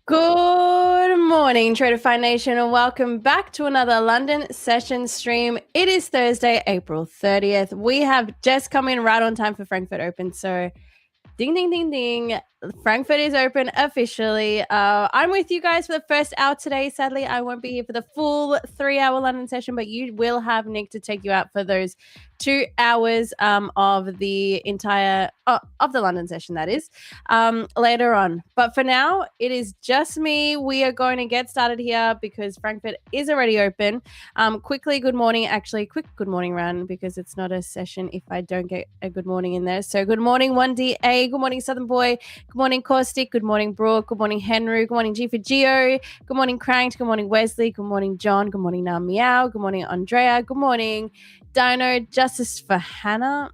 Good morning, Tradeify Nation, and welcome back to another London session stream. It is Thursday, April 30th. We have just come in right on time for Frankfurt Open, so ding, ding, ding, ding. Frankfurt is open officially. I'm with you guys for the first hour today. Sadly, I won't be here for the full 3-hour London session, but you will have Nick to take you out for those 2 hours of the entire of the London session, that is, later on. But for now, it is just me. We are going to get started here because Frankfurt is already open. Quick good morning run, because it's not a session if I don't get a good morning in there. So good morning 1DA, good morning Southern Boy, good morning Caustic, good morning Brooke, good morning Henry, good morning G for Geo, good morning Cranked, good morning Wesley, good morning John, good morning Nam Meow, good morning Andrea, good morning Dino, Justice for Hannah.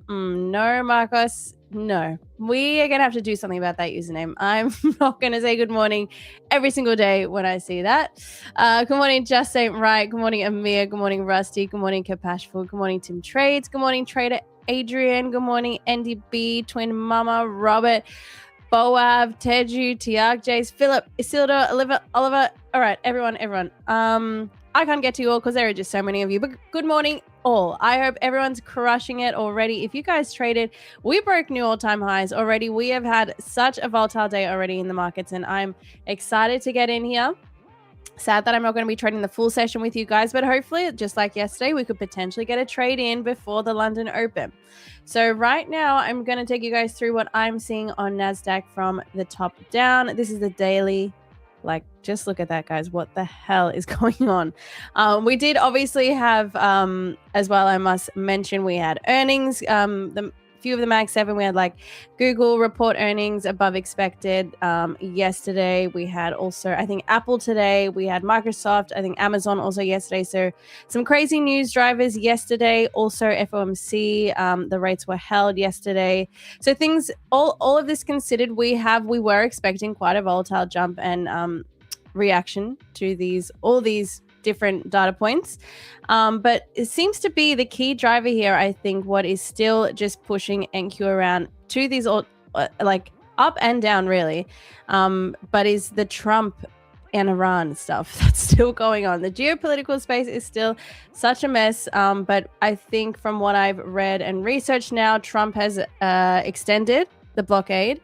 No, Marcos, no. We are going to have to do something about that username. I'm not going to say good morning every single day when I see that. Good morning, Just Ain't Right. Good morning, Amir. Good morning, Rusty. Good morning, Capashful. Good morning, Tim Trades. Good morning, Trader Adrian. Good morning, NDB, Twin Mama, Robert, Boav, Teju, Tiag, Jace, Philip, Isilda, Oliver. All right, everyone. I can't get to you all because there are just so many of you, but good morning all. I hope everyone's crushing it already. If you guys traded, we broke new all-time highs already. We have had such a volatile day already in the markets, and I'm excited to get in here. Sad that I'm not going to be trading the full session with you guys, but hopefully, just like yesterday, we could potentially get a trade in before the London Open. So right now, I'm going to take you guys through what I'm seeing on NASDAQ from the top down. This is the daily. Like, just look at that, guys. What the hell is going on? We did obviously have, as well, I must mention, we had earnings. The few of the Mag 7, we had like Google report earnings above expected. Yesterday, we had also, I think, Apple today. We had Microsoft, I think Amazon also yesterday. So some crazy news drivers yesterday. Also FOMC, the rates were held yesterday. So things, all of this considered, we were expecting quite a volatile jump and reaction to all these different data points, but it seems to be the key driver here. I think what is still just pushing NQ around to these all like up and down really, but is the Trump and Iran stuff that's still going on. The geopolitical space is still such a mess, but I think from what I've read and researched now, Trump has extended the blockade.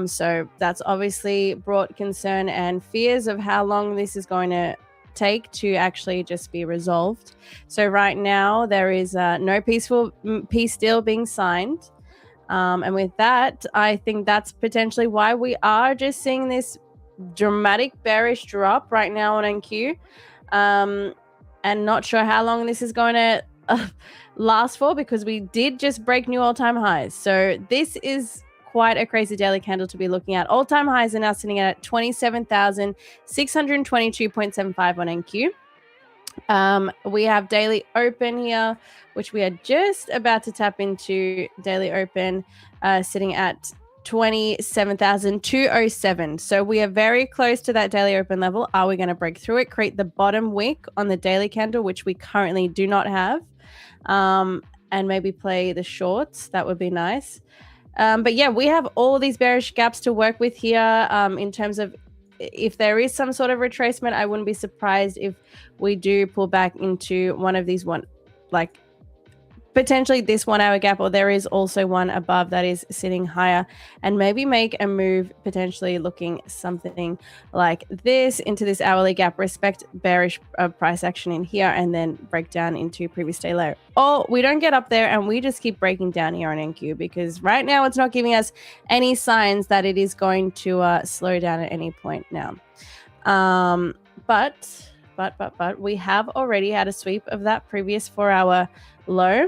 So that's obviously brought concern and fears of how long this is going to take to actually just be resolved. So right now there is no peace deal being signed. And with that, I think that's potentially why we are just seeing this dramatic bearish drop right now on NQ. And not sure how long this is going to last for, because we did just break new all-time highs. So this is quite a crazy daily candle to be looking at. All-time highs are now sitting at 27,622.75 on NQ. We have daily open here, which we are just about to tap into. Daily open sitting at 27,207. So we are very close to that daily open level. Are we going to break through it, create the bottom wick on the daily candle, which we currently do not have, and maybe play the shorts? That would be nice. But yeah, we have all these bearish gaps to work with here. In terms of if there is some sort of retracement, I wouldn't be surprised if we do pull back into one of these potentially this 1 hour gap, or there is also one above that is sitting higher, and maybe make a move potentially looking something like this into this hourly gap, respect bearish price action in here, and then break down into previous day low. Or we don't get up there and we just keep breaking down here on NQ, because right now it's not giving us any signs that it is going to slow down at any point now. But we have already had a sweep of that previous 4 hour low.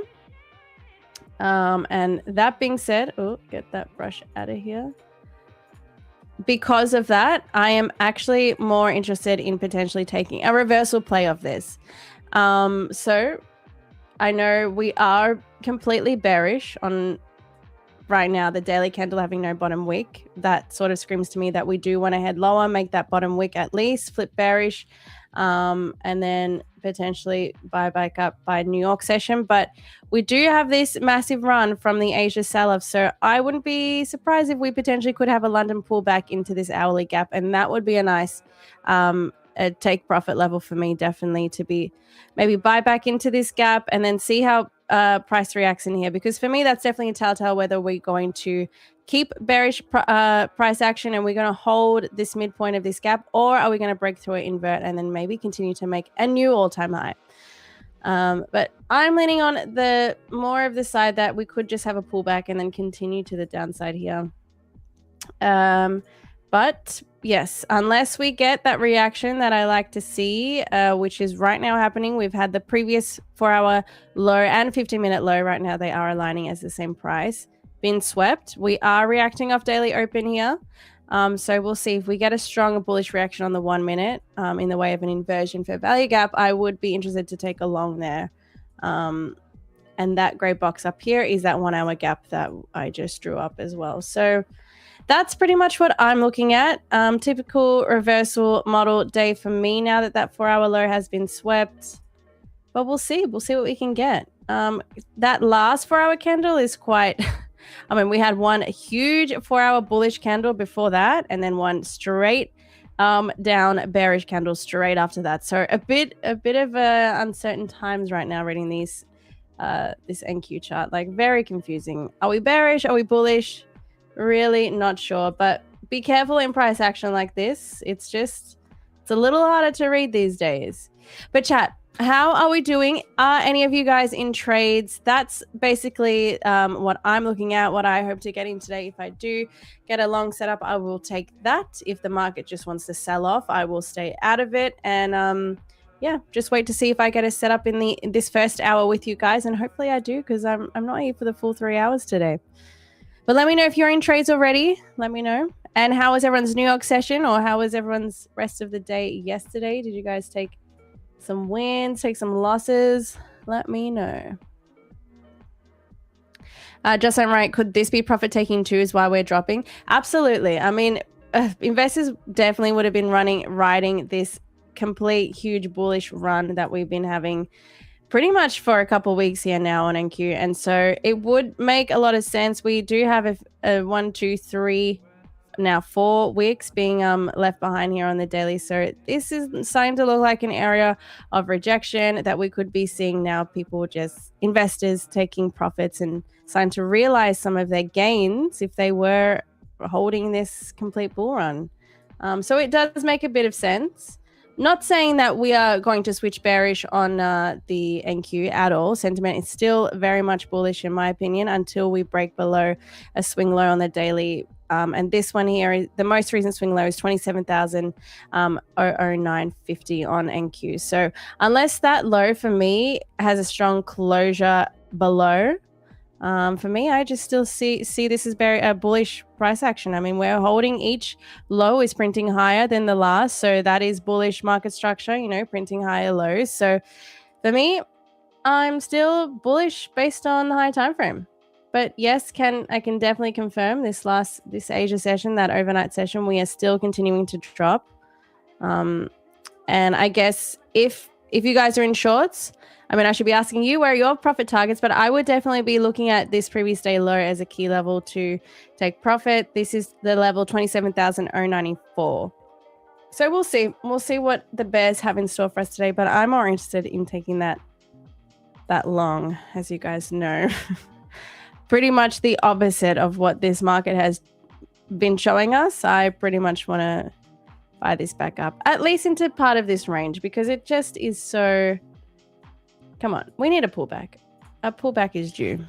And that being said, get that brush out of here. Because of that, I am actually more interested in potentially taking a reversal play of this. So I know we are completely bearish on right now, the daily candle having no bottom wick, that sort of screams to me that we do want to head lower, make that bottom wick at least, flip bearish, and then potentially buy back up by New York session. But we do have this massive run from the Asia sell-off, so I wouldn't be surprised if we potentially could have a London pullback into this hourly gap, and that would be a nice a take profit level for me, definitely, to be maybe buy back into this gap and then see how price reacts in here, because for me that's definitely a telltale whether we're going to keep bearish price action and we're going to hold this midpoint of this gap, or are we going to break through it, invert, and then maybe continue to make a new all-time high. But I'm leaning on the more of the side that we could just have a pullback and then continue to the downside here. But yes, unless we get that reaction that I like to see, which is right now happening. We've had the previous 4-hour low and 15-minute low. Right now they are aligning as the same price. Been swept. We are reacting off daily open here. So we'll see if we get a strong bullish reaction on the 1 minute in the way of an inversion for value gap. I would be interested to take a long there. And that gray box up here is that 1 hour gap that I just drew up as well. So that's pretty much what I'm looking at. Typical reversal model day for me now that that 4-hour low has been swept. But we'll see. We'll see what we can get. That last 4-hour candle is quite... I mean, we had one huge 4-hour bullish candle before that, and then one straight down bearish candle straight after that. So a bit of uncertain times right now reading these this NQ chart. Like, very confusing. Are we bearish? Are we bullish? Really not sure, but be careful in price action like this. It's a little harder to read these days. But chat, how are we doing? Are any of you guys in trades? That's basically what I'm looking at, what I hope to get in today. If I do get a long setup, I will take that. If the market just wants to sell off, I will stay out of it. And yeah, just wait to see if I get a setup in this first hour with you guys, and hopefully I do, because I'm not here for the full 3 hours today. But let me know if you're in trades already. Let me know. And how was everyone's New York session, or how was everyone's rest of the day yesterday? Did you guys take some wins, take some losses? Let me know. Just I'm right. Could this be profit taking too? Is why we're dropping? Absolutely. I mean, investors definitely would have been riding this complete huge bullish run that we've been having pretty much for a couple of weeks here now on NQ, and so it would make a lot of sense. We do have a 1, 2, 3, now 4 weeks being left behind here on the daily, so this is starting to look like an area of rejection that we could be seeing now. People, just investors, taking profits and starting to realize some of their gains if they were holding this complete bull run. So it does make a bit of sense. Not saying that we are going to switch bearish on the NQ at all. Sentiment is still very much bullish in my opinion until we break below a swing low on the daily. And this one here, is the most recent swing low is 27,009.50 on NQ. So unless that low for me has a strong closure below, for me, I just still see this as very bullish price action. I mean, we're holding each low is printing higher than the last, so that is bullish market structure, you know, printing higher lows. So for me, I'm still bullish based on the high time frame. But yes, I can definitely confirm this Asia session, that overnight session, we are still continuing to drop. And I guess if you guys are in shorts, I mean, I should be asking you where are your profit targets, but I would definitely be looking at this previous day low as a key level to take profit. This is the level 27,094. So we'll see. We'll see what the bears have in store for us today, but I'm more interested in taking that long, as you guys know. Pretty much the opposite of what this market has been showing us. I pretty much want to buy this back up, at least into part of this range, because it just is so... Come on, we need a pullback. A pullback is due.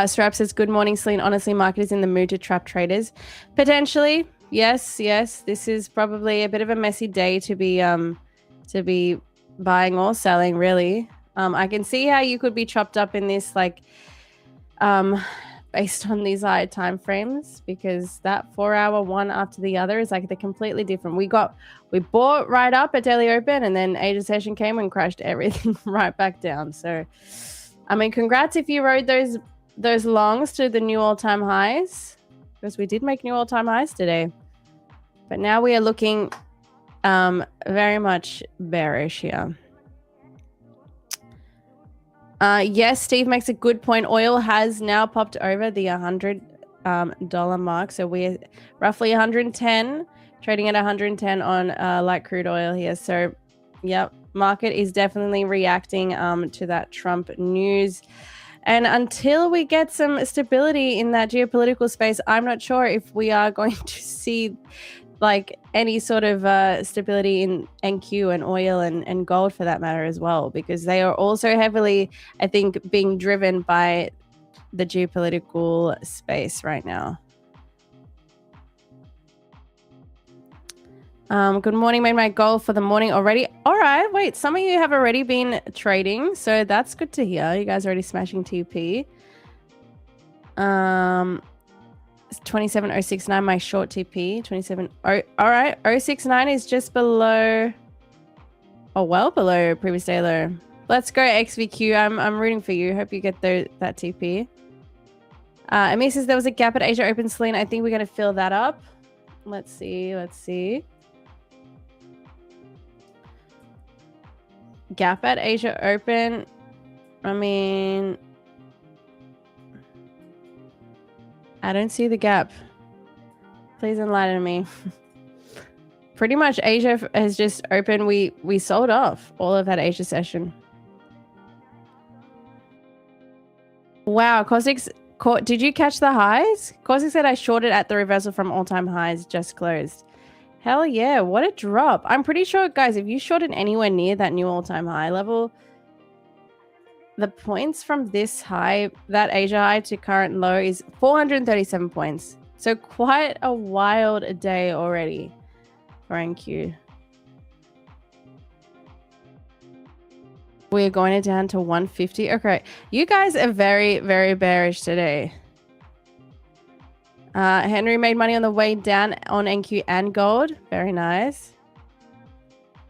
Strap says, good morning, Celine. Honestly, market is in the mood to trap traders. Potentially, yes. This is probably a bit of a messy day to be buying or selling, really. I can see how you could be chopped up in this, like, based on these high time frames, because that 4-hour one after the other is like they're completely different. We bought right up at daily open, and then Asia session came and crashed everything right back down. So I mean, congrats if you rode those longs to the new all-time highs, because we did make new all-time highs today. But now we are looking very much bearish here. Yes, Steve makes a good point. Oil has now popped over the $100 mark. So we're roughly 110, trading at 110 on light crude oil here. So, yep, market is definitely reacting to that Trump news. And until we get some stability in that geopolitical space, I'm not sure if we are going to see like any sort of stability in NQ and oil and gold for that matter as well, because they are also heavily, I think, being driven by the geopolitical space right now. Good morning, made my goal for the morning already. All right, wait, some of you have already been trading, so that's good to hear. You guys are already smashing TP. 27069, my short TP. 27. Oh, all right. 069 is just below. Oh, well below previous day low. Let's go XVQ. I'm rooting for you. Hope you get that TP. Amy says there was a gap at Asia Open, Celine. I think we're going to fill that up. Let's see. Gap at Asia Open. I mean, I don't see the gap. Please enlighten me. Pretty much Asia has just opened. We sold off all of that Asia session. Wow, Cosix, did you catch the highs? Cosix said I shorted at the reversal from all-time highs, just closed. Hell yeah, what a drop. I'm pretty sure, guys, if you shorted anywhere near that new all-time high level, the points from this high, that Asia high to current low is 437 points. So quite a wild day already for NQ. We're going down to 150. Okay, you guys are very, very bearish today. Henry made money on the way down on NQ and gold. Very nice.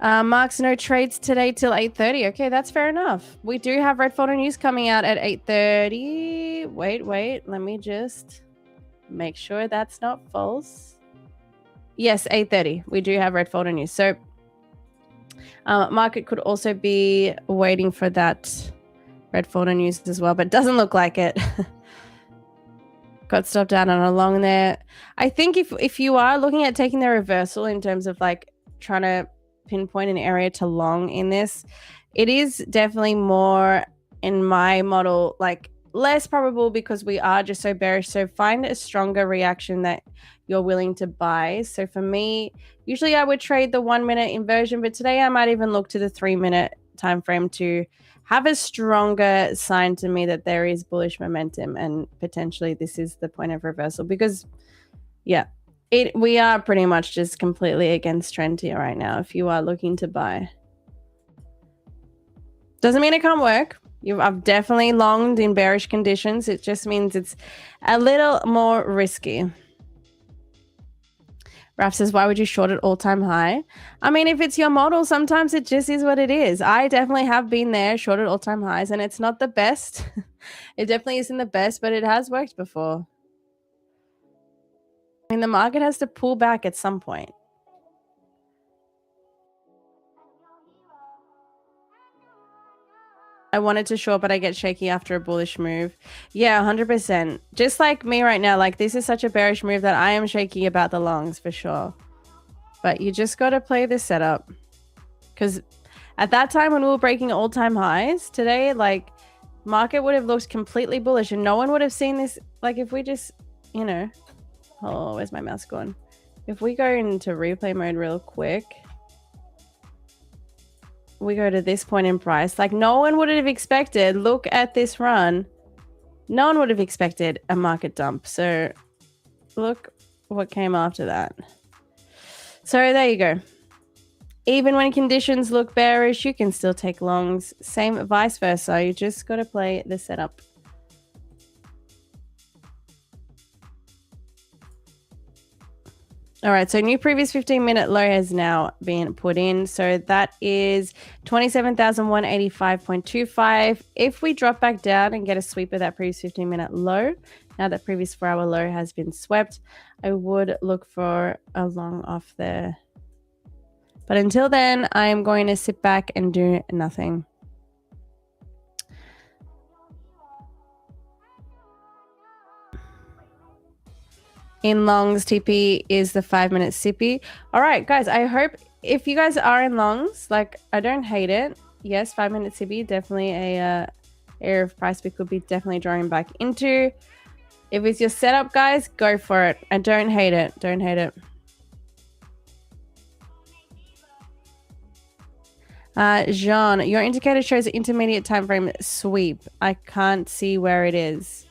Mark's no trades today till 8:30. Okay, that's fair enough. We do have Red Folder News coming out at 8:30. Wait. Let me just make sure that's not false. Yes, 8:30. We do have Red Folder News. So market could also be waiting for that Red Folder News as well, but doesn't look like it. Got stopped out on a long there. I think if you are looking at taking the reversal in terms of like trying to pinpoint an area to long in this, it is definitely more in my model like less probable because we are just so bearish. So find a stronger reaction that you're willing to buy. So for me, usually I would trade the 1 minute inversion, but today I might even look to the 3 minute time frame to have a stronger sign to me that there is bullish momentum and potentially this is the point of reversal, because yeah, we are pretty much just completely against trend here right now if you are looking to buy. Doesn't mean it can't work. I've definitely longed in bearish conditions. It just means it's a little more risky. Raf says, why would you short at all-time high? I mean, if it's your model, sometimes it just is what it is. I definitely have been there, short at all-time highs, and it's not the best. It definitely isn't the best, but it has worked before. I mean, the market has to pull back at some point. I wanted to short, but I get shaky after a bullish move. Yeah, 100%. Just like me right now, like this is such a bearish move that I am shaky about the longs for sure. But you just got to play this setup. Because at that time when we were breaking all-time highs today, like market would have looked completely bullish and no one would have seen this. Like if we just, you know, oh, where's my mouse gone? If we go into replay mode real quick, we go to this point in price, like no one would have expected, look at this run, no one would have expected a market dump. So look what came after that. So there you go. Even when conditions look bearish, you can still take longs. Same vice versa. You just got to play the setup. All right, so new previous 15-minute low has now been put in. So that is 27,185.25. If we drop back down and get a sweep of that previous 15-minute low, now that previous 4-hour low has been swept, I would look for a long off there. But until then, I'm going to sit back and do nothing. In longs, TP is the 5-minute sippy. All right, guys, I hope if you guys are in longs, like, I don't hate it. Yes, 5-minute sippy, definitely a area of price we could be definitely drawing back into. If it's your setup, guys, go for it. I don't hate it. Don't hate it. Jean, your indicator shows an intermediate time frame sweep. I can't see where it is.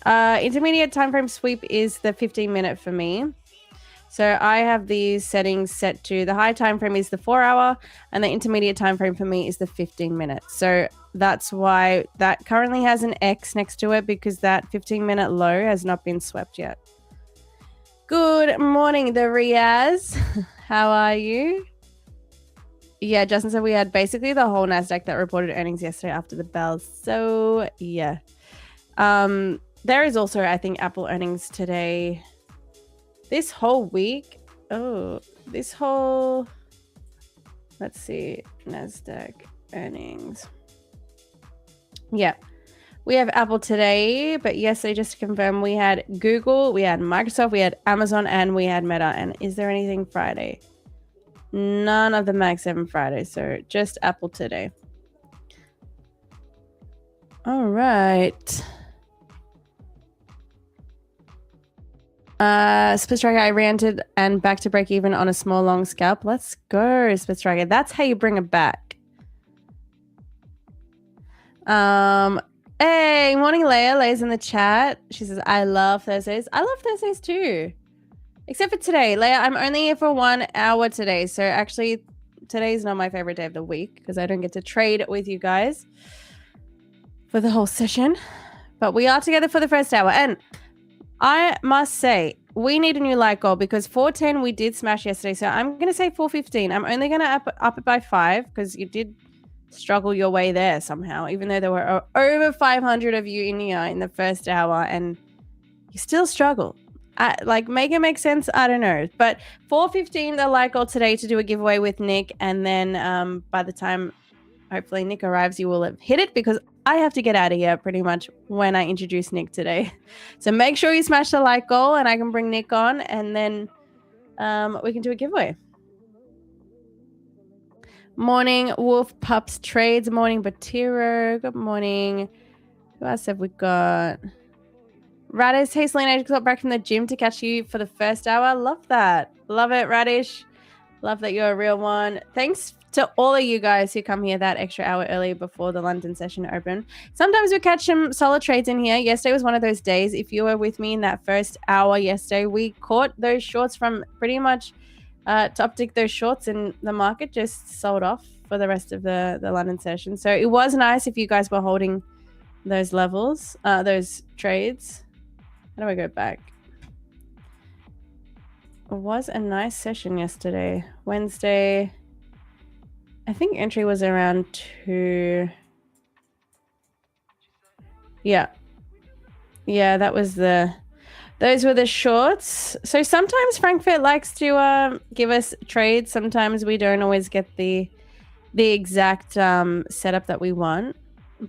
Intermediate time frame sweep is the 15-minute for me. So I have these settings set to the high time frame is the 4-hour, and the intermediate time frame for me is the 15-minute. So that's why that currently has an X next to it, because that 15-minute low has not been swept yet. Good morning, the Riaz. How are you? Yeah, Justin said we had basically the whole NASDAQ that reported earnings yesterday after the bell. So yeah. There is also, I think, Apple earnings today. This whole week. Let's see, NASDAQ earnings. Yeah, we have Apple today, but yesterday, just to confirm, we had Google, we had Microsoft, we had Amazon, and we had Meta. And is there anything Friday? None of the Mag 7 Friday, so just Apple today. All right. Split Striker, I ranted and back to break even on a small long scalp. Let's go, Split Striker. That's how you bring it back. Hey, morning, Leia. Leia's in the chat. She says, I love Thursdays. I love Thursdays too. Except for today. Leia, I'm only here for 1 hour today. So actually, today's not my favorite day of the week because I don't get to trade with you guys for the whole session. But we are together for the first hour. And I must say, we need a new light goal because 410 we did smash yesterday. So I'm going to say 415. I'm only going to up it by 5 because you did struggle your way there somehow, even though there were over 500 of you in here in the first hour and you still struggle. Like, make it make sense? I don't know. But 415, the light goal today to do a giveaway with Nick. And then by the time hopefully Nick arrives, you will have hit it because I have to get out of here pretty much when I introduce Nick today. So make sure you smash the like goal and I can bring Nick on and then we can do a giveaway. Morning, Wolf Pups Trades. Morning, Batiro. Good morning. Who else have we got? Radish, hey Selena, I just got back from the gym to catch you for the first hour. Love that. Love it, Radish. Love that you're a real one. Thanks to all of you guys who come here that extra hour early before the London session open. Sometimes we catch some solid trades in here. Yesterday was one of those days. If you were with me in that first hour yesterday, we caught those shorts from pretty much top tick those shorts and the market just sold off for the rest of the London session. So it was nice if you guys were holding those levels, those trades. How do I go back? It was a nice session yesterday. Wednesday, I think entry was around 2. Yeah, that was those were the shorts. So sometimes Frankfurt likes to give us trades. Sometimes we don't always get the exact setup that we want.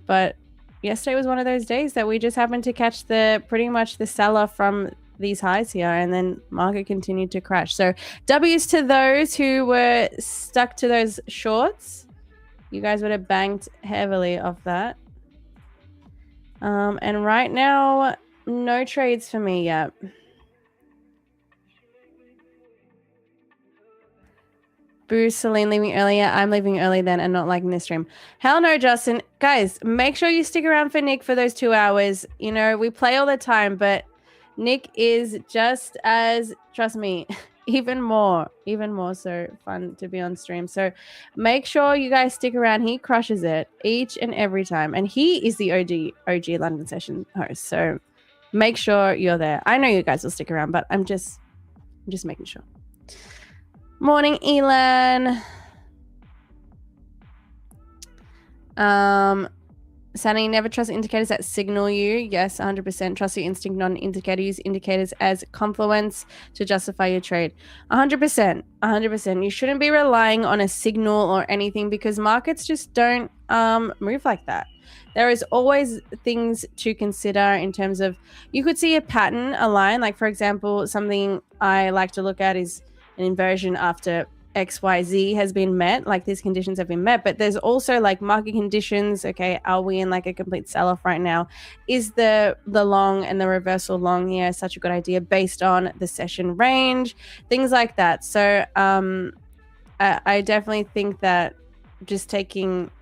But yesterday was one of those days that we just happened to catch pretty much the seller from these highs here, and then market continued to crash. So W's to those who were stuck to those shorts. You guys would have banked heavily off that. And right now, no trades for me yet. Boo, Celine leaving earlier. I'm leaving early then and not liking this stream. Hell no, Justin. Guys, make sure you stick around for Nick for those 2 hours. You know, we play all the time, but Nick is just as, trust me, even more so fun to be on stream. So make sure you guys stick around. He crushes it each and every time. And he is the OG London session host. So make sure you're there. I know you guys will stick around, but I'm just I'm just making sure. Morning, Elan. Sandy, never trust indicators that signal you. Yes, 100%. Trust your instinct, not an indicator. Use indicators as confluence to justify your trade. 100%. 100%. You shouldn't be relying on a signal or anything because markets just don't move like that. There is always things to consider in terms of, you could see a pattern, a line. Like, for example, something I like to look at is an inversion after XYZ has been met, like these conditions have been met, but there's also like market conditions. Okay, are we in like a complete sell-off right now? Is the long and the reversal long here such a good idea based on the session range, things like that? So I definitely think that just taking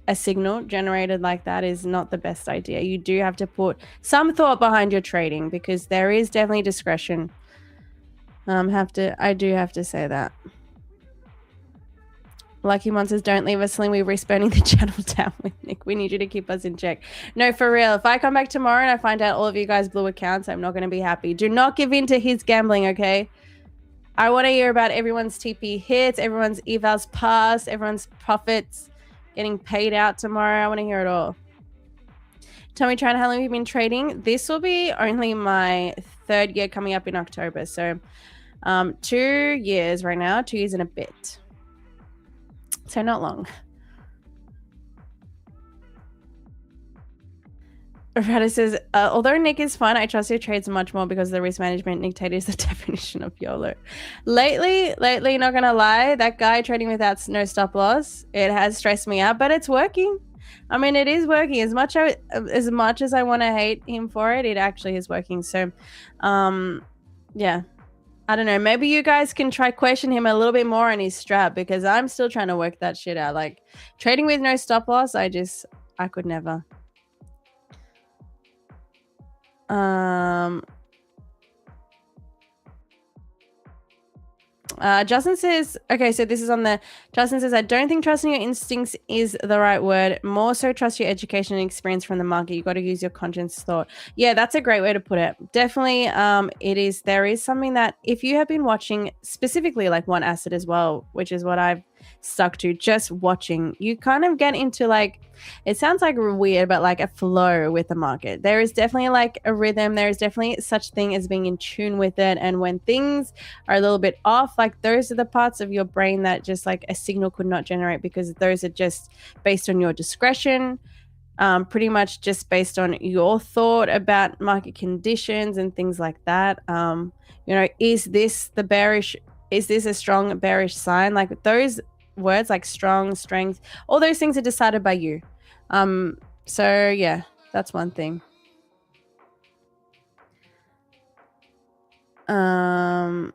a signal generated like that is not the best idea. You do have to put some thought behind your trading because there is definitely discretion. I do have to say that. Lucky Monsters, don't leave us sling. We're respawning the channel down with Nick. We need you to keep us in check. No, for real. If I come back tomorrow and I find out all of you guys blue accounts, I'm not going to be happy. Do not give in to his gambling, okay? I want to hear about everyone's TP hits, everyone's evals pass, everyone's profits getting paid out tomorrow. I want to hear it all. Tell me, Tran, how long have you been trading? This will be only my 3rd year coming up in October. So 2 years right now, 2 years and a bit. So not long. Rada says, although Nick is fun, I trust your trades much more because of the risk management. Nick Tate is the definition of YOLO. Lately, not gonna lie, that guy trading without no stop loss, it has stressed me out, but it's working. I mean, it is working. As much as I want to hate him for it, it actually is working. So, yeah. I don't know. Maybe you guys can try question him a little bit more on his strat because I'm still trying to work that shit out. Like trading with no stop loss, I could never. Justin says, okay, so this is on the, Justin says, I don't think trusting your instincts is the right word. More so trust your education and experience from the market. You got to use your conscious thought. Yeah, that's a great way to put it. Definitely, there is something that if you have been watching specifically like one asset as well, which is what I've stuck to, just watching, you kind of get into like, it sounds like weird, but like a flow with the market. There is definitely like a rhythm. There is definitely such thing as being in tune with it. And when things are a little bit off, like those are the parts of your brain that just like a signal could not generate because those are just based on your discretion, pretty much just based on your thought about market conditions and things like that. Is this a strong bearish sign? Like those words like strong, strength, all those things are decided by you. So yeah, that's one thing. Rox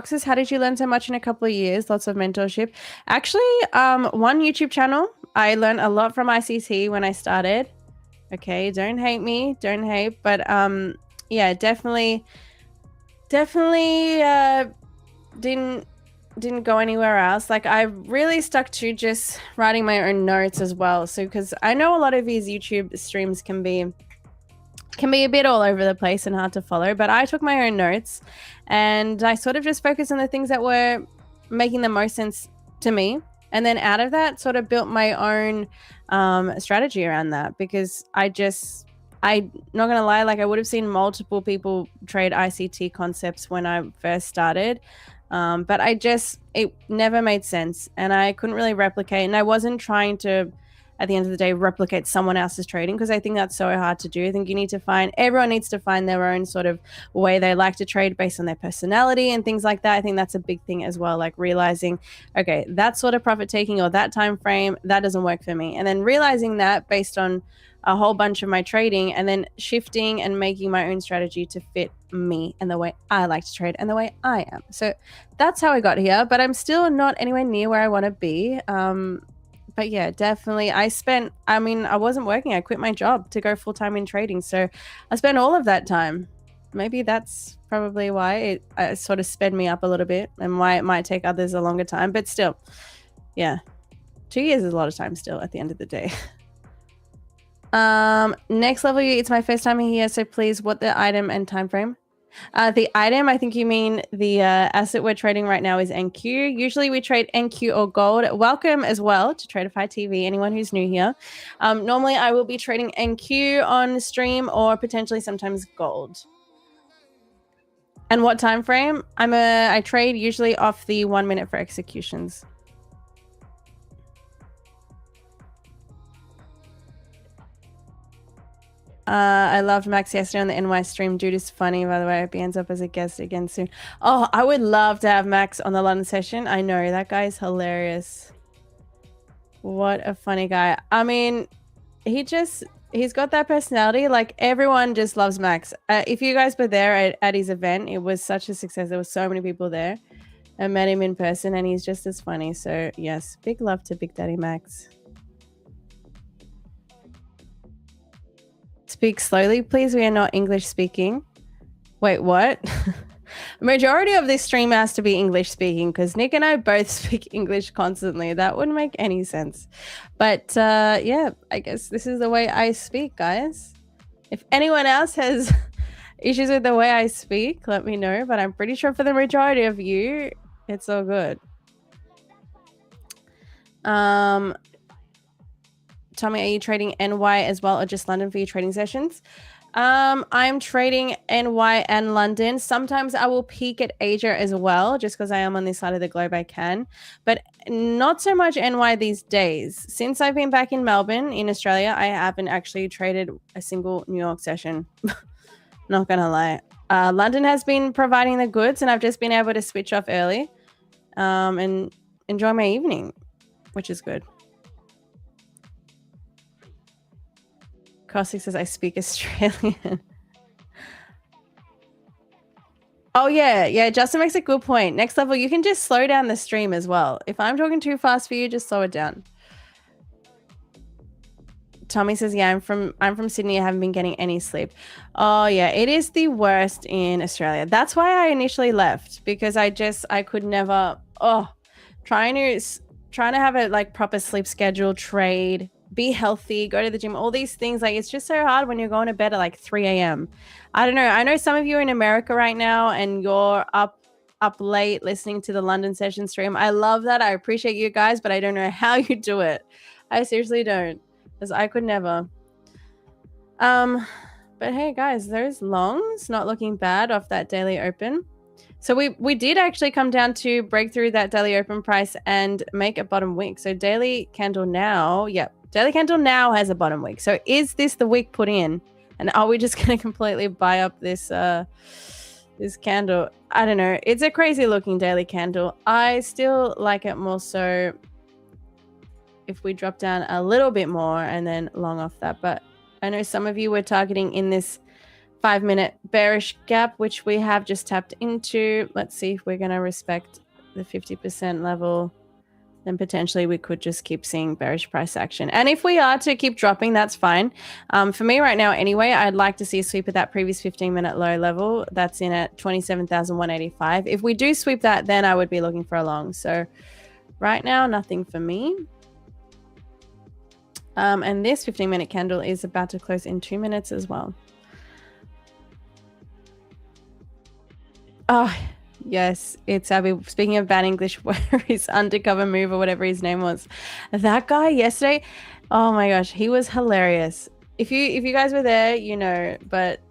says, how did you learn so much in a couple of years? Lots of mentorship. Actually, one YouTube channel. I learned a lot from ICT when I started. Okay, don't hate me, don't hate, but yeah, definitely didn't go anywhere else. Like I really stuck to just writing my own notes as well. So because I know a lot of these YouTube streams can be a bit all over the place and hard to follow, but I took my own notes and I sort of just focused on the things that were making the most sense to me. And then out of that sort of built my own strategy around that because I'm not gonna lie, like I would have seen multiple people trade ICT concepts when I first started. But it never made sense and I couldn't really replicate, and I wasn't trying to, at the end of the day, replicate someone else's trading because I think that's so hard to do. I think everyone needs to find their own sort of way they like to trade based on their personality and things like that. I think that's a big thing as well, like realizing, okay, that sort of profit taking or that time frame, that doesn't work for me. And then realizing that based on a whole bunch of my trading and then shifting and making my own strategy to fit me and the way I like to trade and the way I am. So that's how I got here, but I'm still not anywhere near where I want to be. But yeah, definitely I wasn't working. I quit my job to go full-time in trading. So I spent all of that time. Maybe that's probably why it sort of sped me up a little bit and why it might take others a longer time. But still, yeah, 2 years is a lot of time still at the end of the day. Next level, it's my first time here, so please, what the item and time frame? The item, I think you mean the asset we're trading right now is NQ. Usually we trade NQ or gold. Welcome as well to Tradeify TV, anyone who's new here. Normally I will be trading NQ on stream or potentially sometimes gold. And what time frame? I trade usually off the 1 minute for executions. I loved Max yesterday on the NY stream. Dude is funny, by the way. I hope he ends up as a guest again soon. Oh, I would love to have Max on the London session. I know, that guy is hilarious. What a funny guy. I mean, he's got that personality. Like, everyone just loves Max. If you guys were there at his event, it was such a success. There were so many people there. I met him in person and he's just as funny. So yes, big love to Big Daddy Max. Speak slowly, please. We are not English speaking. Wait, what? Majority of this stream has to be English speaking because Nick and I both speak English constantly. That wouldn't make any sense. But yeah, I guess this is the way I speak, guys. If anyone else has issues with the way I speak, let me know. But I'm pretty sure for the majority of you, it's all good. Tommy, are you trading NY as well or just London for your trading sessions? I'm trading NY and London. Sometimes I will peek at Asia as well, just because I am on this side of the globe, I can. But not so much NY these days. Since I've been back in Melbourne, in Australia, I haven't actually traded a single New York session. Not gonna lie. London has been providing the goods, and I've just been able to switch off early and enjoy my evening, which is good. Caustic says I speak Australian. Oh yeah, Justin makes a good point. Next level, you can just slow down the stream as well. If I'm talking too fast for you, just slow it down. Tommy says, yeah, I'm from Sydney. I haven't been getting any sleep. Oh yeah, it is the worst in Australia. That's why I initially left, because I could never trying to have a like proper sleep schedule, trade, be healthy, go to the gym, all these things. Like, it's just so hard when you're going to bed at like 3 a.m. I don't know. I know some of you are in America right now and you're up late listening to the London session stream. I love that. I appreciate you guys, but I don't know how you do it. I seriously don't, because I could never. But hey guys, those longs not looking bad off that daily open. So we did actually come down to break through that daily open price and make a bottom wick. So daily candle now, yep. Daily candle now has a bottom wick. So is this the wick put in? And are we just going to completely buy up this this candle? I don't know. It's a crazy looking daily candle. I still like it more so if we drop down a little bit more and then long off that. But I know some of you were targeting in this 5-minute bearish gap, which we have just tapped into. Let's see if we're going to respect the 50% level. Then potentially we could just keep seeing bearish price action. And if we are to keep dropping, that's fine. For me right now anyway, I'd like to see a sweep at that previous 15-minute low level. That's in at 27,185. If we do sweep that, then I would be looking for a long. So right now, nothing for me. And this 15-minute candle is about to close in 2 minutes as well. Oh, yes, it's Abby. Speaking of bad English, where his undercover move or whatever his name was, that guy yesterday, oh my gosh, he was hilarious. If you guys were there, you know, but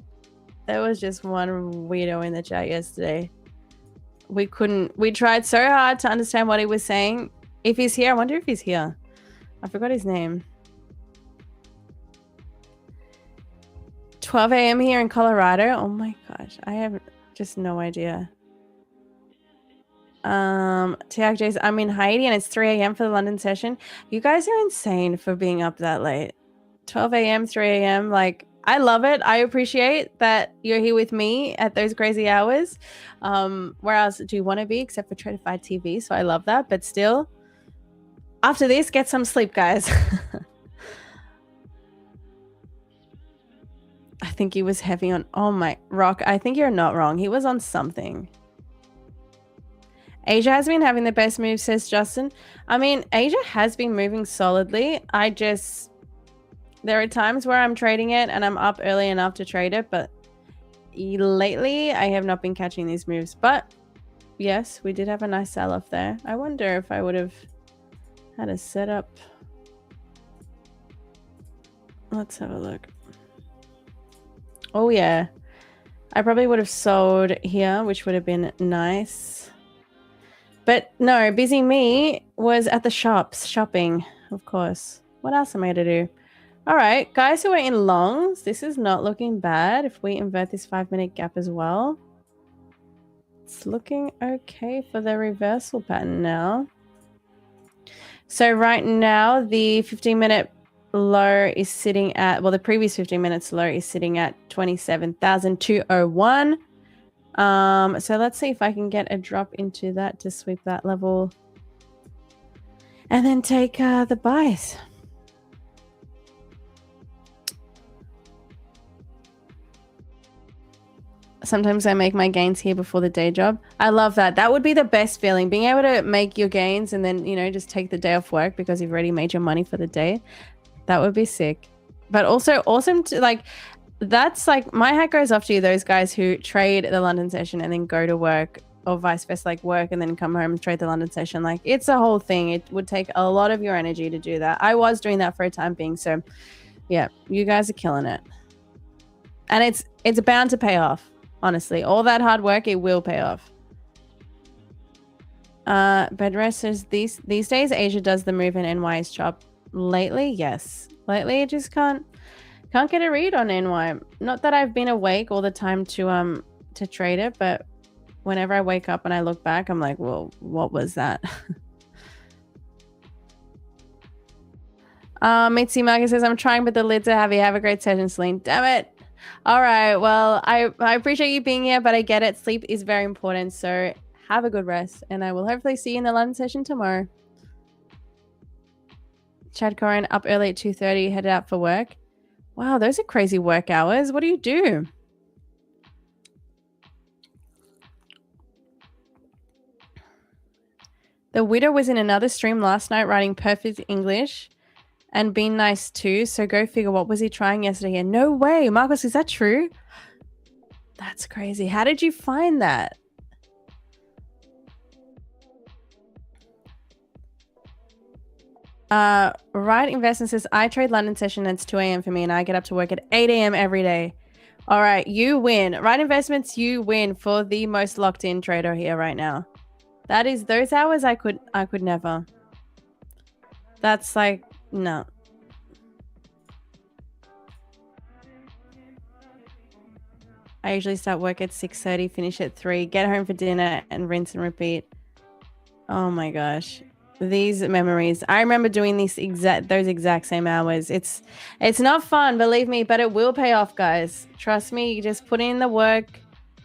there was just one weirdo in the chat yesterday. We tried so hard to understand what he was saying. If he's here, I wonder if he's here. I forgot his name. 12 a.m. here in Colorado. Oh my gosh, I have just no idea. TRJ's, I'm in Haiti and it's 3 a.m. for the London session. You guys are insane for being up that late. 12 a.m., 3 a.m. Like, I love it. I appreciate that you're here with me at those crazy hours. Where else do you want to be except for Tradeify TV? So I love that. But still, after this, get some sleep, guys. I think he was heavy on, oh my, Rock, I think you're not wrong. He was on something. Asia has been having the best moves, says Justin. I mean, Asia has been moving solidly. There are times where I'm trading it and I'm up early enough to trade it, but lately I have not been catching these moves, but yes, we did have a nice sell-off there. I wonder if I would have had a setup. Let's have a look. Oh yeah, I probably would have sold here, which would have been nice. But no, busy me was at the shops, shopping, of course. What else am I to do? All right, guys who are in longs, this is not looking bad. If we invert this 5-minute gap as well, it's looking okay for the reversal pattern now. So right now, the 15-minute low is sitting at, well, the previous 15 minutes low is sitting at 27,201. So let's see if I can get a drop into that to sweep that level and then take the buys. Sometimes I make my gains here before the day job. I love that. That would be the best feeling, being able to make your gains and then, you know, just take the day off work because you've already made your money for the day. That would be sick. But also awesome to, like, that's like, my hat goes off to you, those guys who trade the London session and then go to work, or vice versa, like work and then come home and trade the London session. Like, it's a whole thing. It would take a lot of your energy to do that. I was doing that for a time being. So yeah, you guys are killing it. And it's bound to pay off. Honestly, all that hard work, it will pay off. Bedrest says these days Asia does the move and NY is chop. Lately, yes. Lately, I just can't get a read on NY. Not that I've been awake all the time to trade it, but whenever I wake up and I look back, I'm like, well, what was that? Mitzi Marcus says, I'm trying, but the lids are heavy. Have a great session, Celine. Damn it. All right. Well, I appreciate you being here, but I get it. Sleep is very important. So have a good rest, and I will hopefully see you in the London session tomorrow. Chad Corin up early at 2:30, headed out for work. Wow, those are crazy work hours. What do you do? The Widow was in another stream last night writing perfect English and being nice too. So go figure, what was he trying yesterday? And no way. Marcus, is that true? That's crazy. How did you find that? Right Investment says, I trade London session and it's 2 a.m. for me and I get up to work at 8 a.m. every day. All right, you win. Right Investments, you win for the most locked in trader here right now. That is, those hours I could never. That's like, no. I usually start work at 6:30, finish at 3, get home for dinner and rinse and repeat. Oh my gosh. These memories. I remember doing those exact same hours. It's not fun, believe me, but it will pay off, guys. Trust me, you just put in the work,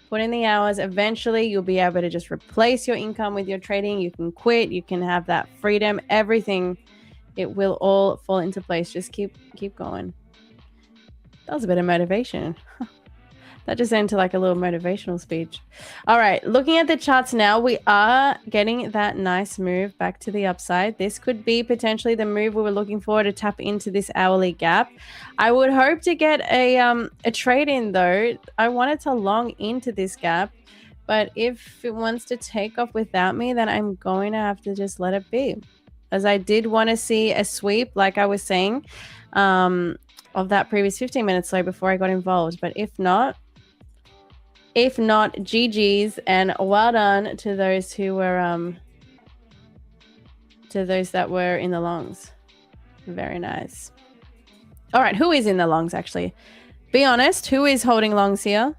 put in the hours. Eventually, you'll be able to just replace your income with your trading. You can quit, you can have that freedom, everything. It will all fall into place. Just keep going. That was a bit of motivation. That just ended like a little motivational speech. All right, looking at the charts now, we are getting that nice move back to the upside. This could be potentially the move we were looking for to tap into this hourly gap. I would hope to get a trade in though. I wanted to long into this gap, but if it wants to take off without me, then I'm going to have to just let it be. As I did want to see a sweep, like I was saying, of that previous 15 minutes low before I got involved. But if not, GG's and well done to those who were to those that were in the longs. Very nice. All right, who is in the longs actually? Be honest, who is holding longs here?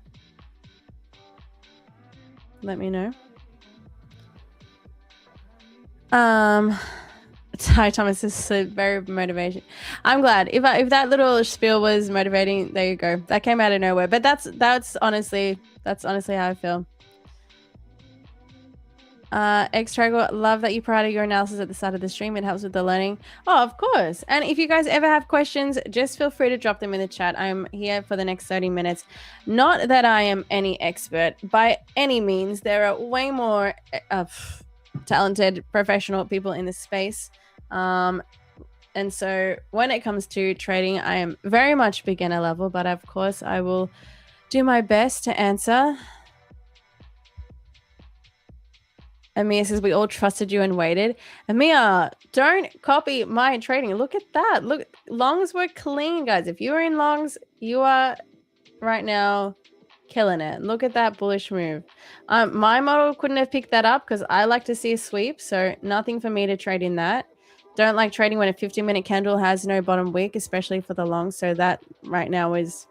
Let me know. Hi Thomas, this is very motivation. I'm glad. If that little spiel was motivating, there you go. That came out of nowhere. But that's honestly how I feel. X-Trago, love that you provided your analysis at the start of the stream. It helps with the learning. Oh, of course. And if you guys ever have questions, just feel free to drop them in the chat. I'm here for the next 30 minutes. Not that I am any expert by any means. There are way more talented professional people in this space. And so when it comes to trading, I am very much beginner level, but of course I will do my best to answer. Amia says, we all trusted you and waited. Amia, don't copy my trading. Look at that. Look, longs were clean, guys. If you were in longs, you are right now killing it. Look at that bullish move. My model couldn't have picked that up because I like to see a sweep, so nothing for me to trade in that. Don't like trading when a 15-minute candle has no bottom wick, especially for the long. So that right now is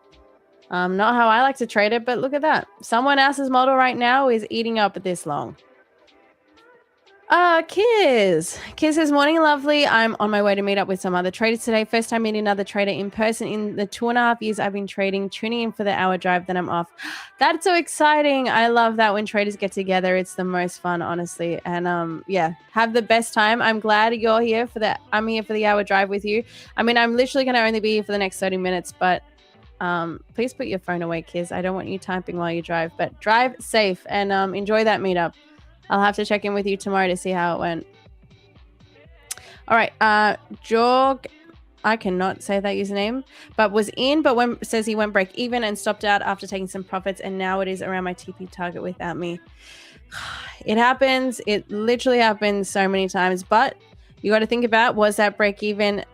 not how I like to trade it, but look at that. Someone else's model right now is eating up at this long. Kiz says, morning lovely. I'm on my way to meet up with some other traders today. First time meeting another trader in person in the 2.5 years I've been trading, tuning in for the hour drive, then I'm off. That's so exciting. I love that when traders get together. It's the most fun, honestly. And yeah, have the best time. I'm glad you're here I'm here for the hour drive with you. I mean, I'm literally going to only be here for the next 30 minutes, but please put your phone away, Kiz. I don't want you typing while you drive, but drive safe and enjoy that meetup. I'll have to check in with you tomorrow to see how it went. All right. Jorg, I cannot say that username, but says he went break even and stopped out after taking some profits. And now it is around my TP target without me. It happens. It literally happens so many times, but you got to think about, was that break even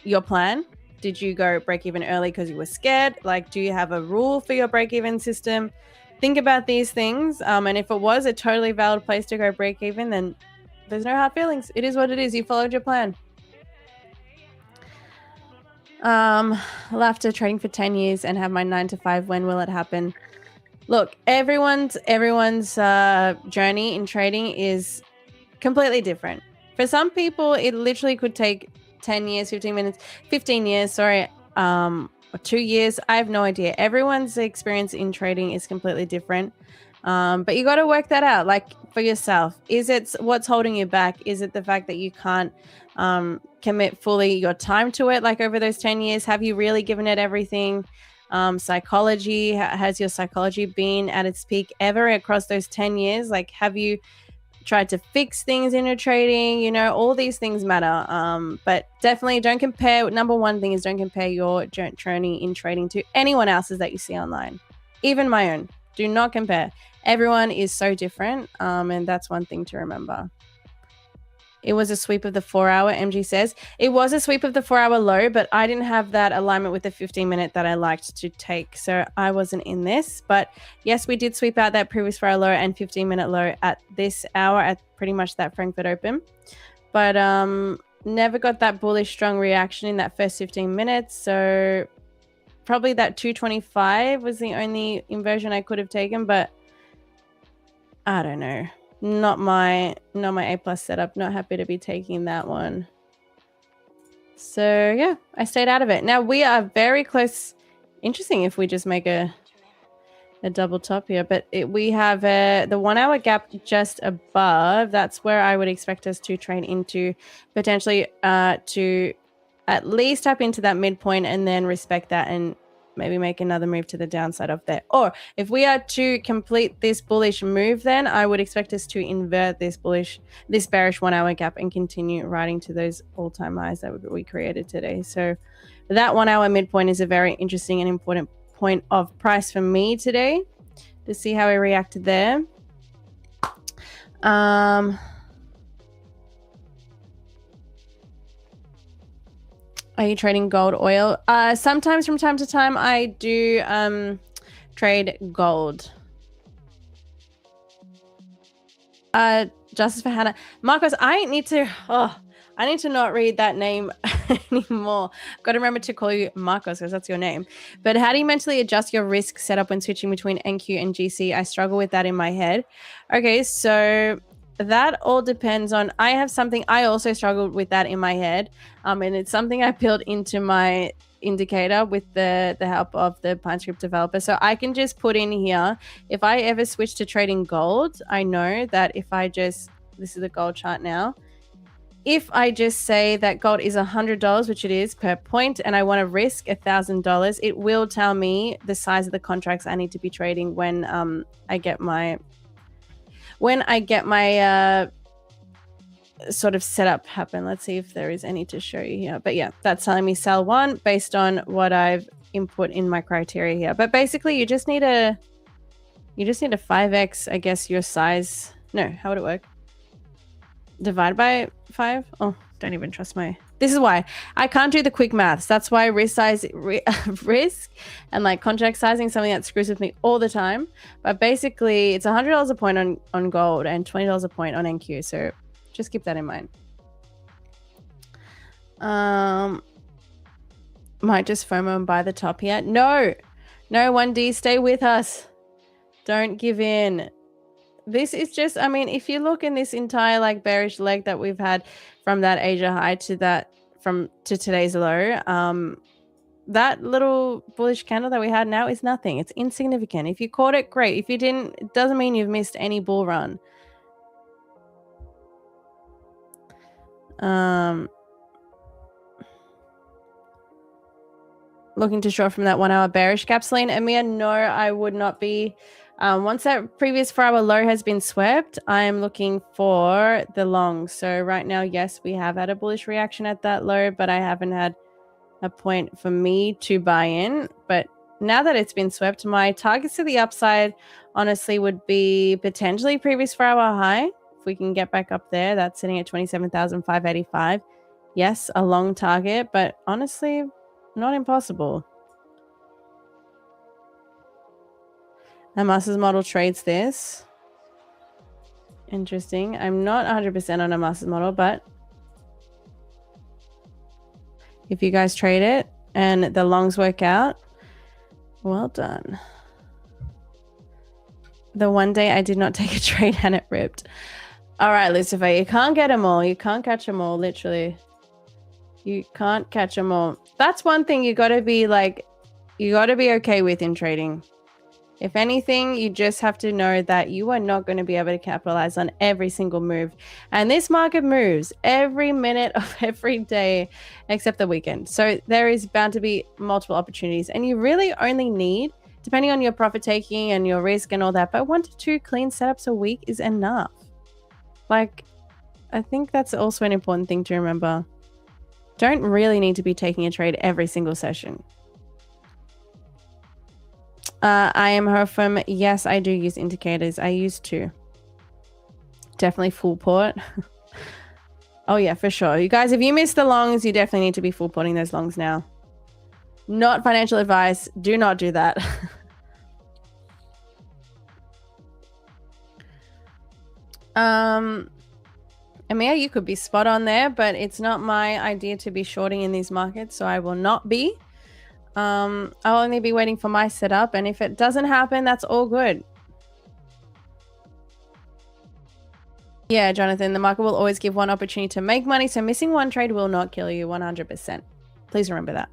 your plan? Did you go break even early because you were scared? Like, do you have a rule for your break even system? Think about these things, and if it was a totally valid place to go break even, then there's no hard feelings. It is what it is. You followed your plan. After trading for 10 years and have my 9 to 5, when will it happen? Look, everyone's journey in trading is completely different. For some people, it literally could take 10 years, 15 years, sorry, 2 years. I have no idea. Everyone's experience in trading is completely different. But you got to work that out, like, for yourself. Is it what's holding you back? Is it the fact that you can't commit fully your time to it, like over those 10 years? Have you really given it everything? Psychology, has your psychology been at its peak ever across those 10 years? Like, have you tried to fix things in your trading? You know, all these things matter. But definitely don't compare. Number one thing is, don't compare your journey in trading to anyone else's that you see online, even my own. Do not compare. Everyone is so different, and that's one thing to remember. It was a sweep of the 4-hour, MG says. It was a sweep of the 4-hour low, but I didn't have that alignment with the 15-minute that I liked to take, so I wasn't in this. But yes, we did sweep out that previous 4-hour low and 15-minute low at this hour, at pretty much that Frankfurt Open. But never got that bullish strong reaction in that first 15 minutes, so probably that 225 was the only inversion I could have taken, but I don't know. Not my A+ setup. Not happy to be taking that one. So yeah, I stayed out of it. Now we are very close. Interesting if we just make a double top here, but we have the 1-hour gap just above. That's where I would expect us to trade into, potentially to at least tap into that midpoint and then respect that and maybe make another move to the downside of there. Or if we are to complete this bullish move, then I would expect us to invert this bearish 1-hour gap and continue riding to those all-time highs that we created today. So that 1-hour midpoint is a very interesting and important point of price for me today to see how we reacted there. Are you trading gold, oil? Sometimes from time to time I do trade gold. Justice for Hannah. Marcos, I need to not read that name anymore. Got to remember to call you Marcos because that's your name. But how do you mentally adjust your risk setup when switching between NQ and GC? I struggle with that in my head. Okay, so that all depends on, I also struggled with that in my head, and it's something I built into my indicator with the help of the PineScript developer. So I can just put in here, if I ever switch to trading gold, I know that if I just, this is the gold chart now, if I just say that gold is $100, which it is per point, and I want to risk $1,000, it will tell me the size of the contracts I need to be trading when I get my sort of setup happen. Let's see if there is any to show you here. But yeah, that's telling me sell 1 based on what I've input in my criteria here. But basically, you just need a 5x, I guess, your size. No, how would it work? Divide by 5? Oh, don't even trust my... This is why I can't do the quick maths. That's why risk and like contract sizing, something that screws with me all the time. But basically, it's $100 a point on gold and $20 a point on NQ. So just keep that in mind. Might just FOMO and buy the top here. No, 1D, stay with us. Don't give in. This is just, I mean, if you look in this entire like bearish leg that we've had from that Asia high to today's low, that little bullish candle that we had now is nothing. It's insignificant. If you caught it, great. If you didn't, it doesn't mean you've missed any bull run. Looking to short from that 1 hour bearish gap, Celine. Amir, no, I would not be. Once that previous 4 hour low has been swept, I am looking for the long. So right now, yes, we have had a bullish reaction at that low, but I haven't had a point for me to buy in. But now that it's been swept, my targets to the upside, honestly, would be potentially previous 4 hour high. If we can get back up there, that's sitting at 27,585. Yes, a long target, but honestly, not impossible. The Masters model trades this. Interesting. I'm not 100% on a Masters model, but if you guys trade it and the longs work out, well done. The one day I did not take a trade and it ripped. All right, Lucifer, you can't get them all. You can't catch them all, literally. You can't catch them all. That's one thing you got to be like, you got to be okay with in trading. If anything, you just have to know that you are not going to be able to capitalize on every single move. And this market moves every minute of every day except the weekend. So there is bound to be multiple opportunities. And you really only need, depending on your profit taking and your risk and all that, but 1 to 2 clean setups a week is enough. Like, I think that's also an important thing to remember. Don't really need to be taking a trade every single session. I am her from, yes, I do use indicators. I used to. Definitely full port. Oh yeah, for sure. You guys, if you missed the longs, you definitely need to be full porting those longs now. Not financial advice. Do not do that. Amir, you could be spot on there, but it's not my idea to be shorting in these markets, so I will not be. I'll only be waiting for my setup, and if it doesn't happen, that's all good. Yeah, Jonathan, the market will always give one opportunity to make money, so missing one trade will not kill you 100%. Please remember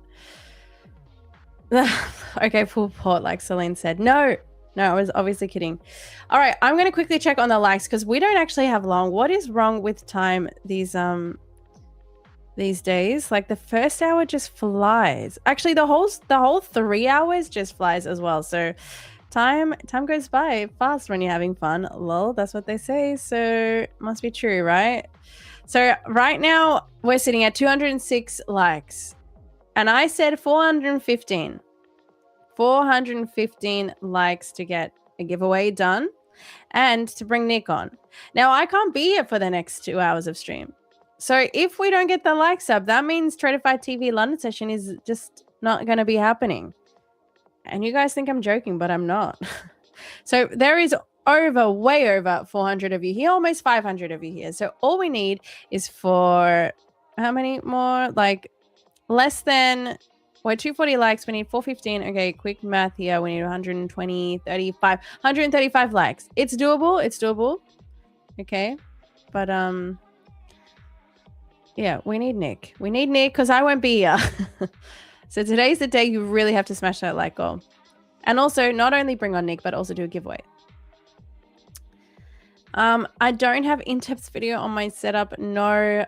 that. Okay, full port, like Celine said. No, I was obviously kidding. All right, I'm going to quickly check on the likes because we don't actually have long. What is wrong with time these days? Like the first hour just flies. Actually, the whole 3 hours just flies as well. So time goes by fast when you're having fun. Lol, that's what they say. So must be true, right? So right now we're sitting at 206 likes, and I said 415 likes to get a giveaway done and to bring Nick on. Now I can't be here for the next 2 hours of stream. So if we don't get the likes up, that means Tradeify TV London session is just not going to be happening. And you guys think I'm joking, but I'm not. So there is way over 400 of you here, almost 500 of you here. So all we need is for how many more? Like less than, we're 240 likes. We need 415. Okay, quick math here. We need 135 likes. It's doable. Okay. But, yeah, we need Nick. We need Nick because I won't be here. So today's the day you really have to smash that like goal. And also, not only bring on Nick, but also do a giveaway. I don't have in-depth video on my setup. No,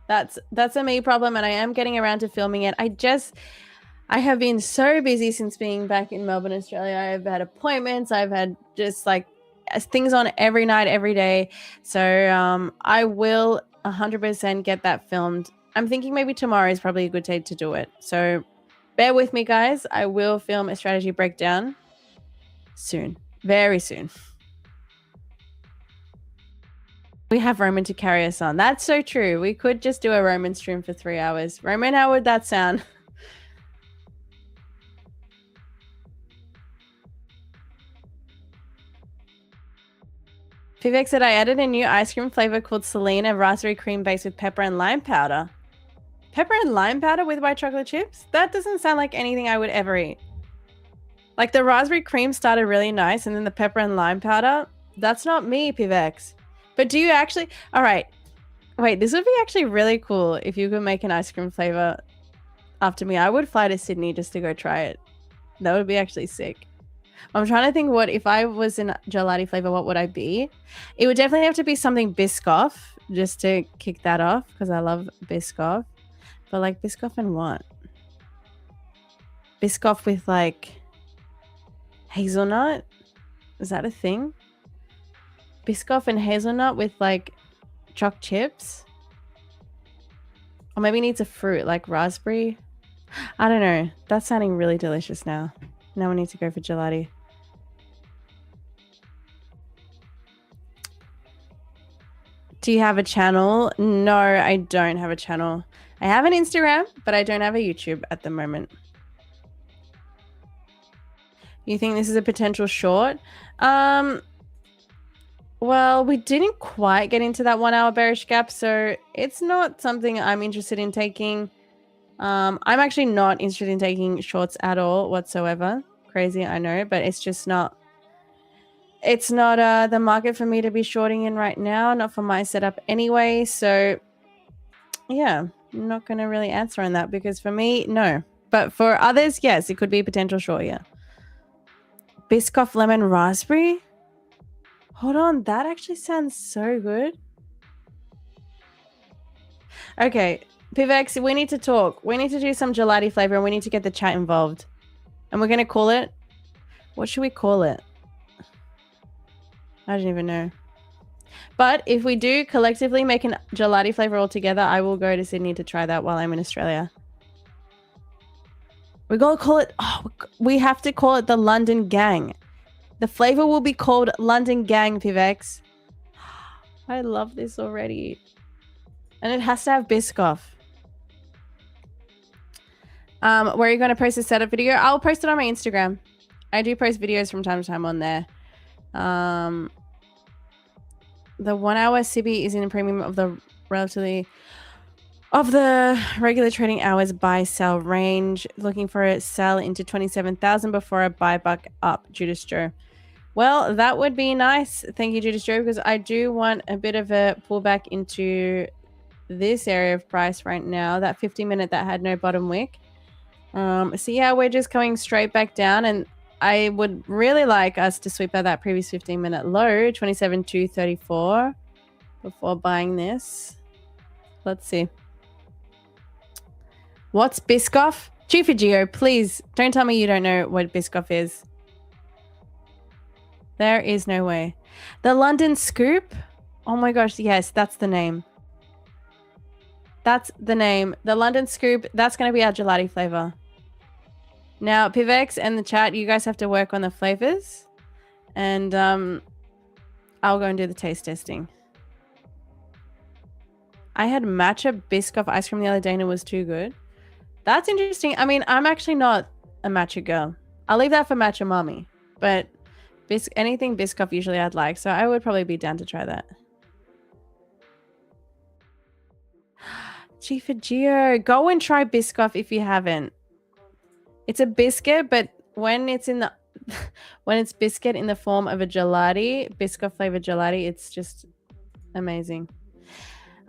that's a me problem, and I am getting around to filming it. I have been so busy since being back in Melbourne, Australia. I've had appointments. I've had just like things on every night, every day. So I will 100% get that filmed. I'm thinking maybe tomorrow is probably a good day to do it. So Bear with me, guys. I will film a strategy breakdown soon. Very soon. We have Roman to carry us on. That's so true. We could just do a Roman stream for 3 hours. Roman, how would that sound? Vivek said, I added a new ice cream flavor called Selena raspberry cream base with pepper and lime powder. Pepper and lime powder with white chocolate chips? That doesn't sound like anything I would ever eat. Like the raspberry cream started really nice and then the pepper and lime powder, that's not me, Pivex. But do you actually... All right. Wait, this would be actually really cool if you could make an ice cream flavor after me. I would fly to Sydney just to go try it. That would be actually sick. I'm trying to think what if I was in gelati flavor, what would I be? It would definitely have to be something Biscoff just to kick that off because I love Biscoff. But like Biscoff and what? Biscoff with like hazelnut? Is that a thing? Biscoff and hazelnut with like choc chips? Or maybe it needs a fruit like raspberry. I don't know. That's sounding really delicious now. Now we need to go for gelati. Do you have a channel? No, I don't have a channel. I have an Instagram, but I don't have a YouTube at the moment. You think this is a potential short? Well, we didn't quite get into that 1 hour bearish gap, so it's not something I'm interested in taking. I'm actually not interested in taking shorts at all whatsoever. Crazy, I know, but it's just not... It's not the market for me to be shorting in right now, not for my setup anyway. So yeah, I'm not going to really answer on that because for me, no. But for others, yes, it could be a potential short, yeah. Biscoff lemon raspberry? Hold on, that actually sounds so good. Okay, Pivex, we need to talk. We need to do some gelati flavor and we need to get the chat involved. And we're going to call it... What should we call it? I don't even know. But if we do collectively make a gelati flavor all together, I will go to Sydney to try that while I'm in Australia. We gotta call it... Oh, we have to call it the London Gang. The flavor will be called London Gang, Pivex. I love this already. And it has to have Biscoff. Where are you going to post a setup video? I'll post it on my Instagram. I do post videos from time to time on there. The 1 hour Sibi is in a premium of the relatively of the regular trading hours buy sell range. Looking for a sell into 27,000 before a buy back up, Judas Joe. Well, that would be nice. Thank you, Judas Joe, because I do want a bit of a pullback into this area of price right now. That 50-minute that had no bottom wick. So yeah, we're just going straight back down, and I would really like us to sweep out that previous 15-minute low, 27,234, before buying this. Let's see. What's Biscoff? Chief Geo, please don't tell me you don't know what Biscoff is. There is no way. The London Scoop? Oh my gosh, yes, that's the name. That's the name. The London Scoop, that's going to be our gelati flavor. Now, Pivex and the chat, you guys have to work on the flavors. And I'll go and do the taste testing. I had matcha Biscoff ice cream the other day and it was too good. That's interesting. I mean, I'm actually not a matcha girl. I'll leave that for matcha mommy. But anything Biscoff usually I'd like. So I would probably be down to try that. Chief Geo, go and try Biscoff if you haven't. It's a biscuit, but when it's in the when it's biscuit in the form of a gelati, Biscoff flavored gelati, it's just amazing.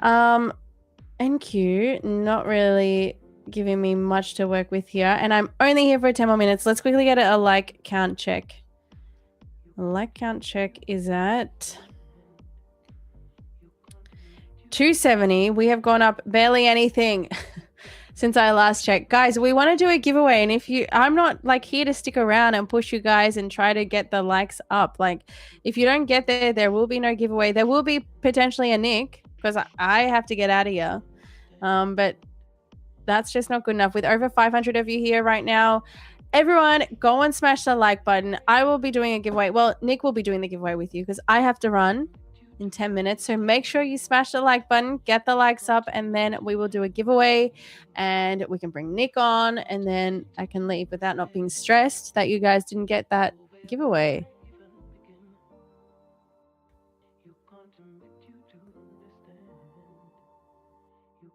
NQ, not really giving me much to work with here, and I'm only here for 10 more minutes. Let's quickly get a like count check. Like count check is at 270. We have gone up barely anything since I last checked. Guys, we want to do a giveaway, and if you... I'm not like here to stick around and push you guys and try to get the likes up. Like, if you don't get there, there will be no giveaway. There will be potentially a nick because I have to get out of here. But That's just not good enough. With over 500 of you here right now, everyone go and smash the like button. I will be doing a giveaway. Well, Nick will be doing the giveaway with you because I have to run in 10 minutes. So make sure you smash the like button, get the likes up, and then we will do a giveaway and we can bring Nick on and then I can leave without not being stressed that you guys didn't get that giveaway.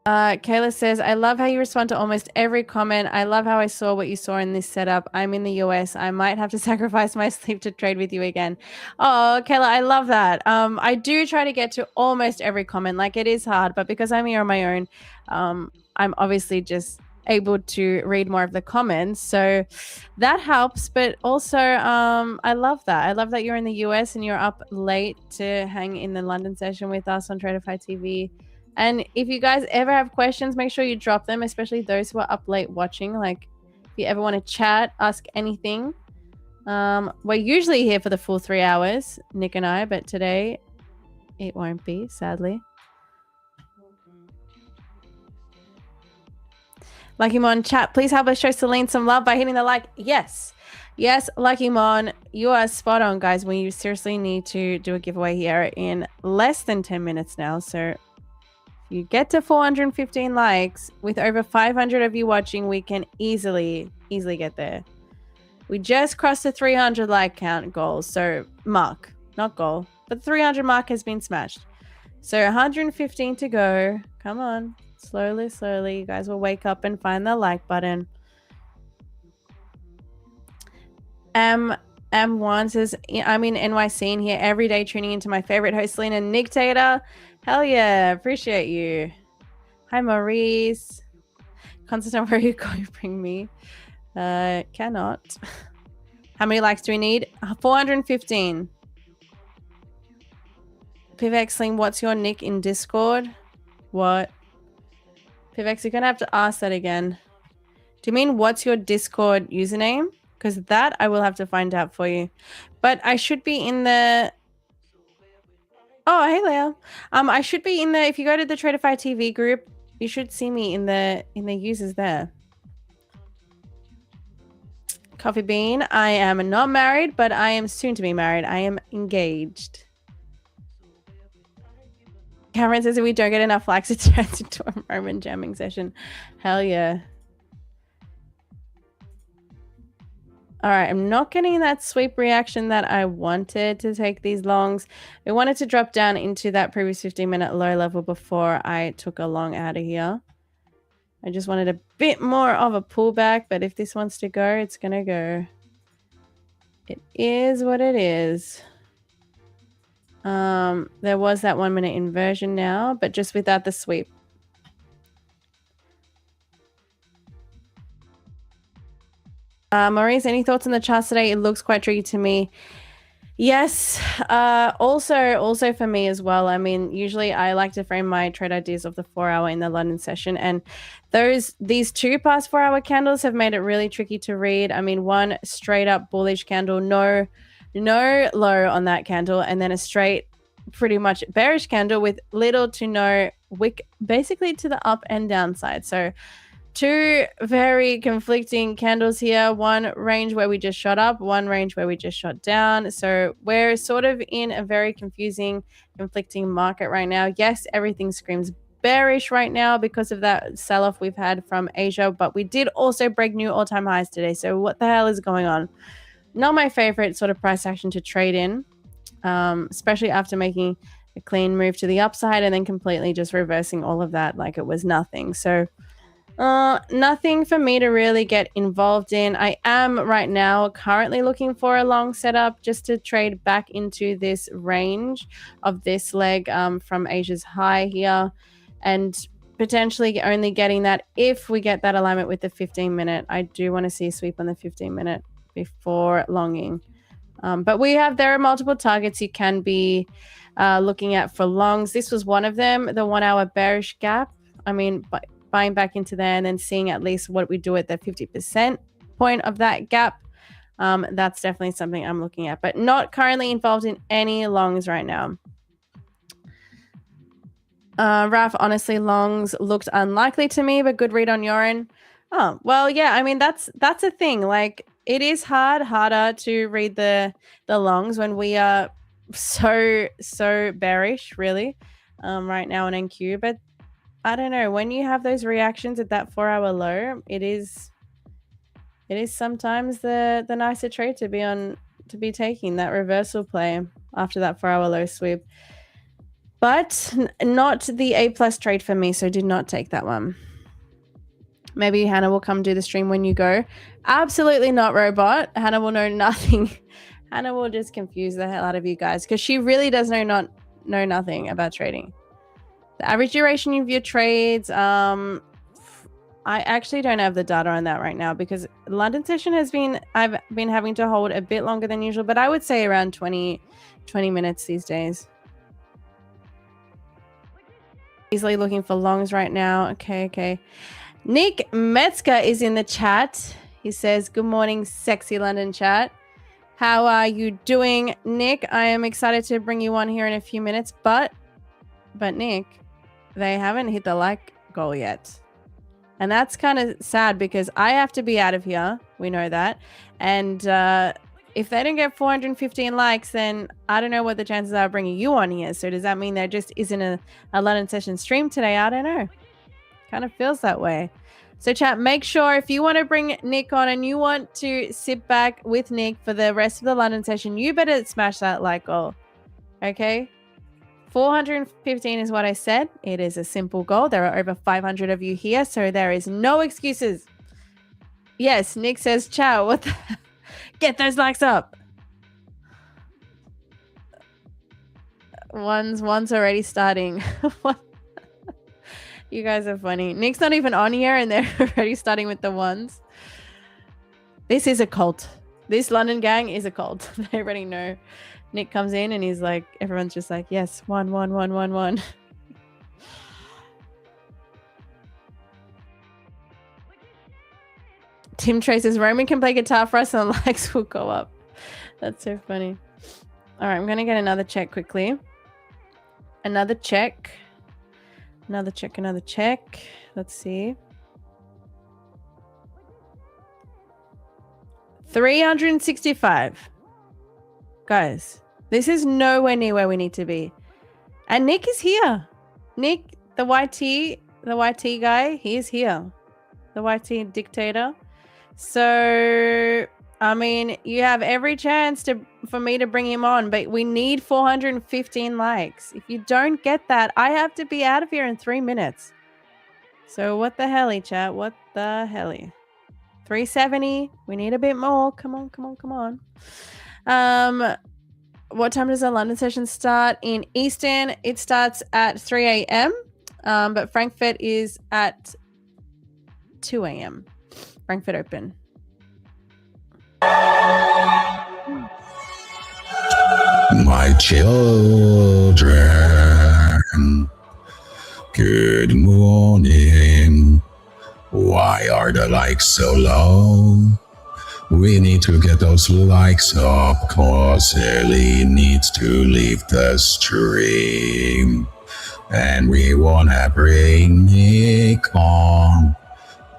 Kayla says, I love how you respond to almost every comment. I love how I saw what you saw in this setup. I'm in the US. I might have to sacrifice my sleep to trade with you again. Oh, Kayla, I love that. I do try to get to almost every comment. Like, it is hard, but because I'm here on my own, I'm obviously just able to read more of the comments. So that helps. But also, I love that. I love that you're in the US and you're up late to hang in the London session with us on Tradeify TV. And if you guys ever have questions, make sure you drop them, especially those who are up late watching. Like, if you ever want to chat, ask anything. We're usually here for the full 3 hours, Nick and I, but today it won't be, sadly. Lucky Mon, chat, please help us show Celine some love by hitting the like. Yes. Yes, Lucky Mon, you are spot on, guys. We seriously need to do a giveaway here in less than 10 minutes now, so you get to 415 likes with over 500 of you watching, we can easily get there. We just crossed the 300 like count goal, so mark, not goal, but the 300 mark has been smashed. So 115 to go. Come on, slowly, you guys will wake up and find the like button. M1 says, I'm in NYC and here every day tuning into my favorite host, Lena Nictator. Hell yeah, appreciate you. Hi, Maurice. Constant, where you going to bring me? Cannot. How many likes do we need? 415. Pivexling, what's your nick in Discord? What? Pivex, you're going to have to ask that again. Do you mean what's your Discord username? Because that I will have to find out for you. But I should be in the... Oh, hey, Leo. I should be in the... If you go to the Tradeify TV group, you should see me in the users there. Coffee Bean, I am not married, but I am soon to be married. I am engaged. Cameron says if we don't get enough likes, it turns into a Roman jamming session. Hell yeah. All right, I'm not getting that sweep reaction that I wanted to take these longs. I wanted to drop down into that previous 15-minute low level before I took a long out of here. I just wanted a bit more of a pullback, but if this wants to go, it's going to go. It is what it is. There was that 1 minute inversion now, but just without the sweep. Maurice, any thoughts on the charts today? It looks quite tricky to me. Yes. Also for me as well. I mean, usually I like to frame my trade ideas of the 4 hour in the London session, and these two past 4 hour candles have made it really tricky to read. I mean, one straight up bullish candle, no low on that candle, and then a straight pretty much bearish candle with little to no wick basically to the up and downside. So two very conflicting candles here. One range where we just shot up, one range where we just shot down. So we're sort of in a very confusing, conflicting market right now. Yes, everything screams bearish right now because of that sell-off we've had from Asia, but we did also break new all-time highs today. So what the hell is going on? Not my favorite sort of price action to trade in, especially after making a clean move to the upside and then completely just reversing all of that like it was nothing. So nothing for me to really get involved in. I am right now currently looking for a long setup just to trade back into this range of this leg from Asia's high here, and potentially only getting that if we get that alignment with the 15-minute. I do want to see a sweep on the 15-minute before longing. But there are multiple targets you can be looking at for longs. This was one of them, the 1 hour bearish gap. I mean, buying back into there and then seeing at least what we do at the 50% point of that gap. That's definitely something I'm looking at, but not currently involved in any longs right now. Raf, honestly, longs looked unlikely to me, but good read on your end. Oh, well, yeah, I mean, that's a thing. Like, it is harder to read the longs when we are so bearish, really, right now on NQ. But I don't know, when you have those reactions at that 4-hour low, it is sometimes the nicer trade to be taking that reversal play after that 4-hour low sweep. But not the A+ trade for me, so did not take that one. Maybe Hannah will come do the stream when you go. Absolutely not, Robot. Hannah will know nothing. Hannah will just confuse the hell out of you guys because she really does know nothing about trading. The average duration of your trades, I actually don't have the data on that right now because London session I've been having to hold a bit longer than usual, but I would say around 20 minutes these days. Easily looking for longs right now. Okay. Nick Metzger is in the chat. He says, good morning, sexy London chat. How are you doing, Nick? I am excited to bring you on here in a few minutes, but Nick, they haven't hit the like goal yet. And that's kind of sad because I have to be out of here. We know that. And if they don't get 415 likes, then I don't know what the chances are of bringing you on here. So does that mean there just isn't a London session stream today? I don't know. Kind of feels that way. So chat, make sure if you want to bring Nick on and you want to sit back with Nick for the rest of the London session, you better smash that like goal. Okay? 415 is what I said. It is a simple goal. There are over 500 of you here, so there is no excuses. Yes, Nick says, ciao. What the... Get those likes up. One's already starting. What? You guys are funny. Nick's not even on here and they're already starting with the ones. This is a cult. This London gang is a cult. They already know. Nick comes in and he's like, everyone's just like, yes, one. Tim traces Roman can play guitar for us and likes will go up. That's so funny. All right, I'm going to get another check quickly. Another check. Let's see. 365. Guys, this is nowhere near where we need to be. And Nick is here. Nick, the YT guy, he is here. The YT dictator. So, I mean, you have every chance for me to bring him on, but we need 415 likes. If you don't get that, I have to be out of here in 3 minutes. So what the helly, chat? What the helly? 370. We need a bit more. Come on. What time does the London session start? In Eastern, it starts at 3 a.m. But Frankfurt is at 2 a.m. Frankfurt Open. My children, good morning. Why are the likes so low? We need to get those likes up, cause Ellie needs to leave the stream. And we wanna bring Nick on.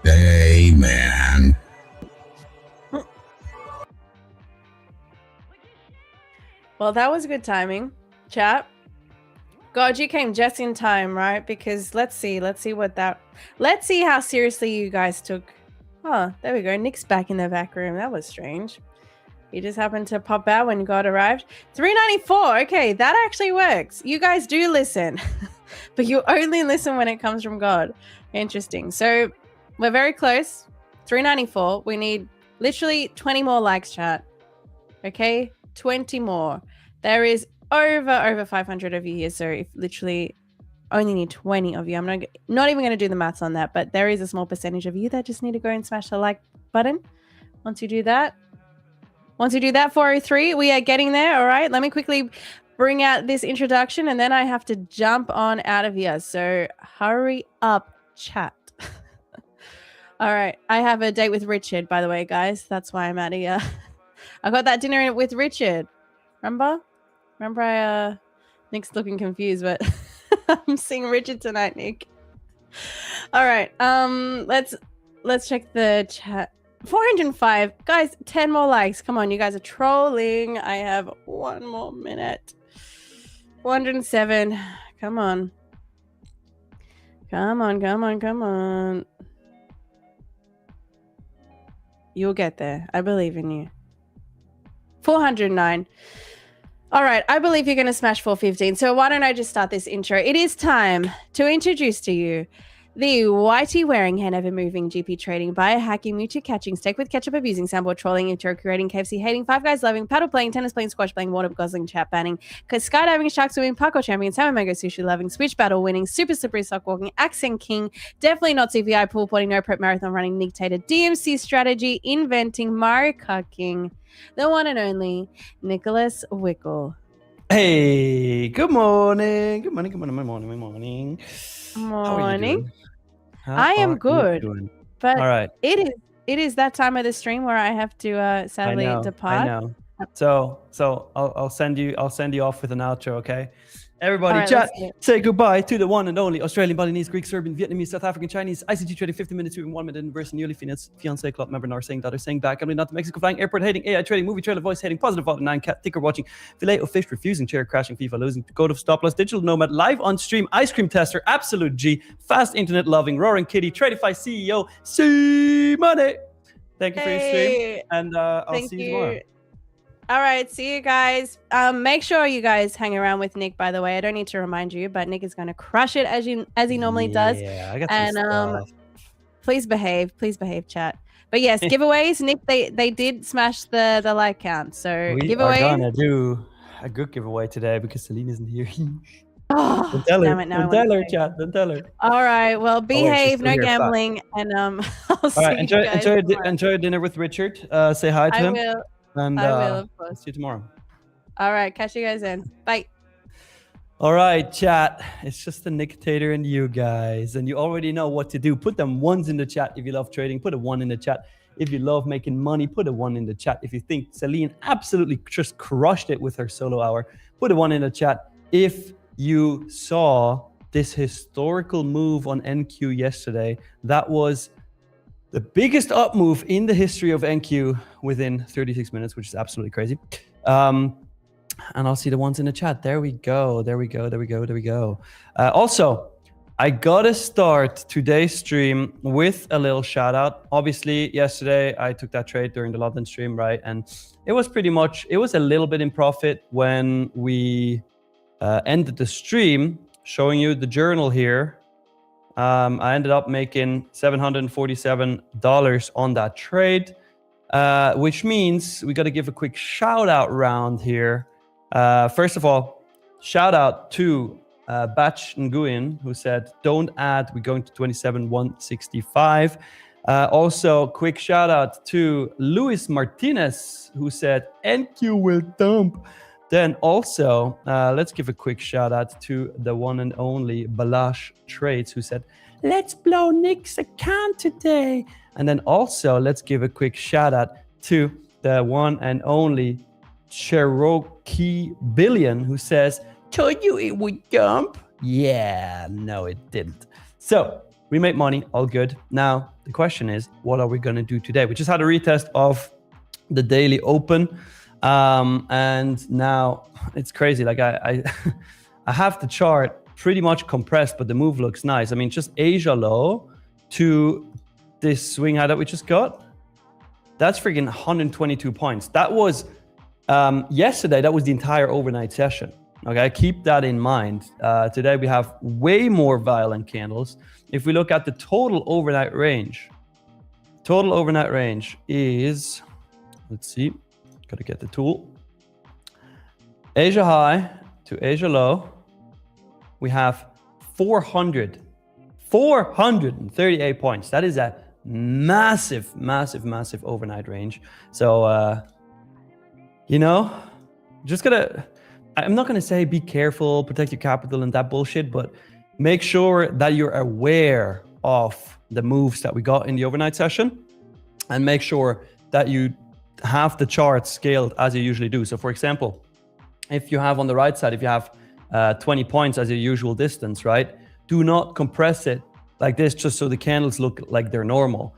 Amen. Well, that was good timing, chat. God, you came just in time, right? Because let's see how seriously you guys took. Oh, there we go. Nick's back in the back room. That was strange. He just happened to pop out when God arrived. 394. Okay, that actually works. You guys do listen, but you only listen when it comes from God. Interesting. So we're very close. 394. We need literally 20 more likes, chat. Okay, 20 more. There is over 500 of you here, so if literally only need 20 of you, I'm not even going to do the maths on that, but there is a small percentage of you that just need to go and smash the like button. Once you do that, 403, we are getting there. All right, let me quickly bring out this introduction and then I have to jump on out of here, so hurry up, chat. All right, I have a date with Richard, by the way, guys. That's why I'm out of here. I got that dinner with Richard. Remember, Nick's looking confused, but I'm seeing Richard tonight, Nick. All right. Let's check the chat. 405 guys. 10 more likes. Come on, you guys are trolling. I have 1 more minute. 407. Come on. Come on. You'll get there. I believe in you. 409. All right, I believe you're going to smash 415. So why don't I just start this intro? It is time to introduce to you the whitey wearing, hand over moving, GP trading, buyer hacking, mutual catching, steak with ketchup abusing, sandboard trolling, intro creating, KFC hating, Five Guys loving, paddle playing, tennis playing, squash playing, water guzzling, chat banning, skydiving, shark swimming, parkour champion, salmon mango sushi loving, switch battle winning, super slippery sock walking, accent king, definitely not CVI, pool potting, no prep marathon running, dictator, DMC strategy, inventing, Mario Kart king, the one and only Nicholas Wickle. Hey, good morning. Good morning. Morning. How I am are good, you doing? but All right. it is that time of the stream where I have to sadly depart. I know. So I'll send you off with an outro, okay? Everybody, right, chat. let's do it. Say goodbye to the one and only Australian, Balinese, Greek, Serbian, Vietnamese, South African, Chinese, ICT trading 50 minutes to 1 minute in verse, newly fiance club member, nor saying daughter, saying back, not to Mexico flying, airport hating, AI trading, movie trailer voice hating, positive father, 9 cat, ticker watching, fillet of fish, refusing, chair crashing, FIFA losing, go to stop loss, digital nomad, live on stream, ice cream tester, absolute G, fast internet loving, roaring kitty, Tradeify CEO, C Money. Thank you for your stream, and I'll see you tomorrow. All right, see you guys. Make sure you guys hang around with Nick, by the way. I don't need to remind you, but Nick is going to crush it as he normally does. Yeah, I got and some stuff. please behave, chat. But yes, giveaways, Nick, they did smash the like count. So We giveaways. are gonna do a good giveaway today because Celine isn't here. Oh, Don't tell damn her. it, now Don't tell her, chat. Don't tell her. All right, well, behave, still no here, gambling, and I'll see All right, you guys tomorrow. enjoy dinner with Richard. Say hi to I him. will. And I will, of course. see you tomorrow. All right, catch you guys then. Bye. All right, chat. It's just the Nictator and you guys, and you already know what to do. Put them ones in the chat if you love trading. Put a 1 in the chat if you love making money. Put a 1 in the chat if you think Celine absolutely just crushed it with her solo hour. Put a 1 in the chat if you saw this historical move on NQ yesterday. That was the biggest up move in the history of NQ within 36 minutes, which is absolutely crazy. And I'll see the ones in the chat. There we go. Also, I gotta start today's stream with a little shout out. Obviously, yesterday I took that trade during the London stream, right? And it was a little bit in profit when we ended the stream, showing you the journal here. I ended up making $747 on that trade, which means we got to give a quick shout out round here. First of all, shout out to Batch Nguyen, who said, don't add, we're going to 27,165. Also, quick shout out to Luis Martinez, who said, NQ will dump. Then also, let's give a quick shout out to the one and only Balash Trades, who said, let's blow Nick's account today. And then also, let's give a quick shout out to the one and only Cherokee Billion, who says, told you it would dump? Yeah, no, it didn't. So we made money, all good. Now, the question is, what are we going to do today? We just had a retest of the daily open. And now it's crazy. Like I have the chart pretty much compressed, but the move looks nice. I mean, just Asia low to this swing high that we just got. That's freaking 122 points. That was yesterday. That was the entire overnight session. Okay, keep that in mind. Today we have way more violent candles. If we look at the total overnight range is, let's see. Got to get the tool. Asia high to Asia low. We have 438 points. That is a massive overnight range. So, I'm not gonna say be careful, protect your capital and that bullshit, but make sure that you're aware of the moves that we got in the overnight session, and make sure that you have the chart scaled as you usually do. So for example, if you have on the right side, if you have 20 points as your usual distance, right? Do not compress it like this just so the candles look like they're normal.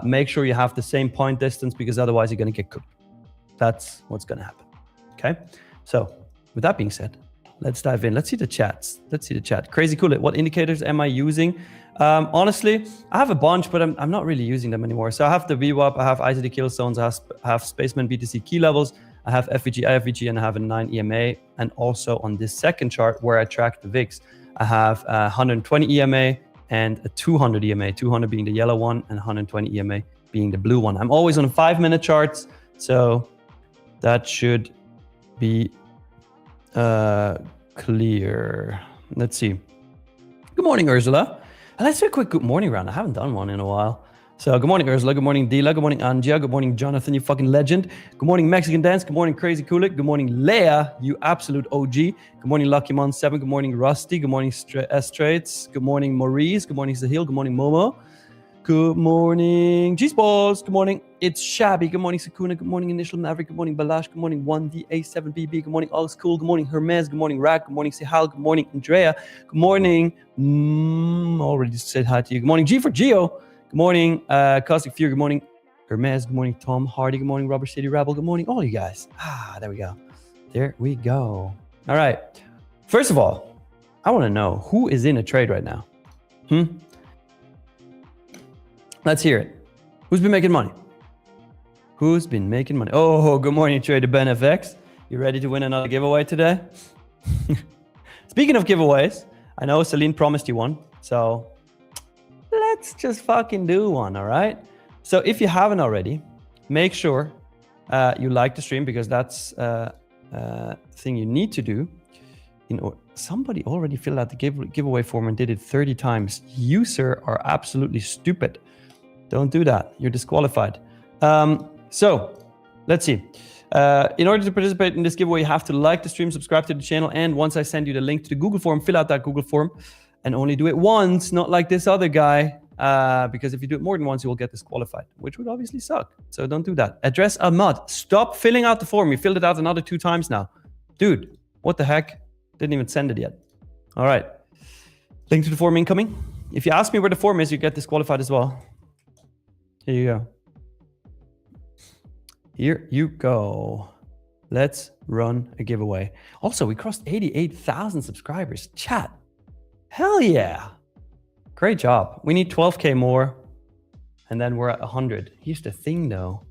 Make sure you have the same point distance because otherwise you're going to get cooked. That's what's going to happen. Okay. So with that being said, let's dive in. Let's see the chats. Let's see the chat. Crazy cool. What indicators am I using? Honestly, I have a bunch, but I'm not really using them anymore. So I have the VWAP, I have ICD kill zones, I have Spaceman BTC key levels, I have FVG, IFVG, and I have a 9 EMA. And also on this second chart where I track the VIX, I have 120 EMA and a 200 EMA, 200 being the yellow one and 120 EMA being the blue one. I'm always on 5-minute charts, so that should be clear. Let's see. Good morning, Ursula. Let's do a quick good morning round. I haven't done one in a while. So good morning, Ursula. Good morning, Dila. Good morning, Angia. Good morning, Jonathan, you fucking legend. Good morning, Mexican Dance. Good morning, Crazy Kulik. Good morning, Leia, you absolute OG. Good morning, Lucky Mon 7. Good morning, Rusty. Good morning, Straits. Good morning, Maurice. Good morning, Sahil. Good morning, Momo. Good morning, G-Balls. Good morning, it's Shabby. Good morning, Sakuna. Good morning, Initial Maverick. Good morning, Balash. Good morning, 1DA7BB. Good morning, All School. Good morning, Hermes. Good morning, Rack. Good morning, Sihal. Good morning, Andrea. Good morning, already said hi to you. Good morning, G for Geo. Good morning, Cosmic Fear. Good morning, Hermes. Good morning, Tom Hardy. Good morning, Rubber City Rebel. Good morning, all you guys. There we go. There we go. All right. First of all, I want to know who is in a trade right now. Let's hear it. Who's been making money? Who's been making money? Oh, good morning, Trader Ben FX. You ready to win another giveaway today? Speaking of giveaways, I know Celine promised you one, so let's just fucking do one, all right? So if you haven't already, make sure you like the stream because that's a thing you need to do. Somebody already filled out the giveaway form and did it 30 times. You, sir, are absolutely stupid. Don't do that. You're disqualified. So let's see. In order to participate in this giveaway, you have to like the stream, subscribe to the channel, and once I send you the link to the Google form, fill out that Google form and only do it once, not like this other guy, because if you do it more than once, you will get disqualified, which would obviously suck. So don't do that. Address Ahmad. Stop filling out the form. You filled it out another 2 times now. Dude, what the heck? Didn't even send it yet. All right. Link to the form incoming. If you ask me where the form is, you get disqualified as well. Here you go. Here you go. Let's run a giveaway. Also, we crossed 88,000 subscribers. Chat. Hell yeah. Great job. We need 12K more. And then we're at 100. Here's the thing though.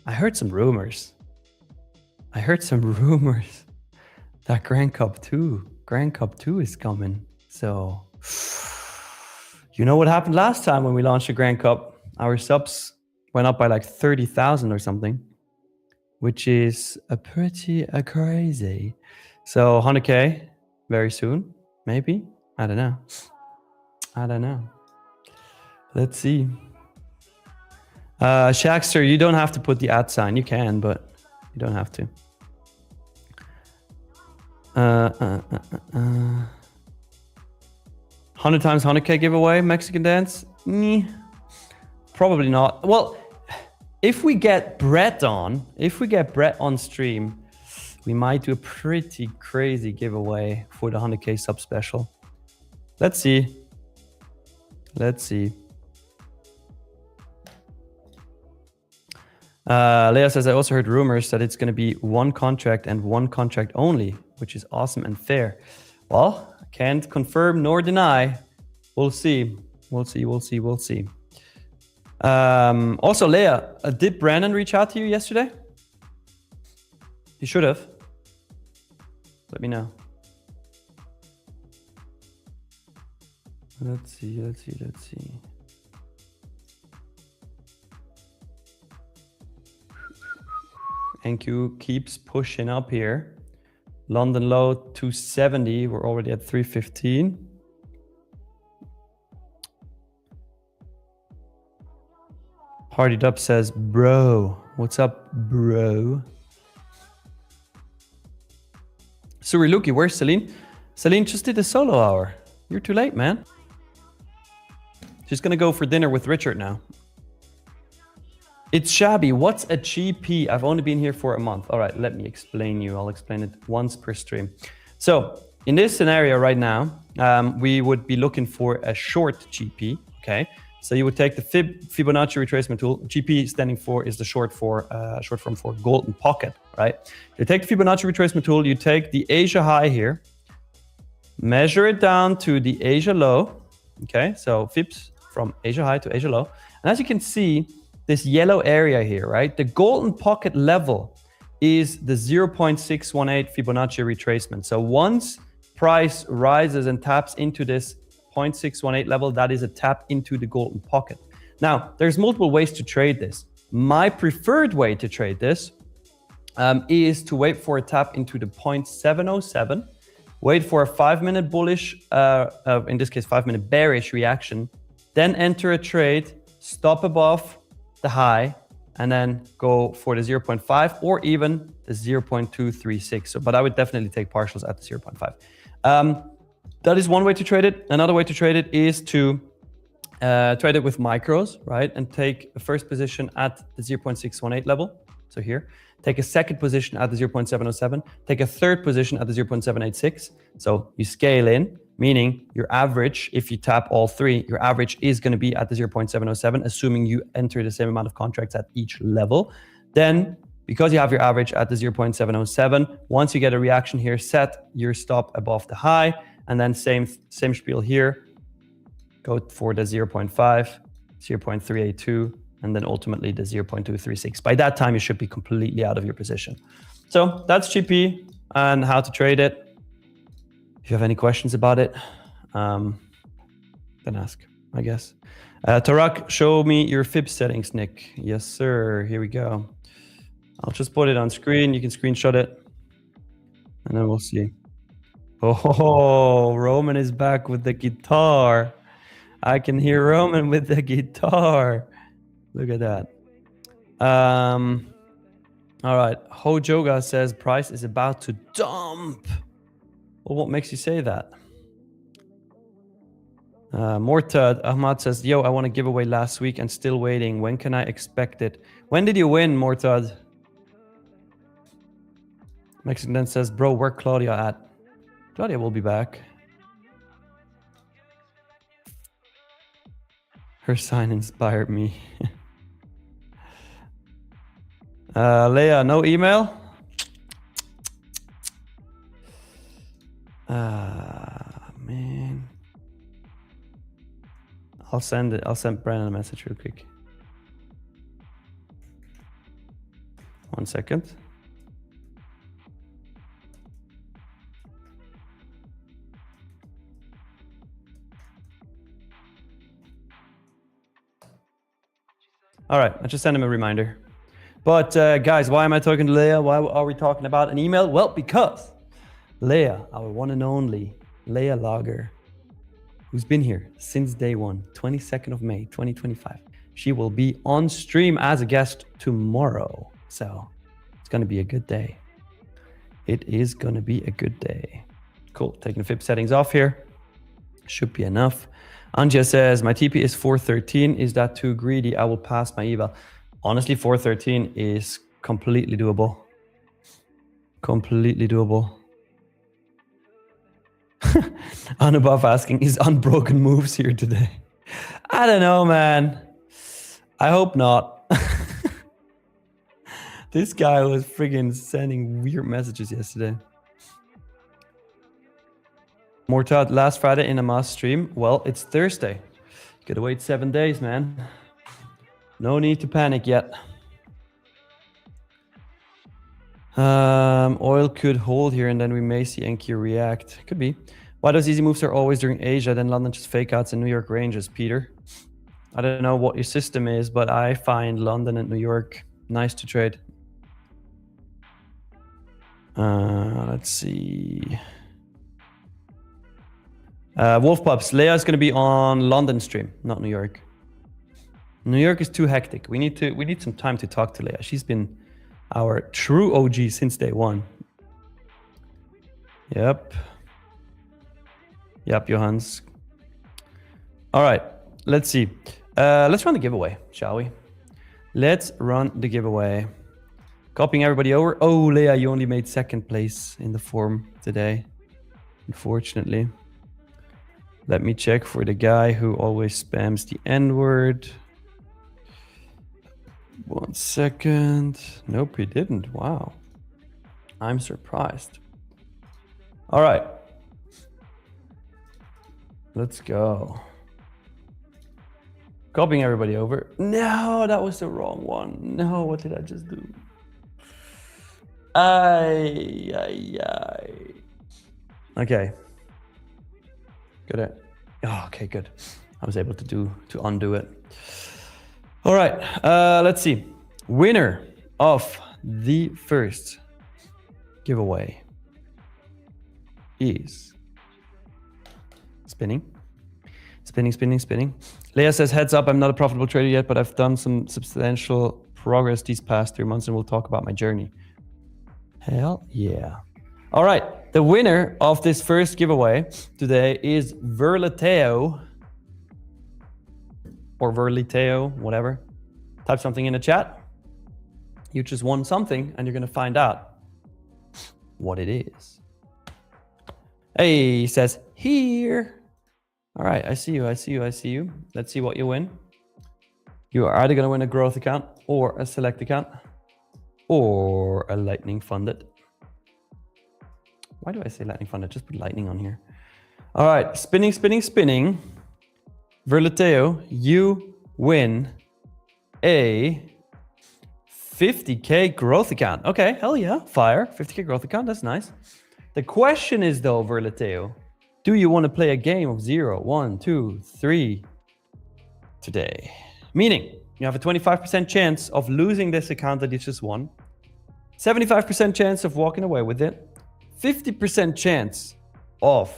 I heard some rumors. That Grand Cup 2 is coming. So, you know what happened last time when we launched the Grand Cup? Our subs went up by like 30,000 or something, which is a pretty crazy. So 100K very soon, maybe. I don't know. Let's see. Shaxter, you don't have to put the @ sign. You can, but you don't have to. 100 times 100K giveaway, Mexican Dance? Probably not. Well, if we get Brett on stream, we might do a pretty crazy giveaway for the 100K sub special. Let's see. Leah says, I also heard rumors that it's going to be 1 contract and 1 contract only, which is awesome and fair. Well, I can't confirm nor deny. We'll see. Also, Leah, did Brandon reach out to you yesterday? He should have. Let me know. Let's see. NQ keeps pushing up here. London low 270. We're already at 315. Hardy Dub says, bro. What's up, bro? Suriluki, where's Celine? Celine just did a solo hour. You're too late, man. She's gonna go for dinner with Richard now. It's shabby. What's a GP? I've only been here for a month. All right, let me explain you. I'll explain it once per stream. So in this scenario right now, we would be looking for a short GP, okay? So you would take the Fibonacci retracement tool. GP standing for is the short form for golden pocket, right? You take the Fibonacci retracement tool, you take the Asia high here, measure it down to the Asia low, okay? So Fibs from Asia high to Asia low. And as you can see, this yellow area here, right? The golden pocket level is the 0.618 Fibonacci retracement. So once price rises and taps into this 0.618 level, that is a tap into the golden pocket. Now, there's multiple ways to trade this. My preferred way to trade this is to wait for a tap into the 0.707, wait for a 5-minute bullish, in this case, 5-minute bearish reaction, then enter a trade, stop above the high, and then go for the 0.5 or even the 0.236. So, but I would definitely take partials at the 0.5. That is one way to trade it. Another way to trade it is to trade it with micros, right? And take a first position at the 0.618 level. So here, take a second position at the 0.707, take a third position at the 0.786. So you scale in, meaning your average, if you tap all three, your average is going to be at the 0.707, assuming you enter the same amount of contracts at each level. Then, because you have your average at the 0.707, once you get a reaction here, set your stop above the high, and then same spiel here. Go for the 0.5, 0.382, and then ultimately the 0.236. By that time, you should be completely out of your position. So that's GP and how to trade it. If you have any questions about it, then ask, I guess. Tarak, show me your fib settings, Nick. Yes, sir. Here we go. I'll just put it on screen. You can screenshot it, and then we'll see. Oh, Roman is back with the guitar. I can hear Roman with the guitar. Look at that. All right. Hojoga says price is about to dump. Well, what makes you say that? Mortad Ahmad says, yo, I want to give away last week and still waiting. When can I expect it? When did you win, Mortad? Mexican then says, bro, where Claudia at? Claudia will be back. Her sign inspired me. Leia, no email? Man. I'll send it. I'll send Brandon a message real quick. 1 second. All right, I just sent him a reminder. But guys, why am I talking to Leia? Why are we talking about an email? Well, because Leia, our one and only Leia Lager, who's been here since day one, 22nd of May, 2025. She will be on stream as a guest tomorrow. So it's going to be a good day. It is going to be a good day. Cool. Taking the fib settings off here. Should be enough. Anja says, my TP is 413. Is that too greedy? I will pass my eval. Honestly, 413 is completely doable. Completely doable. Anubhav asking, is Unbroken Moves here today? I don't know, man. I hope not. This guy was friggin' sending weird messages yesterday. Mortad, last Friday in a mass stream. Well, it's Thursday. You gotta wait 7 days, man. No need to panic yet. Oil could hold here and then we may see NQ react. Could be. Why those easy moves are always during Asia, then London just fake outs and New York ranges, Peter? I don't know what your system is, but I find London and New York nice to trade. Let's see. Wolf Pups, Leia is going to be on London stream, not New York. New York is too hectic. We need some time to talk to Leia. She's been our true OG since day one. Yep, Johannes. All right, let's see. Let's run the giveaway, shall we? Let's run the giveaway. Copying everybody over. Oh, Leah, you only made second place in the form today, unfortunately. Let me check for the guy who always spams the N-word. 1 second. Nope, he didn't. Wow. I'm surprised. All right. Let's go. Copying everybody over. No, that was the wrong one. No, what did I just do? Okay. Good. Oh, okay, good. I was able to undo it. All right. Let's see. Winner of the first giveaway is spinning. Leah says, heads up, I'm not a profitable trader yet, but I've done some substantial progress these past 3 months and we'll talk about my journey. Hell yeah. All right. The winner of this first giveaway today is Verleteo. Or Verleteo, whatever. Type something in the chat. You just won something and you're going to find out what it is. Hey, he says, here. All right, I see you. Let's see what you win. You are either going to win a growth account or a select account or a lightning funded. Why do I say lightning funded? Just put lightning on here. All right, spinning. Verleteo, you win a 50K growth account. Okay, hell yeah, fire. 50K growth account, that's nice. The question is though, Verleteo, do you want to play a game of 0, 1, 2, 3 today? Meaning, you have a 25% chance of losing this account that you just won, 75% chance of walking away with it, 50% chance of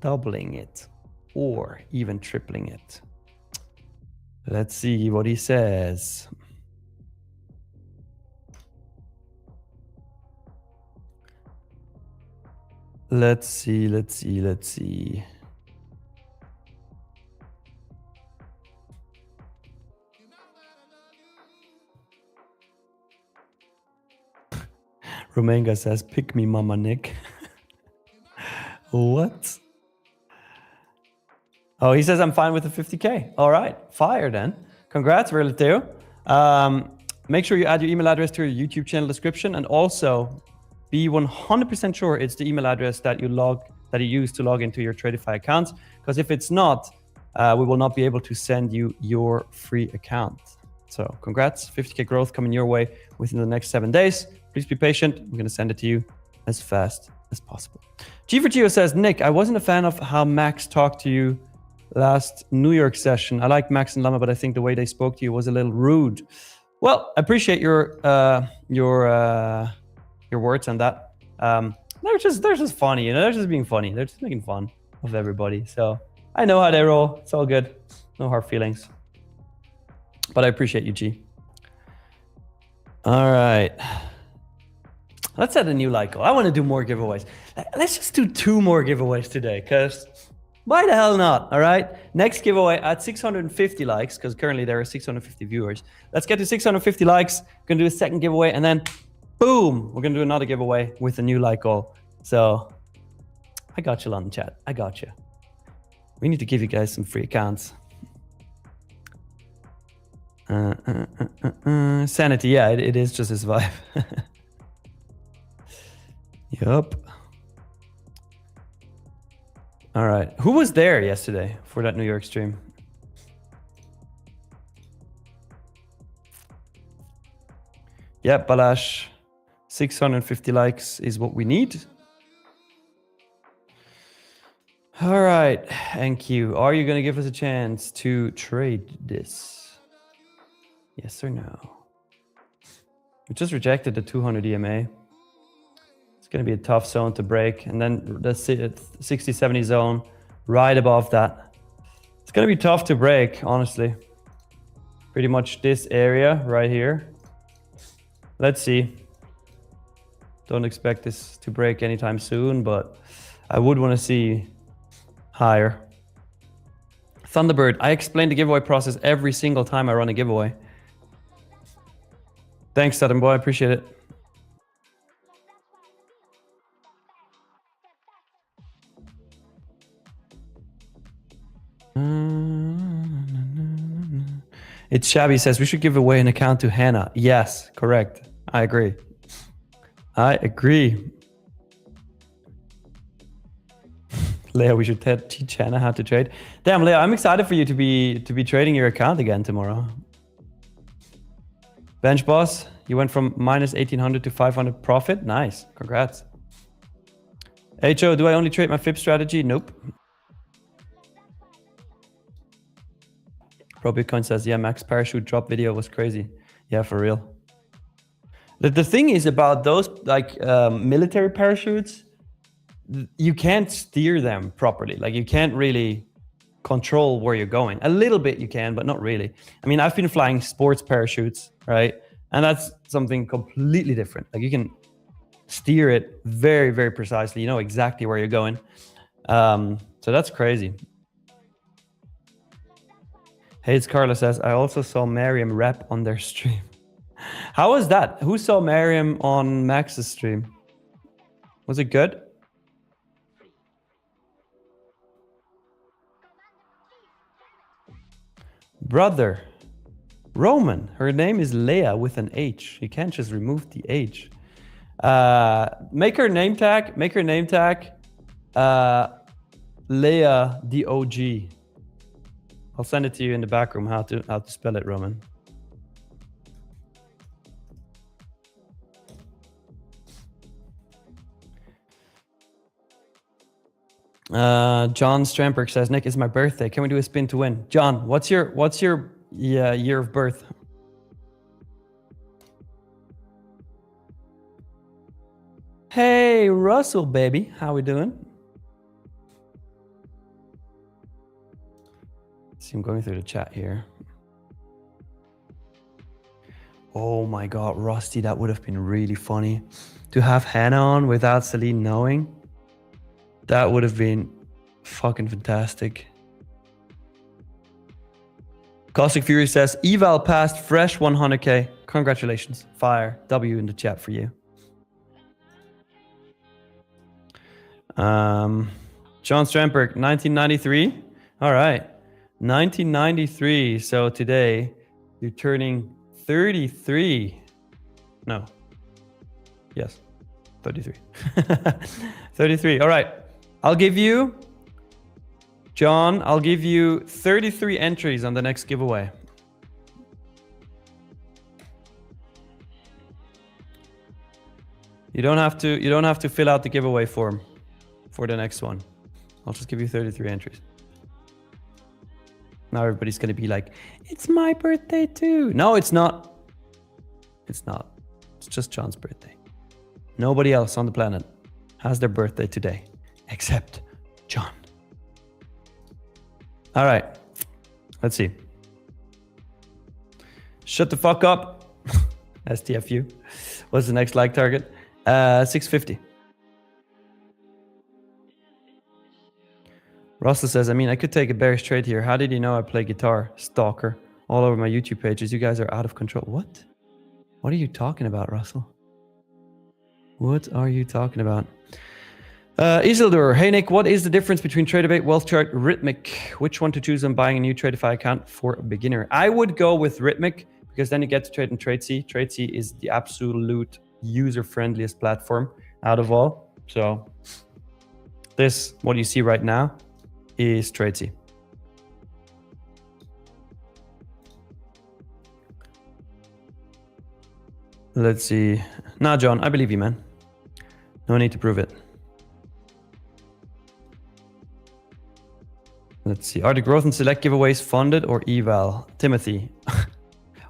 doubling it or even tripling it. Let's see what he says. Let's see. Romenga says, pick me, Mama Nick. What? Oh, he says, I'm fine with the 50K. All right, fire then. Congrats, Verleteo. Make sure you add your email address to your YouTube channel description and also be 100% sure it's the email address that you use to log into your Tradeify account. Because if it's not, we will not be able to send you your free account. So congrats, 50K growth coming your way within the next 7 days. Please be patient. We're going to send it to you as fast as possible. G4Geo says, Nick, I wasn't a fan of how Max talked to you last New York session. I like Max and Lama, but I think the way they spoke to you was a little rude. Well, I appreciate your words on that. They're just funny, you know. They're just being funny. They're just making fun of everybody. So I know how they roll. It's all good. No hard feelings. But I appreciate you, G. All right. Let's add a new like goal. I want to do more giveaways. Let's just do 2 more giveaways today, because why the hell not? All right. Next giveaway at 650 likes, because currently there are 650 viewers. Let's get to 650 likes. We're going to do a second giveaway, and then boom, we're going to do another giveaway with a new like goal. So I got you, London chat. I got you. We need to give you guys some free accounts. Sanity. Yeah, it is just his vibe. Yup. All right. Who was there yesterday for that New York stream? Yeah, Balash. 650 likes is what we need. All right. Thank you. Are you going to give us a chance to trade this? Yes or no? We just rejected the 200 EMA. It's going to be a tough zone to break. And then the 60-70 zone right above that. It's going to be tough to break, honestly. Pretty much this area right here. Let's see. Don't expect this to break anytime soon, but I would want to see higher. Thunderbird, I explain the giveaway process every single time I run a giveaway. Thanks, Sutton boy. I appreciate it. It's Shabby says we should give away an account to Hannah. Yes, correct. I agree. I agree. Leah, we should teach Hannah how to trade. Damn, Leah, I'm excited for you to be trading your account again tomorrow. Bench boss, you went from minus 1800 to 500 profit. Nice, congrats. HO, do I only trade my FIB strategy? Nope. Pro Bitcoin says, yeah, Max parachute drop video was crazy. Yeah, for real. The thing is about those like military parachutes, you can't steer them properly. Like you can't really control where you're going. A little bit you can, but not really. I mean, I've been flying sports parachutes, right? And that's something completely different. Like you can steer it very, very precisely. You know exactly where you're going. So that's crazy. Hayes Carla says, I also saw Mariam rap on their stream. How was that? Who saw Mariam on Max's stream? Was it good? Brother. Roman. Her name is Leah with an H. You can't just remove the H. Make her name tag. Make her name tag. Leah the OG. I'll send it to you in the back room how to spell it, Roman. John Stramberg says, Nick, it's my birthday. Can we do a spin to win? John, what's your year of birth? Hey, Russell, baby. How we doing? See, I'm going through the chat here. Oh my God, Rusty, that would have been really funny. To have Hannah on without Celine knowing. That would have been fucking fantastic. Caustic Fury says, eval passed fresh 100k. Congratulations. Fire. W in the chat for you. John Stramberg, 1993. All right. 1993. So today you're turning 33. No. Yes. 33. 33. All right. I'll give you, John, I'll give you 33 entries on the next giveaway. You don't have to fill out the giveaway form for the next one. I'll just give you 33 entries. Now everybody's going to be like, it's my birthday too. No, it's not. It's not. It's just John's birthday. Nobody else on the planet has their birthday today except John. All right. Let's see. Shut the fuck up. STFU. What's the next like target? 650. Russell says, I mean, I could take a bearish trade here. How did you know I play guitar? Stalker. All over my YouTube pages. You guys are out of control. What? What are you talking about, Russell? What are you talking about? Isildur, hey Nick, what is the difference between Tradeify, Wealth Chart, Rhythmic? Which one to choose when buying a new Tradeify account for a beginner? I would go with Rhythmic because then you get to trade in Tradesy. Tradesy is the absolute user-friendliest platform out of all. So this, what you see right now, is Tradesy. Let's see. Nah, John, I believe you, man. No need to prove it. Let's see. Are the growth and select giveaways funded or eval? Timothy.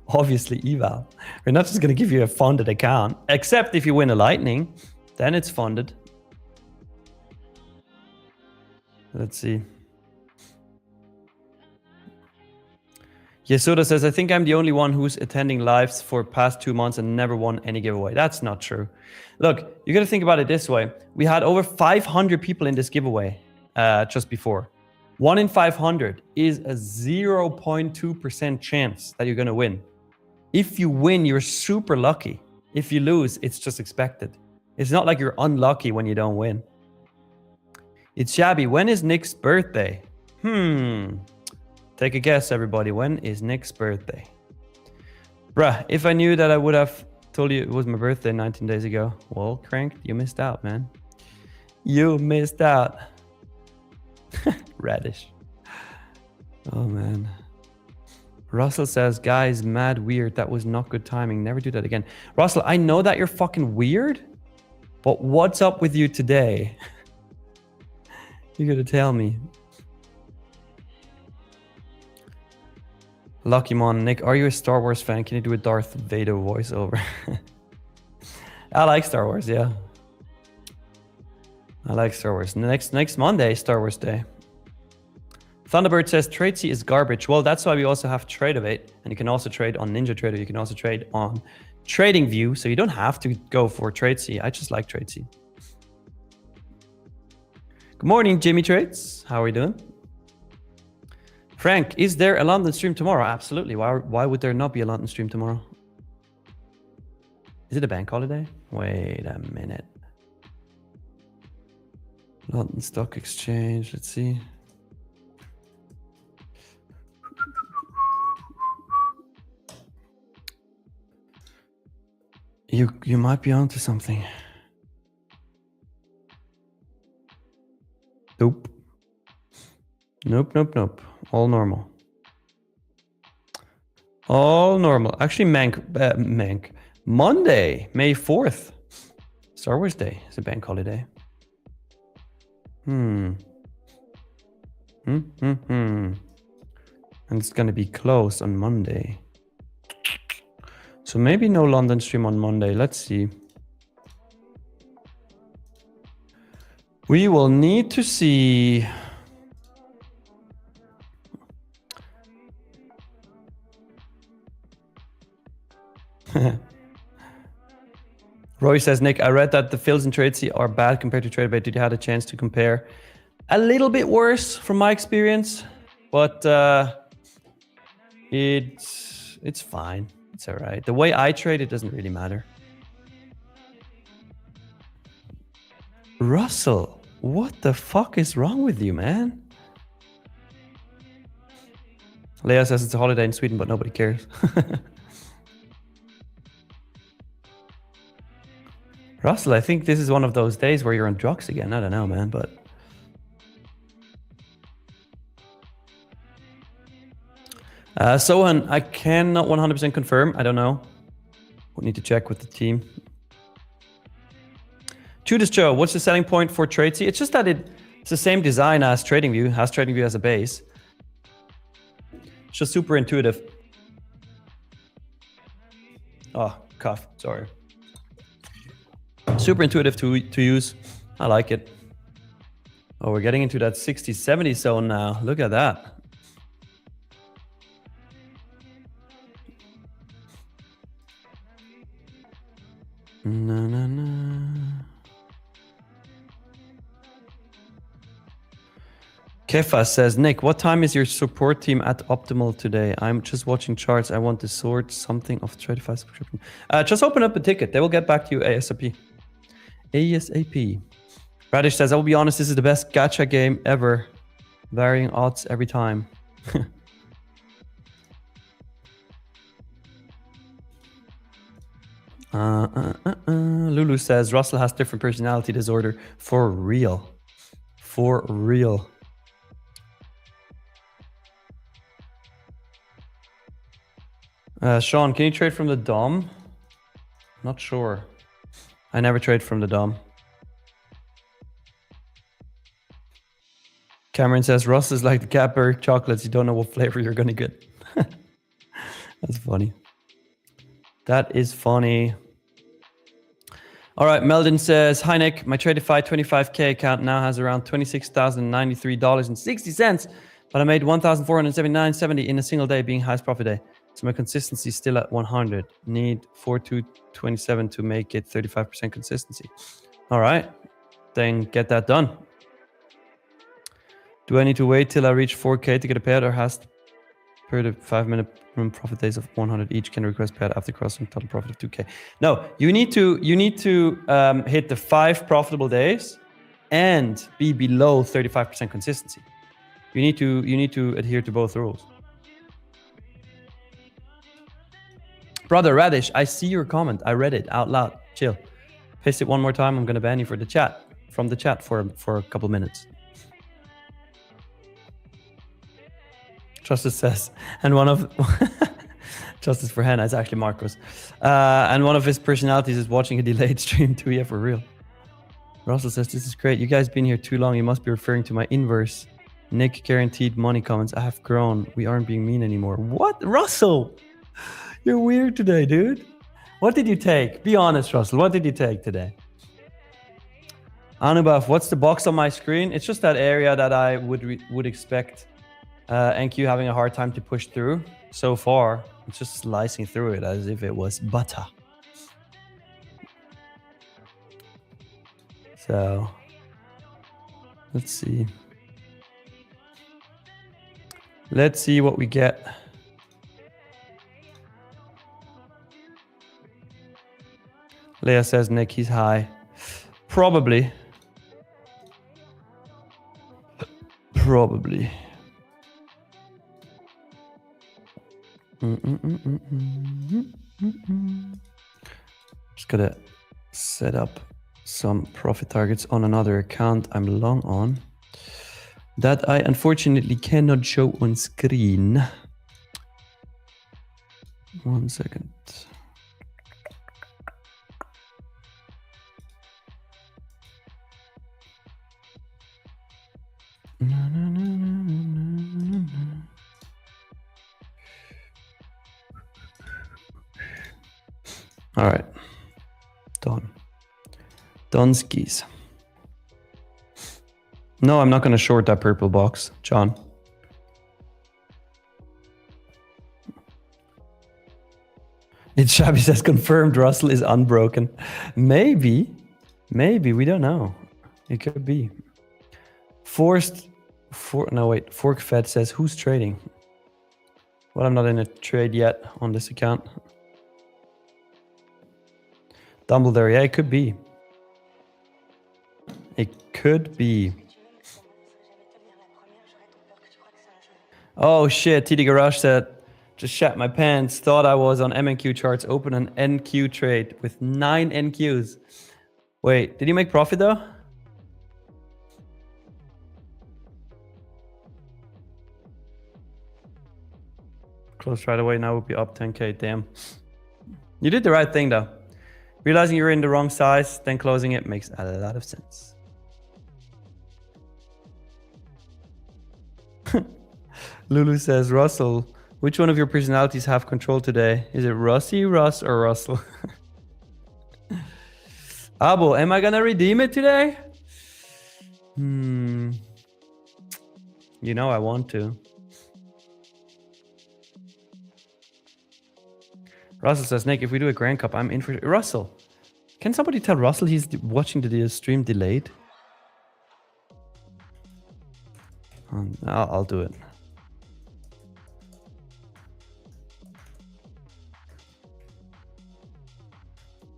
Obviously eval. We're not just going to give you a funded account, except if you win a lightning, then it's funded. Let's see. Yesuda says, I think I'm the only one who's attending lives for past 2 months and never won any giveaway. That's not true. Look, you got to think about it this way. We had over 500 people in this giveaway just before. 1 in 500 is a 0.2% chance that you're going to win. If you win, you're super lucky. If you lose, it's just expected. It's not like you're unlucky when you don't win. It's shabby. When is Nick's birthday? Take a guess, everybody. When is Nick's birthday? Bruh, if I knew that, I would have told you it was my birthday 19 days ago. Well, Crank, you missed out, man. You missed out. Radish. Oh, man. Russell says, guys, mad weird. That was not good timing. Never do that again. Russell, I know that you're fucking weird, but what's up with you today? You gotta tell me. Lucky Mon, Nick, are you a Star Wars fan? Can you do a Darth Vader voiceover? I like Star Wars, yeah. I like Star Wars. Next Monday, Star Wars Day. Thunderbird says Tradesy is garbage. Well, that's why we also have Tradeify, and you can also trade on NinjaTrader. You can also trade on TradingView, so you don't have to go for Tradesy. I just like Tradesy. Good morning, Jimmy Trades. How are you doing? Frank, is there a London stream tomorrow? Absolutely. Why would there not be a London stream tomorrow? Is it a bank holiday? Wait a minute. London Stock Exchange. Let's see. You might be onto something. Nope. Nope. All normal. All normal. Actually, Monday, May 4th. Star Wars Day is a bank holiday. And it's going to be closed on Monday. So maybe no London stream on Monday. Let's see. We will need to see. Roy says, Nick, I read that the fills in Tradesy are bad compared to Tradeify. Did you have a chance to compare? A little bit worse from my experience, but it's fine. It's all right. The way I trade, it doesn't really matter. Russell, what the fuck is wrong with you, man? Leah says it's a holiday in Sweden, but nobody cares. Russell, I think this is one of those days where you're on drugs again. I don't know, man, but... Sohan, I cannot 100% confirm. I don't know. We'll need to check with the team. Judas Joe, what's the selling point for Tradesy? It's just that it's the same design as TradingView, has TradingView as a base. It's just super intuitive. Oh, cough, sorry. Super intuitive to use. I like it. Oh, we're getting into that 60-70 zone now. Look at that. Kefa says, Nick, what time is your support team at optimal today? I'm just watching charts. I want to sort something of Tradeify subscription. Just open up a ticket. They will get back to you ASAP. ASAP. Radish says, I will be honest, this is the best gacha game ever. Varying odds every time. Lulu says, Russell has different personality disorder. For real. For real. Sean, can you trade from the DOM? Not sure. I never trade from the DOM. Cameron says, Russ is like the Cadbury chocolates. You don't know what flavor you're going to get. That's funny. That is funny. All right, Meldon says, hi, Nick. My Tradeify 25K account now has around $26,093.60, but I made $1,479.70 in a single day, being highest profit day. So my consistency is still at 100. Need 4227 to make it 35% consistency. All right, then get that done. Do I need to wait till I reach 4K to get a payout, or has per the 5-minute profit days of 100 each can request payout after crossing total profit of 2K. No, you need to hit the 5 profitable days and be below 35% consistency. You need to adhere to both rules. Brother Radish, I see your comment. I read it out loud. Chill. Paste it one more time. I'm gonna ban you for the chat from the chat for a couple minutes. Justice says, and one of Justice for Hannah is actually Marcos, and one of his personalities is watching a delayed stream too. Yeah, for real. Russell says, this is great. You guys been here too long. You must be referring to my inverse. Nick guaranteed money comments. I have grown. We aren't being mean anymore. What? Russell? You're weird today, dude. What did you take? Be honest, Russell. What did you take today? Anubaf, what's the box on my screen? It's just that area that I would expect NQ having a hard time to push through. So far, it's just slicing through it as if it was butter. So, let's see. Let's see what we get. Leah says, Nick, he's high. Probably. Probably. Just gotta set up some profit targets on another account I'm long on that I unfortunately cannot show on screen. 1 second. All right, done. Done skis. No, I'm not going to short that purple box, John. It's Shabby says confirmed Russell is unbroken. Maybe, we don't know. It could be. Fork Fed says, who's trading? Well, I'm not in a trade yet on this account. Dumbledore, yeah, it could be. It could be. Oh shit, TD Garage said, just shat my pants, thought I was on MNQ charts, open an NQ trade with 9 NQs. Wait, did you make profit though? Close right away, now would be up 10K, damn. You did the right thing though. Realizing you're in the wrong size, then closing it makes a lot of sense. Lulu says, Russell, which one of your personalities have control today? Is it Russie, Russ, or Russell? Abo, am I gonna redeem it today? You know I want to. Russell says, Nick, if we do a Grand Cup, I'm in for... Russell, can somebody tell Russell he's watching the stream delayed? I'll do it.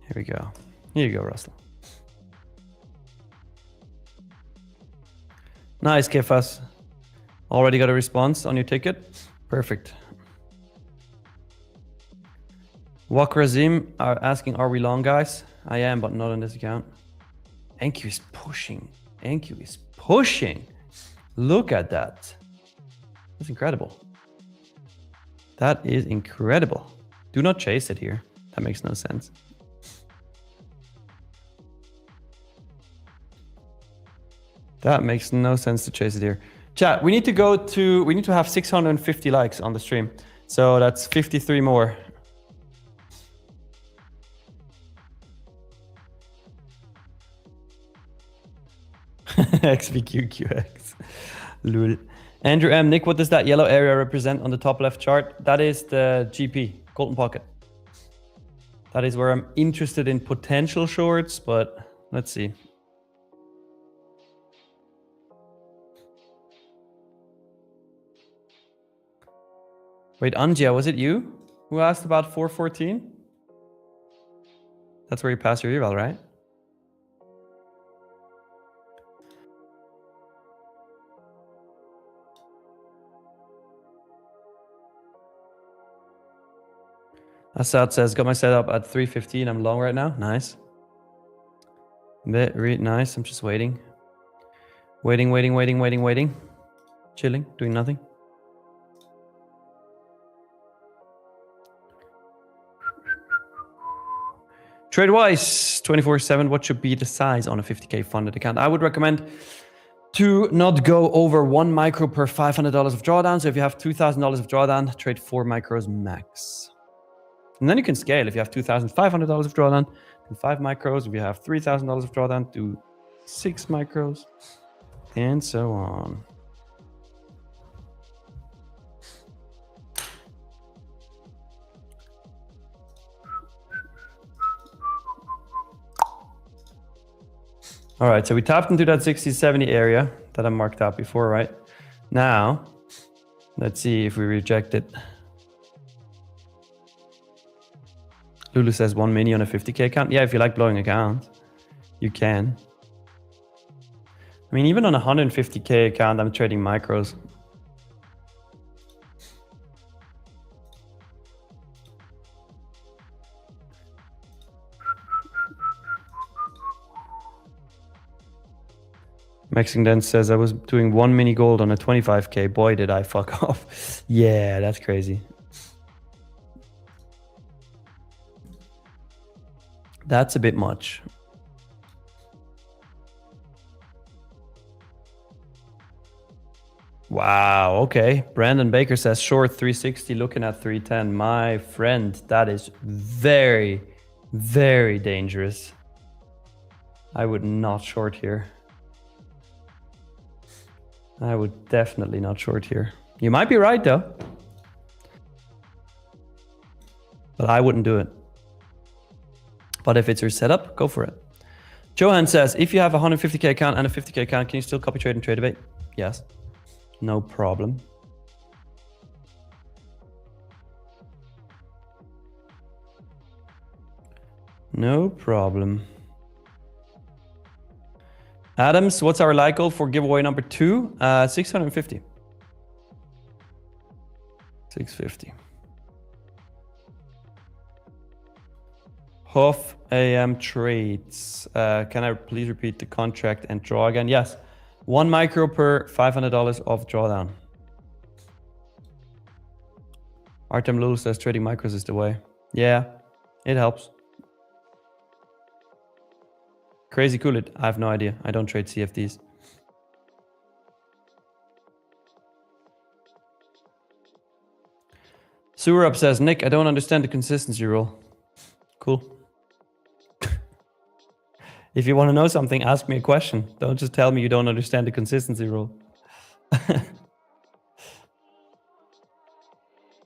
Here we go. Here you go, Russell. Nice, Kefas. Already got a response on your ticket? Perfect. Wakrazim are asking, are we long, guys? I am, but not on this account. NQ is pushing. NQ is pushing. Look at that. That's incredible. That is incredible. Do not chase it here. That makes no sense. That makes no sense to chase it here. Chat, we need to have 650 likes on the stream. So that's 53 more. XVQQX. Lul. Andrew M. Nick, what does that yellow area represent on the top left chart? That is the GP, Golden Pocket. That is where I'm interested in potential shorts, but let's see. Wait, Angia, was it you who asked about 414? That's where you pass your eval, right? Assad says, got my setup at 315. I'm long right now. Nice. Really nice. I'm just waiting. Waiting. Chilling, doing nothing. Tradewise, 24/7. What should be the size on a 50K funded account? I would recommend to not go over 1 micro per $500 of drawdown. So if you have $2,000 of drawdown, trade 4 micros max. And then you can scale. If you have $2,500 of drawdown, do 5 micros. If you have $3,000 of drawdown, do 6 micros, and so on. All right, so we tapped into that 60-70 area that I marked out before, right? Now, let's see if we reject it. Lulu says 1 mini on a 50K account. Yeah, if you like blowing accounts, you can. I mean, even on a 150K account, I'm trading micros. Mexican Dent says, I was doing 1 mini gold on a 25K. Boy, did I fuck off. Yeah, that's crazy. That's a bit much. Wow, okay. Brandon Baker says short 360, looking at 310. My friend, that is very, very dangerous. I would not short here. I would definitely not short here. You might be right though. But I wouldn't do it. But if it's your setup, go for it. Johan says, if you have a 150K account and a 50K account, can you still copy trade and Tradeify? Yes. No problem. No problem. Adams, what's our like goal for giveaway number 2? 650. 650. Hoff AM trades. Can I please repeat the contract and draw again? Yes. 1 micro per $500 of drawdown. Artem Lulu says trading micros is the way. Yeah, it helps. Crazy cool it. I have no idea. I don't trade CFDs. Surup says, Nick, I don't understand the consistency rule. Cool. If you want to know something, ask me a question. Don't just tell me you don't understand the consistency rule.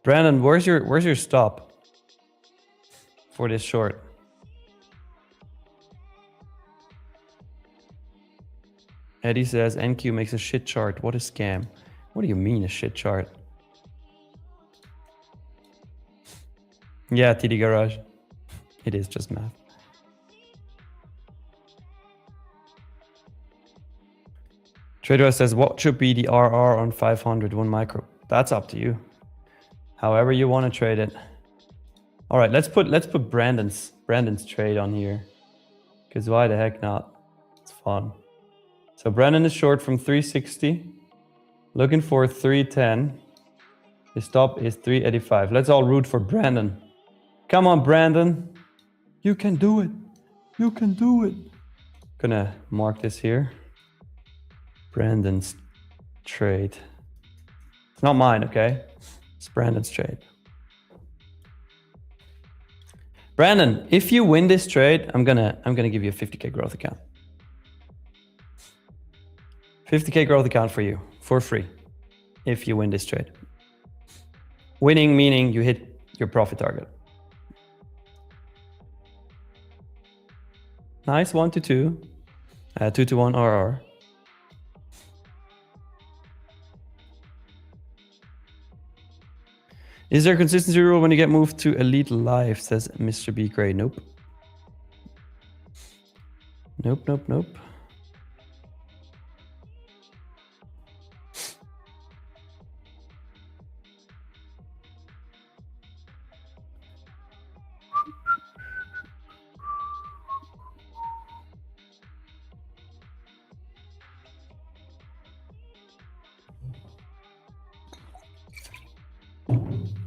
Brandon, where's your stop for this short? Eddie says NQ makes a shit chart. What a scam. What do you mean a shit chart? Yeah, TD Garage. It is just math. Trader says, what should be the RR on 500 1 micro? That's up to you. However you want to trade it. All right, let's put Brandon's trade on here. Because why the heck not? It's fun. So Brandon is short from 360, looking for 310. His stop is 385. Let's all root for Brandon. Come on, Brandon. You can do it. You can do it. Gonna mark this here. Brandon's trade. It's not mine, okay? It's Brandon's trade. Brandon, if you win this trade, I'm gonna give you a 50K growth account. 50K growth account for you, for free, if you win this trade. Winning meaning you hit your profit target. Nice, 1 to 2, 2 to 1 RR. Is there a consistency rule when you get moved to Elite Life, says Mr. B. Gray. Nope. Nope.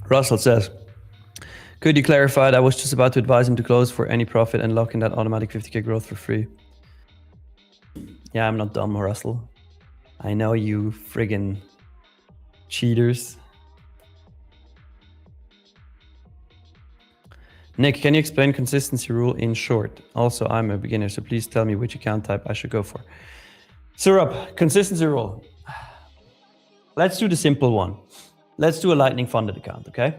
Russell says, could you clarify that I was just about to advise him to close for any profit and lock in that automatic 50k growth for free? Yeah, I'm not dumb, Russell. I know you friggin' cheaters. Nick, can you explain consistency rule in short? Also, I'm a beginner, so please tell me which account type I should go for. Syrup, consistency rule. Let's do the simple one. Let's do a Lightning funded account, okay?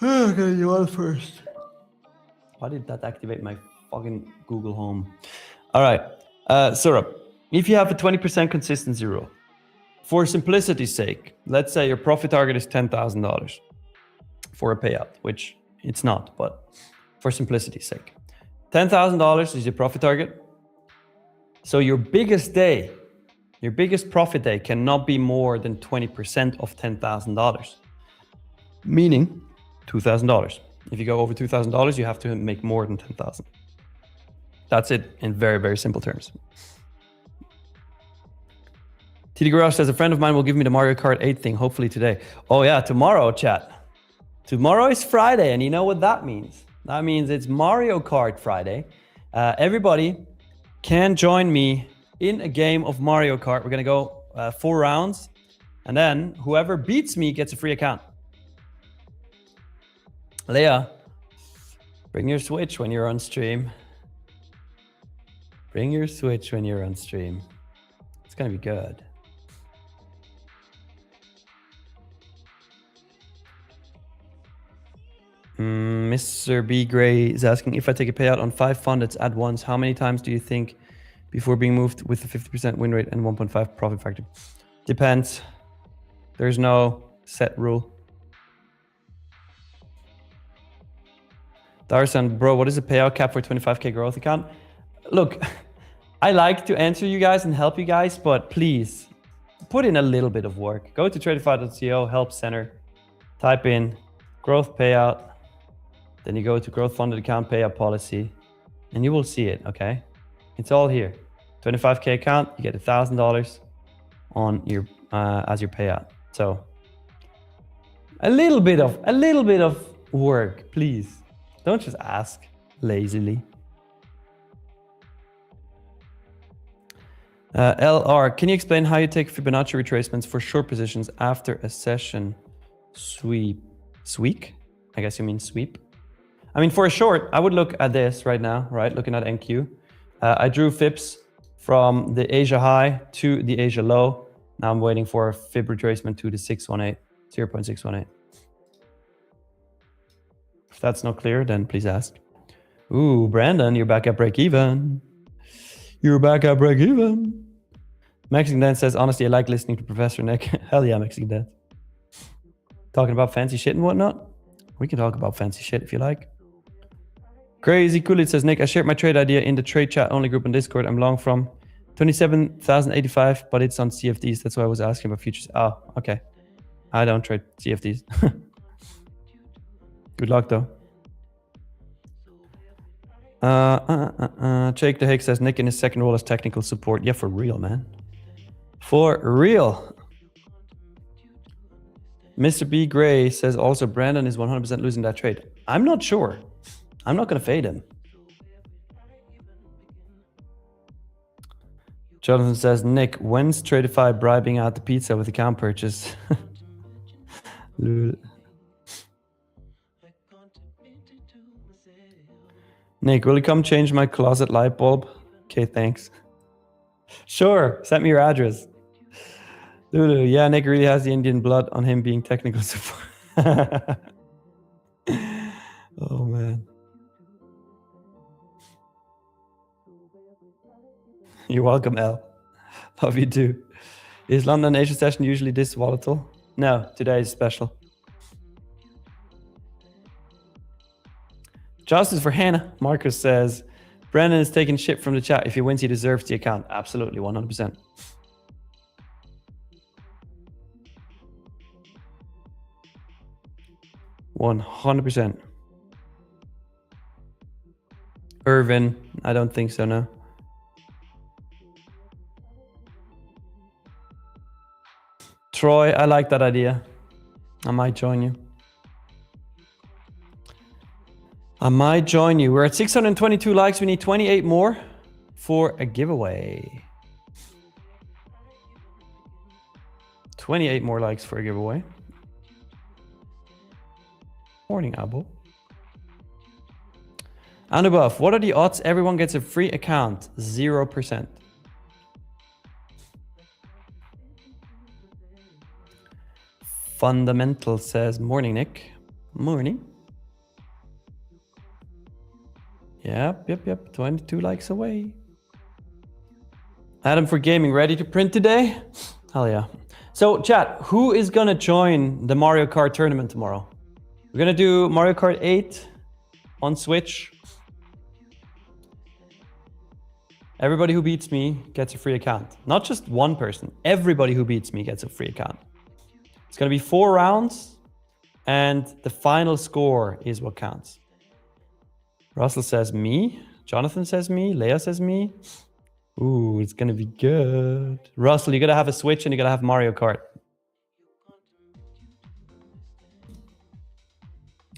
Okay, you want first. Why did that activate my fucking Google Home? All right, Syrup, if you have a 20% consistency rule, for simplicity's sake, let's say your profit target is $10,000 for a payout, which it's not, but for simplicity's sake. $10,000 is your profit target. So your biggest day, your biggest profit day cannot be more than 20% of $10,000, meaning $2,000. If you go over $2,000, you have to make more than 10,000. That's it in very, very simple terms. TD Garage says, a friend of mine will give me the Mario Kart 8 thing, hopefully today. Oh yeah, tomorrow, chat. Tomorrow is Friday, and you know what that means? That means it's Mario Kart Friday. Everybody can join me in a game of Mario Kart. We're gonna go 4 rounds, and then whoever beats me gets a free account. Leah, bring your Switch when you're on stream. Bring your Switch when you're on stream. It's gonna be good. Mr. B. Gray is asking, if I take a payout on 5 fundeds at once, how many times do you think before being moved with a 50% win rate and 1.5 profit factor? Depends. There's no set rule. Darsan, bro, what is the payout cap for a 25k growth account? Look, I like to answer you guys and help you guys, but please put in a little bit of work. Go to Tradeify.co, help center, type in growth payout, then you go to growth funded account payout policy, and you will see it, okay? It's all here. 25k account, you get $1,000 on your as your payout. So a little bit of work, please. Don't just ask lazily. LR, can you explain how you take Fibonacci retracements for short positions after a session sweep? Sweep? I guess you mean sweep. I mean, for a short, I would look at this right now, right? Looking at NQ. I drew Fibs from the Asia high to the Asia low. Now I'm waiting for a Fib retracement to the 618, 0.618. If that's not clear, then please ask. Ooh, Brandon, you're back at break even. You're back at break even. Mexican Dan says, honestly, I like listening to Professor Nick. Hell yeah, Mexican Dan. Talking about fancy shit and whatnot. We can talk about fancy shit if you like. Crazy Coolid says, Nick, I shared my trade idea in the trade chat only group on Discord. I'm long from 27,085, but it's on CFDs. That's why I was asking about futures. Oh, okay. I don't trade CFDs. Good luck though. Jake the Hick says, Nick in his second role as technical support. Yeah, for real, man. For real. Mr. B. Gray says also Brandon is 100% losing that trade. I'm not sure. I'm not going to fade him. Jonathan says, Nick, when's Tradeify bribing out the pizza with account purchase? Nick, will you come change my closet light bulb? Okay, thanks. Sure, send me your address. Lulu, yeah, Nick really has the Indian blood on him being technical support. Oh, man. You're welcome, L. Love you too. Is London Asia session usually this volatile? No, today is special. Justice for Hannah. Marcus says, Brandon is taking shit from the chat. If he wins, he deserves the account. Absolutely, 100%. %100%. Irvin, I don't think so, no. Troy, I like that idea. I might join you. We're at 622 likes. We need 28 more for a giveaway. 28 more likes for a giveaway. Morning, Abo. And above, what are the odds everyone gets a free account? 0%. Fundamental says, morning, Nick. Morning. Yep. 22 likes away. Adam for Gaming, ready to print today? Hell yeah. So chat, who is gonna join the Mario Kart tournament tomorrow? We're gonna do Mario Kart 8 on Switch. Everybody who beats me gets a free account. Not just one person. Everybody who beats me gets a free account. It's gonna be 4 rounds, and the final score is what counts. Russell says me. Jonathan says me. Leia says me. Ooh, it's gonna be good. Russell, you gotta have a Switch and you gotta have Mario Kart.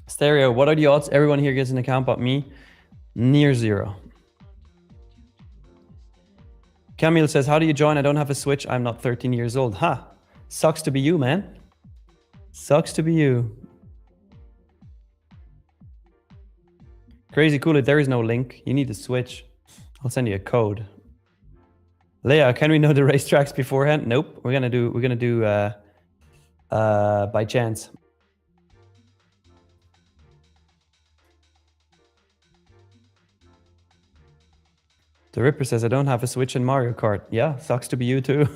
Stereo, what are the odds everyone here gets an account but me? Near 0. Camille says, how do you join? I don't have a Switch. I'm not 13 years old. Ha! Sucks to be you, man. Sucks to be you. Crazy cool, there is no link. You need to switch. I'll send you a code. Leia, can we know the racetracks beforehand? Nope. We're gonna do by chance. The Ripper says, I don't have a Switch in Mario Kart. Yeah, sucks to be you too.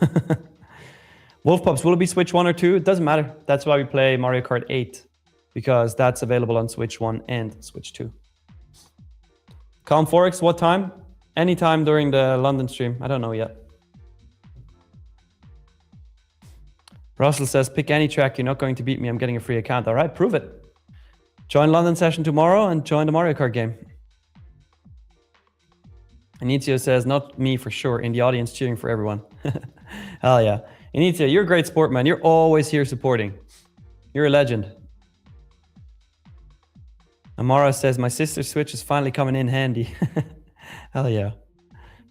Wolf Pups, will it be Switch 1 or 2? It doesn't matter. That's why we play Mario Kart 8. Because that's available on Switch 1 and Switch 2. Calm Forex, what time? Anytime during the London stream. I don't know yet. Russell says, pick any track. You're not going to beat me. I'm getting a free account. All right, prove it. Join London session tomorrow and join the Mario Kart game. Inizio says, not me for sure. In the audience cheering for everyone. Hell yeah. Inizio, you're a great sport, man. You're always here supporting. You're a legend. Amara says, my sister's Switch is finally coming in handy. Hell yeah.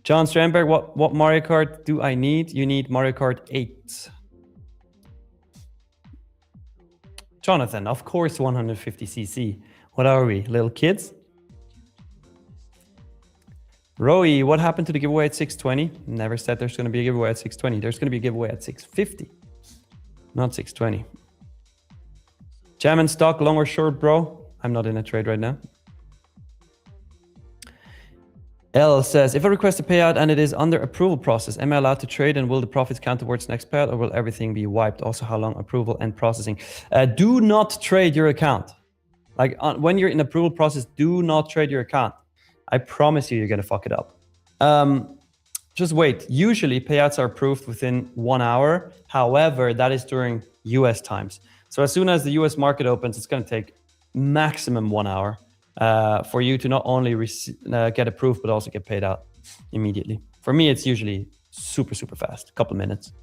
John Strandberg, what Mario Kart do I need? You need Mario Kart 8. Jonathan, of course 150cc. What are we, little kids? Roy, what happened to the giveaway at 620? Never said there's going to be a giveaway at 620. There's going to be a giveaway at 650. Not 620. Jam and stock, long or short, bro? I'm not in a trade right now. L says, if I request a payout and it is under approval process, am I allowed to trade and will the profits count towards next payout or will everything be wiped? Also, how long approval and processing? Do not trade your account. Like when you're in approval process, do not trade your account. I promise you're going to fuck it up. Just wait. Usually payouts are approved within 1 hour. However, that is during US times. So as soon as the US market opens, it's going to take maximum 1 hour for you to not only get approved, but also get paid out immediately. For me, it's usually super, super fast, a couple minutes.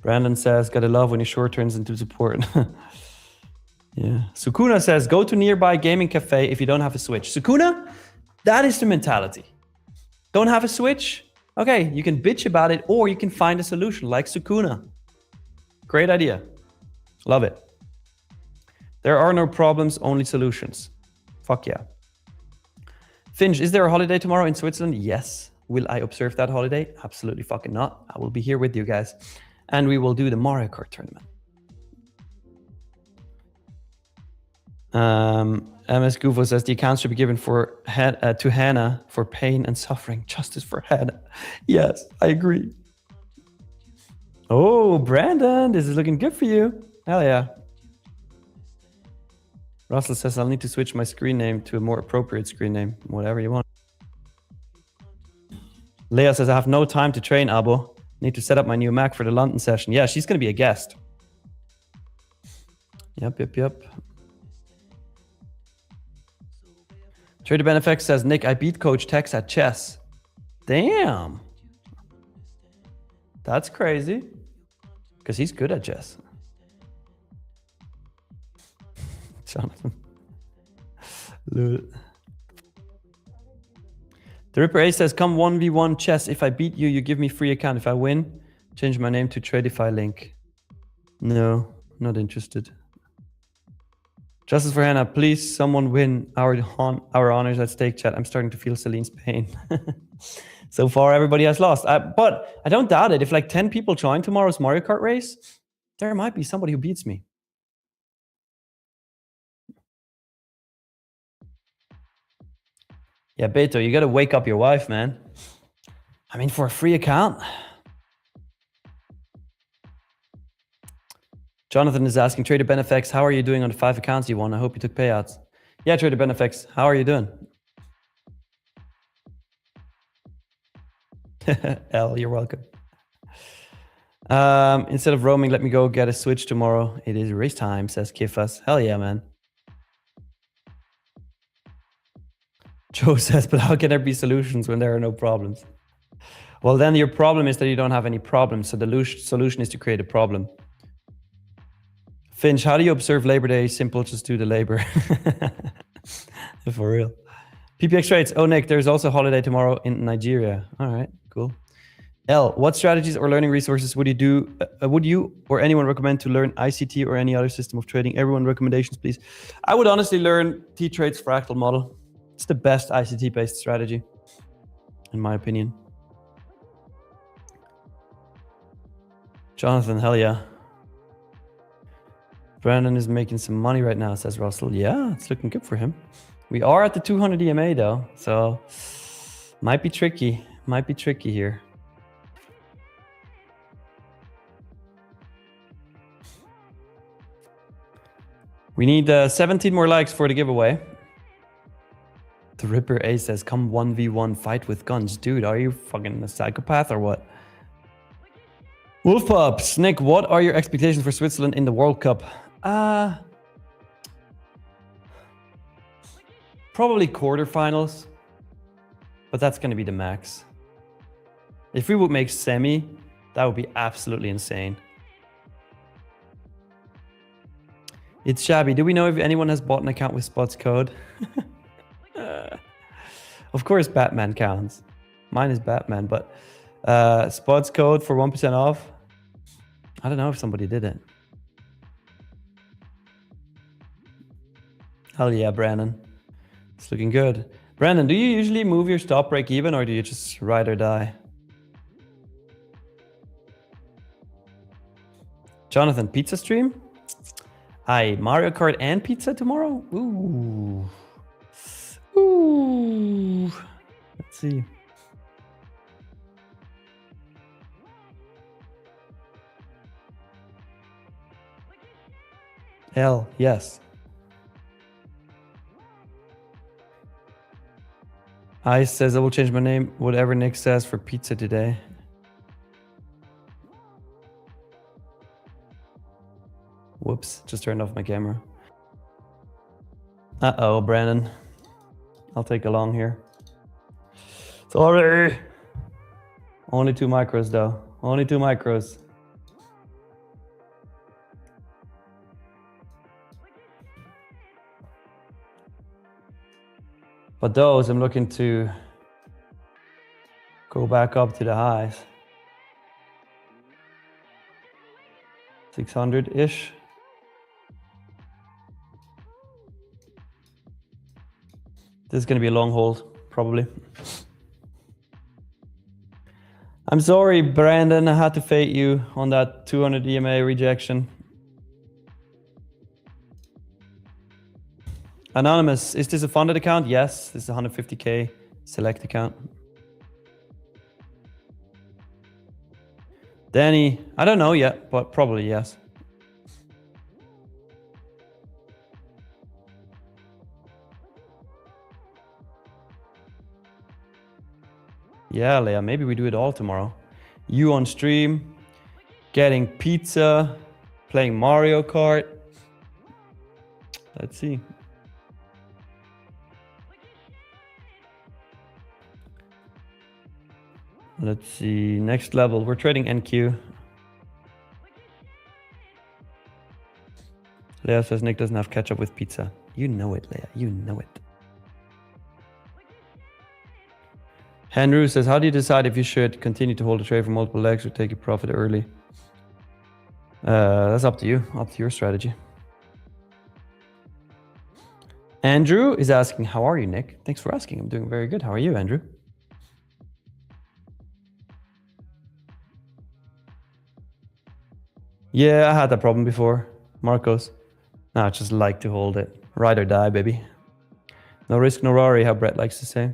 Brandon says, gotta love when your short turns into support. Yeah. Sukuna says, go to nearby gaming cafe if you don't have a Switch. Sukuna, that is the mentality. Don't have a Switch? Okay, you can bitch about it or you can find a solution like Sukuna. Great idea. Love it. There are no problems, only solutions. Fuck yeah. Finch, is there a holiday tomorrow in Switzerland? Yes. Will I observe that holiday? Absolutely fucking not. I will be here with you guys. And we will do the Mario Kart tournament. MS Gufo says the account should be given to Hannah for pain and suffering. Justice for Hannah. Yes, I agree. Oh, Brandon, this is looking good for you. Hell yeah. Russell says I'll need to switch my screen name to a more appropriate screen name. Whatever you want. Leah says I have no time to train, Abo. Need to set up my new Mac for the London session. Yeah, she's going to be a guest. Yep. Trader Benefx says, Nick, I beat Coach Tex at chess. Damn. That's crazy. Because he's good at chess. Jonathan. The Ripper A says, come 1v1 chess. If I beat you, you give me free account. If I win, change my name to Tradeify link. No, not interested. Justice for Hannah, please someone win our honors at stake chat. I'm starting to feel Celine's pain. So far, everybody has lost. But I don't doubt it. If like 10 people join tomorrow's Mario Kart race, there might be somebody who beats me. Yeah, Beto, you got to wake up your wife, man. I mean, for a free account. Jonathan is asking, Trader Benefx, how are you doing on the 5 accounts you won? I hope you took payouts. Yeah, Trader Benefx, how are you doing? L, you're welcome. Instead of roaming, let me go get a Switch tomorrow. It is race time, says Kifas. Hell yeah, man. Joe says, but how can there be solutions when there are no problems? Well, then your problem is that you don't have any problems. So the solution is to create a problem. Finch, how do you observe Labor Day? Simple, just do the labor. For real. PPX Trades. Oh, Nick, there's also a holiday tomorrow in Nigeria. All right, cool. L, what strategies or learning resources would you or anyone recommend to learn ICT or any other system of trading? Everyone, recommendations, please. I would honestly learn T-Trade's fractal model. It's the best ICT-based strategy, in my opinion. Jonathan, hell yeah. Brandon is making some money right now, says Russell. Yeah, it's looking good for him. We are at the 200 EMA though, so might be tricky. Might be tricky here. We need 17 more likes for the giveaway. The Ripper A says, come 1v1 fight with guns. Dude, are you fucking a psychopath or what? Wolf Pups, Nick, what are your expectations for Switzerland in the World Cup? Probably quarterfinals, but that's going to be the max. If we would make semi, that would be absolutely insane. It's shabby. Do we know if anyone has bought an account with Spots code? Of course, Batman counts. Mine is Batman, but Spots code for 1% off. I don't know if somebody did it. Hell yeah, Brandon. It's looking good. Brandon, do you usually move your stop break even or do you just ride or die? Jonathan, pizza stream? Aye, Mario Kart and pizza tomorrow? Ooh. Ooh. Let's see. L, yes. Ice says I will change my name, whatever Nick says, for pizza today. Whoops, just turned off my camera. Uh-oh, Brandon. I'll take along here. Sorry. Only 2 micros though. Only 2 micros. But those I'm looking to go back up to the highs. 600-ish. This is going to be a long hold, probably. I'm sorry, Brandon. I had to fade you on that 200 EMA rejection. Anonymous, is this a funded account? Yes, this is a 150K select account. Danny, I don't know yet, but probably yes. Yeah, Leia, maybe we do it all tomorrow. You on stream, getting pizza, playing Mario Kart. Let's see. Let's see. Next level. We're trading NQ. Leia says Nick doesn't have ketchup with pizza. You know it, Leia. You know it. Henry says, how do you decide if you should continue to hold a trade for multiple legs or take your profit early? That's up to you. Up to your strategy. Andrew is asking, how are you, Nick? Thanks for asking. I'm doing very good. How are you, Andrew? Yeah, I had that problem before. Marcos. No, I just like to hold it. Ride or die, baby. No risk, no Rory, how Brett likes to say.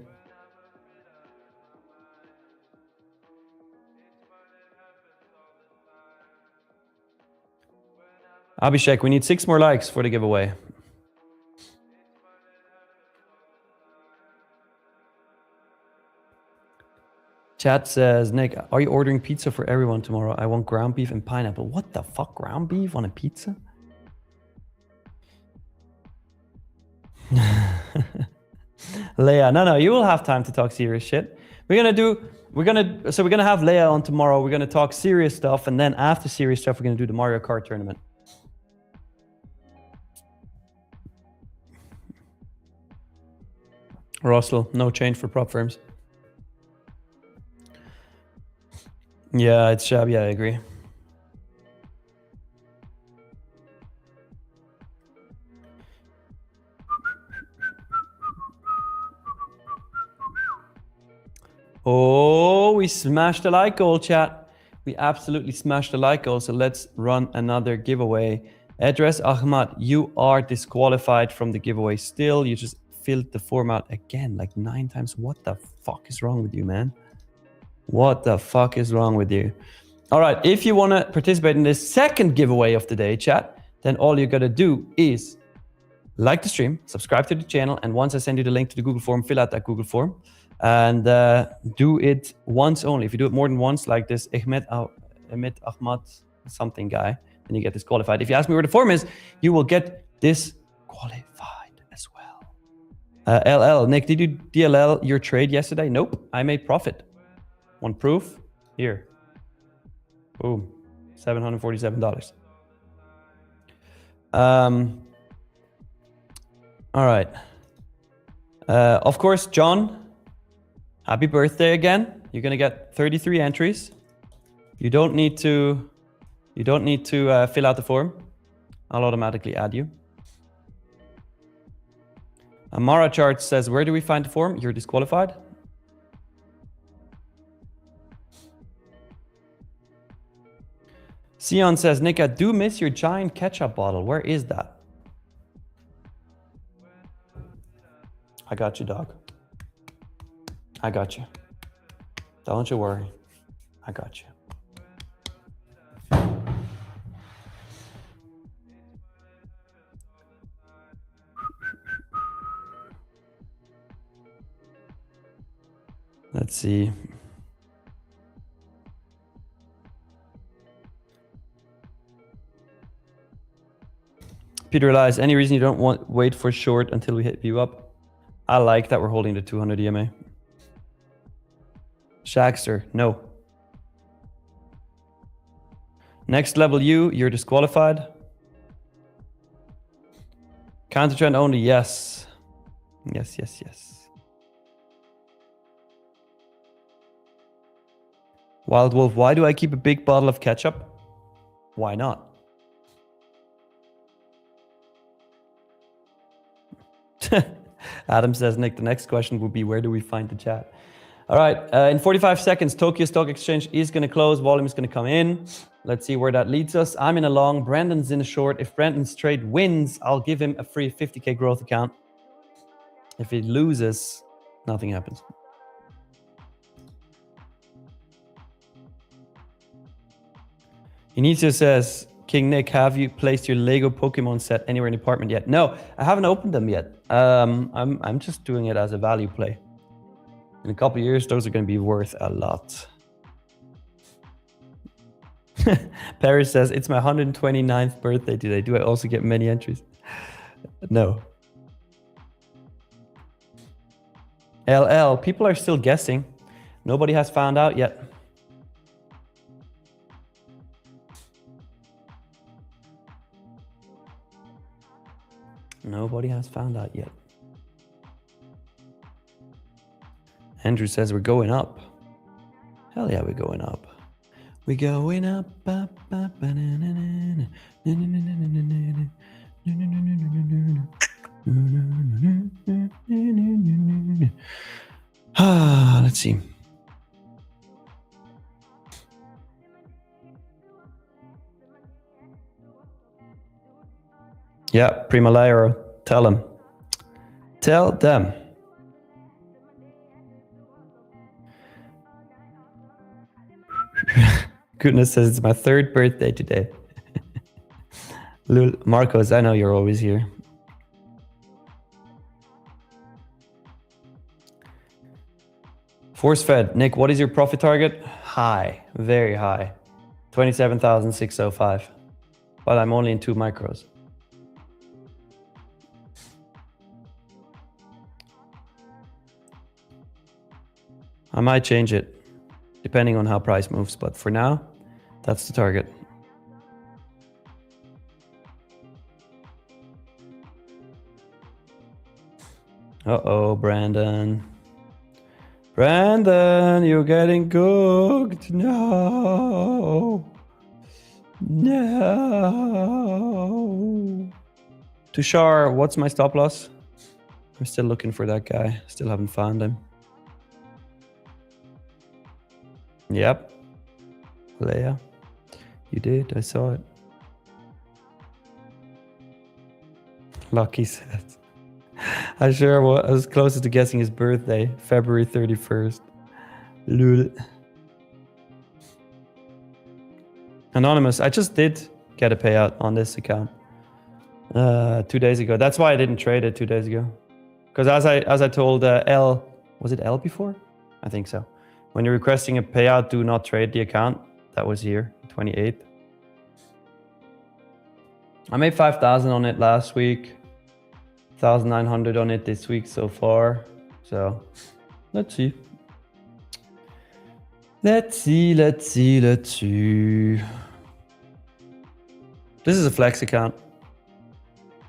Abhishek, we need 6 more likes for the giveaway. Chat says, Nick, are you ordering pizza for everyone tomorrow? I want ground beef and pineapple. What the fuck? Ground beef on a pizza? Leia, no, you will have time to talk serious shit. We're gonna have Leia on tomorrow. We're gonna talk serious stuff, and then after serious stuff, we're gonna do the Mario Kart tournament. Russell, no change for prop firms. Yeah, it's shabby, I agree. Oh, we smashed the like goal, chat. We absolutely smashed the like goal, so let's run another giveaway. Address Ahmad, you are disqualified from the giveaway still. You just filled the form out again, like 9 times. What the fuck is wrong with you, man? What the fuck is wrong with you? All right, if you want to participate in this second giveaway of the day, chat, then all you got to do is like the stream, subscribe to the channel, and once I send you the link to the Google form, fill out that Google form, and do it once only. If you do it more than once, like this Ahmed Ahmad something guy, then you get disqualified. If you ask me where the form is, you will get disqualified as well. LL, Nick, did you DLL your trade yesterday? Nope, I made profit. Want proof? Here. Boom. $747. All right. Of course, John, happy birthday again. You're gonna get 33 entries. You don't need to fill out the form. I'll automatically add you. Amara Chart says, where do we find the form? You're disqualified. Sion says, Nick, I do miss your giant ketchup bottle. Where is that? I got you, dog. I got you. Don't you worry. I got you. Let's see. Peter Elias, any reason you don't wait for short until we hit view up? I like that we're holding the 200 EMA. Shaxter, no. Next level you're disqualified. Counter trend only, yes. Yes. Wild Wolf, why do I keep a big bottle of ketchup? Why not? Adam says, Nick, the next question will be, where do we find the chat? All right, in 45 seconds, Tokyo Stock Exchange is going to close. Volume is going to come in. Let's see where that leads us. I'm in a long. Brandon's in a short. If Brandon's trade wins, I'll give him a free 50K growth account. If he loses, nothing happens. Inicio says, King Nick, have you placed your Lego Pokemon set anywhere in the apartment yet? No, I haven't opened them yet. I'm just doing it as a value play. In a couple of years, those are going to be worth a lot. Paris says, it's my 129th birthday today. Do I also get many entries? No. LL, people are still guessing. Nobody has found out yet. Nobody has found out yet. Andrew says we're going up. Hell yeah, we're going up. We're going up, up, up. Let's see. Yeah, Prima Lairo, tell them. Tell them. Goodness says it's my 3rd birthday today. Marcos, I know you're always here. Force fed. Nick, what is your profit target? High, very high. 27,605. But I'm only in 2 micros. I might change it depending on how price moves, but for now, that's the target. Uh-oh, Brandon. Brandon, you're getting cooked. No. No. Tushar, what's my stop loss? I'm still looking for that guy. Still haven't found him. Yep. Leia, you did. I saw it. Lucky says. I sure was closest to guessing his birthday, February 31st. Lul. Anonymous, I just did get a payout on this account 2 days ago. That's why I didn't trade it 2 days ago. Because as I told L, was it L before? I think so. When you're requesting a payout, do not trade the account. That was here, 28th. I made 5,000 on it last week. 1,900 on it this week so far. So let's see. Let's see. This is a flex account.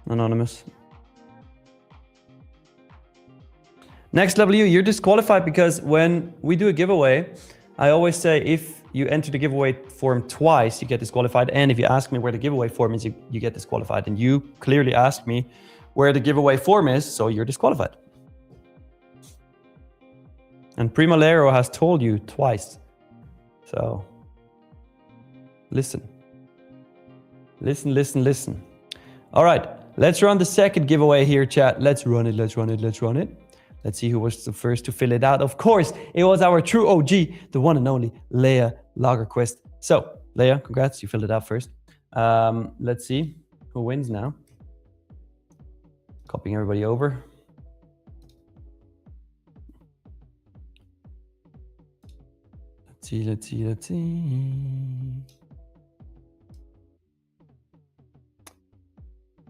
Anonymous. Next level, you're disqualified because when we do a giveaway, I always say if you enter the giveaway form twice, you get disqualified. And if you ask me where the giveaway form is, you get disqualified. And you clearly asked me where the giveaway form is, so you're disqualified. And Prima Lero has told you twice. So listen. Listen. All right, let's run the second giveaway here, chat. Let's run it. Let's see who was the first to fill it out. Of course, it was our true OG, the one and only Leia Lagerquist. So, Leia, congrats, you filled it out first. Let's see who wins now. Copying everybody over. Let's see.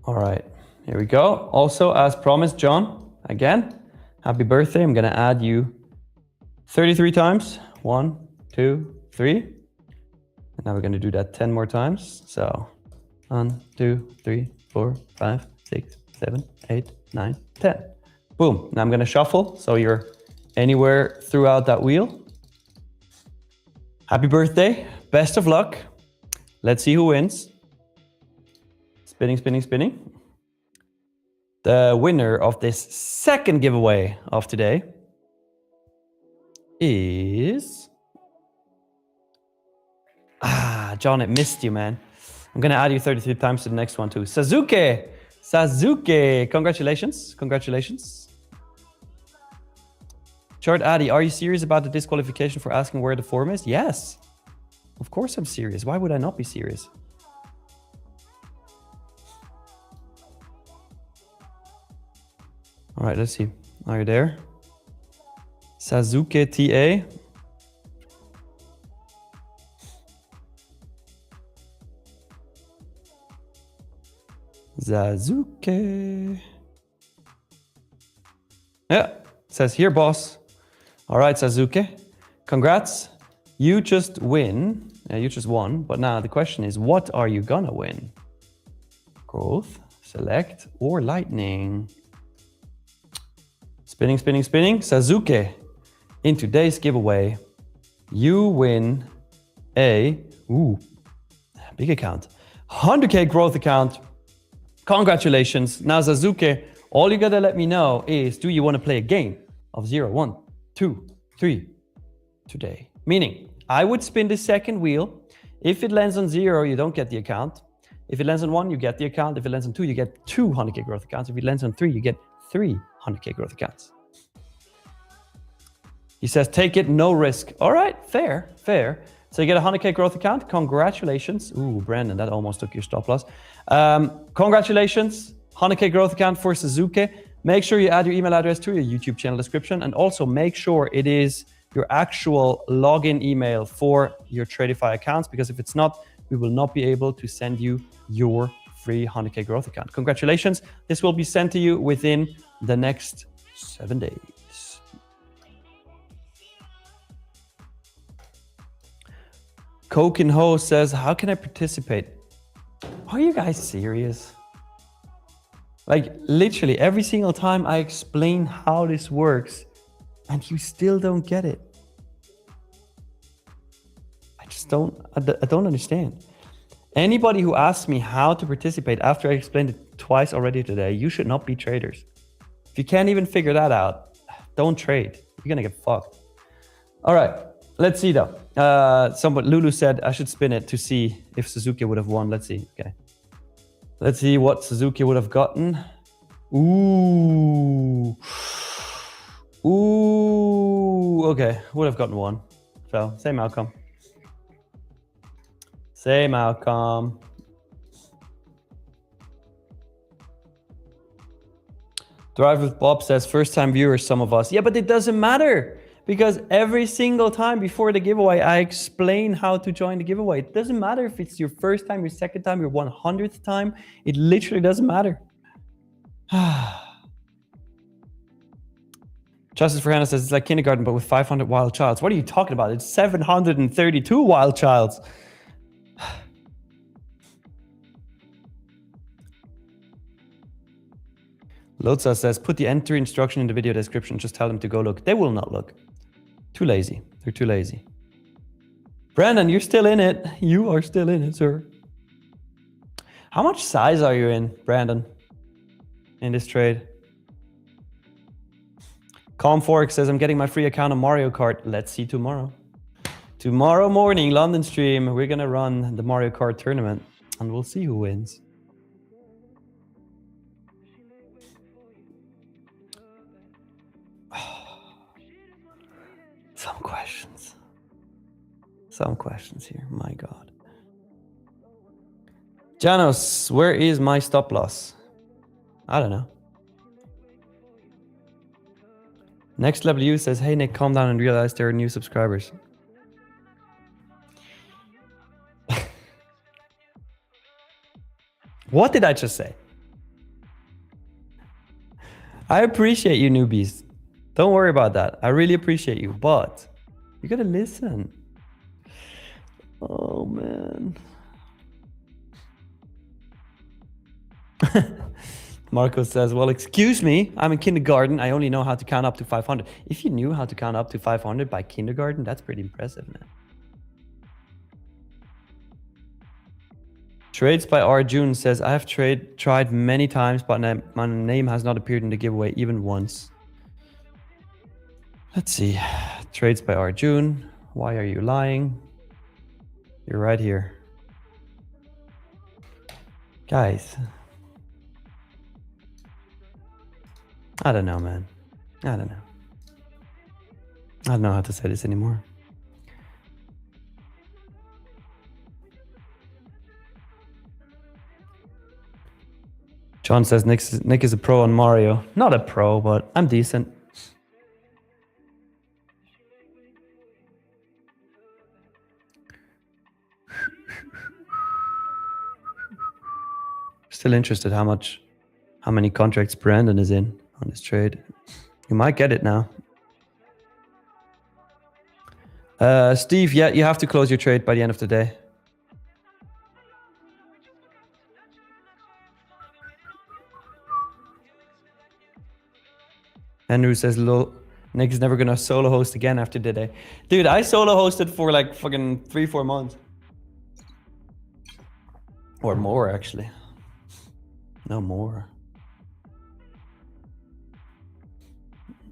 All right, here we go. Also, as promised, John, again, happy birthday. I'm gonna add you 33 times. 1, 2, 3. And now we're gonna do that 10 more times. So 1, 2, 3, 4, 5, 6, 7, 8, 9, 10. Boom. Now I'm gonna shuffle so you're anywhere throughout that wheel. Happy birthday. Best of luck. Let's see who wins. Spinning. The winner of this second giveaway of today is... John, it missed you, man. I'm going to add you 33 times to the next one too. Sasuke, congratulations. Chart Addy, are you serious about the disqualification for asking where the form is? Yes, of course I'm serious. Why would I not be serious? All right, let's see. Are you there? Sasuke TA. Sasuke. Yeah, says here, boss. All right, Sasuke. Congrats. You just win. You just won. But now the question is, what are you gonna win? Growth, select, or lightning? Spinning, spinning, spinning. Sasuke. In today's giveaway, you win a big account. 100K growth account. Congratulations. Now, Sasuke, all you gotta let me know is, do you want to play a game of 0, 1, 2, 3 today? Meaning, I would spin the second wheel. If it lands on 0, you don't get the account. If it lands on 1, you get the account. If it lands on 2, you get 200K growth accounts. If it lands on 3, you get 300K growth accounts. He says, take it, no risk. All right, fair, fair. So you get a 100K growth account. Congratulations. Ooh, Brandon, that almost took your stop loss. Congratulations, 100K growth account for Sasuke. Make sure you add your email address to your YouTube channel description, and also make sure it is your actual login email for your Tradeify accounts, because if it's not, we will not be able to send you your free 100K growth account. Congratulations. This will be sent to you within the next 7 days. Coke and Ho says, how can I participate? Are you guys serious? Like, literally every single time I explain how this works and you still don't get it. I don't understand. Anybody who asks me how to participate after I explained it twice already today, you should not be traders. If you can't even figure that out, don't trade. You're gonna get fucked. All right, let's see though. Lulu said I should spin it to see if Sasuke would have won. Let's see, okay. Let's see what Sasuke would have gotten. Ooh. Ooh, okay, would have gotten 1. So, same outcome. Same outcome. Drive with Bob says, first time viewers, some of us. Yeah, but it doesn't matter, because every single time before the giveaway, I explain how to join the giveaway. It doesn't matter if it's your first time, your second time, your 100th time. It literally doesn't matter. Justice for Hannah says, it's like kindergarten, but with 500 wild childs. What are you talking about? It's 732 wild childs. Lotsa says, put the entry instruction in the video description. Just tell them to go look. They will not look. Too lazy. They're too lazy. Brandon, you're still in it. You are still in it, sir. How much size are you in, Brandon, in this trade? Calm Fork says, I'm getting my free account on Mario Kart. Let's see tomorrow. Tomorrow morning, London stream, we're going to run the Mario Kart tournament, and we'll see who wins. Some questions here, my God. Janos, where is my stop loss? I don't know. Next Level U says, hey Nick, calm down and realize there are new subscribers. What did I just say? I appreciate you newbies. Don't worry about that. I really appreciate you, but you gotta listen. Oh man. Marco says, well, excuse me, I'm in kindergarten. I only know how to count up to 500. If you knew how to count up to 500 by kindergarten, that's pretty impressive, man. Trades by Arjun says, I have tried many times, but my name has not appeared in the giveaway even once. Let's see. Trades by Arjun. Why are you lying? You're right here. Guys. I don't know, man. I don't know. I don't know how to say this anymore. John says Nick is a pro on Mario. Not a pro, but I'm decent. Still interested how many contracts Brandon is in on this trade. You might get it now. Steve, yeah, you have to close your trade by the end of the day. Andrew says, Nick's never gonna solo host again after today. Dude, I solo hosted for like fucking 3-4 months. Or more, actually. No more.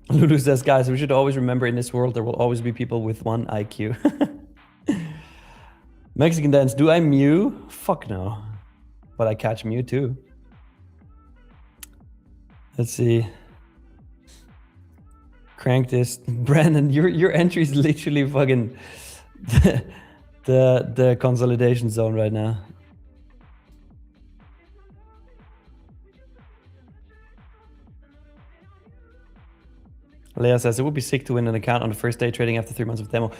Lulu says, guys, we should always remember in this world there will always be people with 1 IQ. Mexican dance, do I Mew? Fuck no. But I catch Mew too. Let's see. Crank this. Brandon, your entry is literally fucking the consolidation zone right now. Leah says, it would be sick to win an account on the first day trading after 3 months of demo.